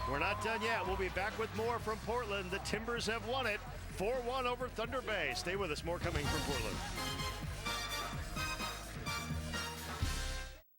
We're not done yet. We'll be back with more from Portland. The Timbers have won it 4-1 over Thunder Bay. Stay with us. More coming from Portland.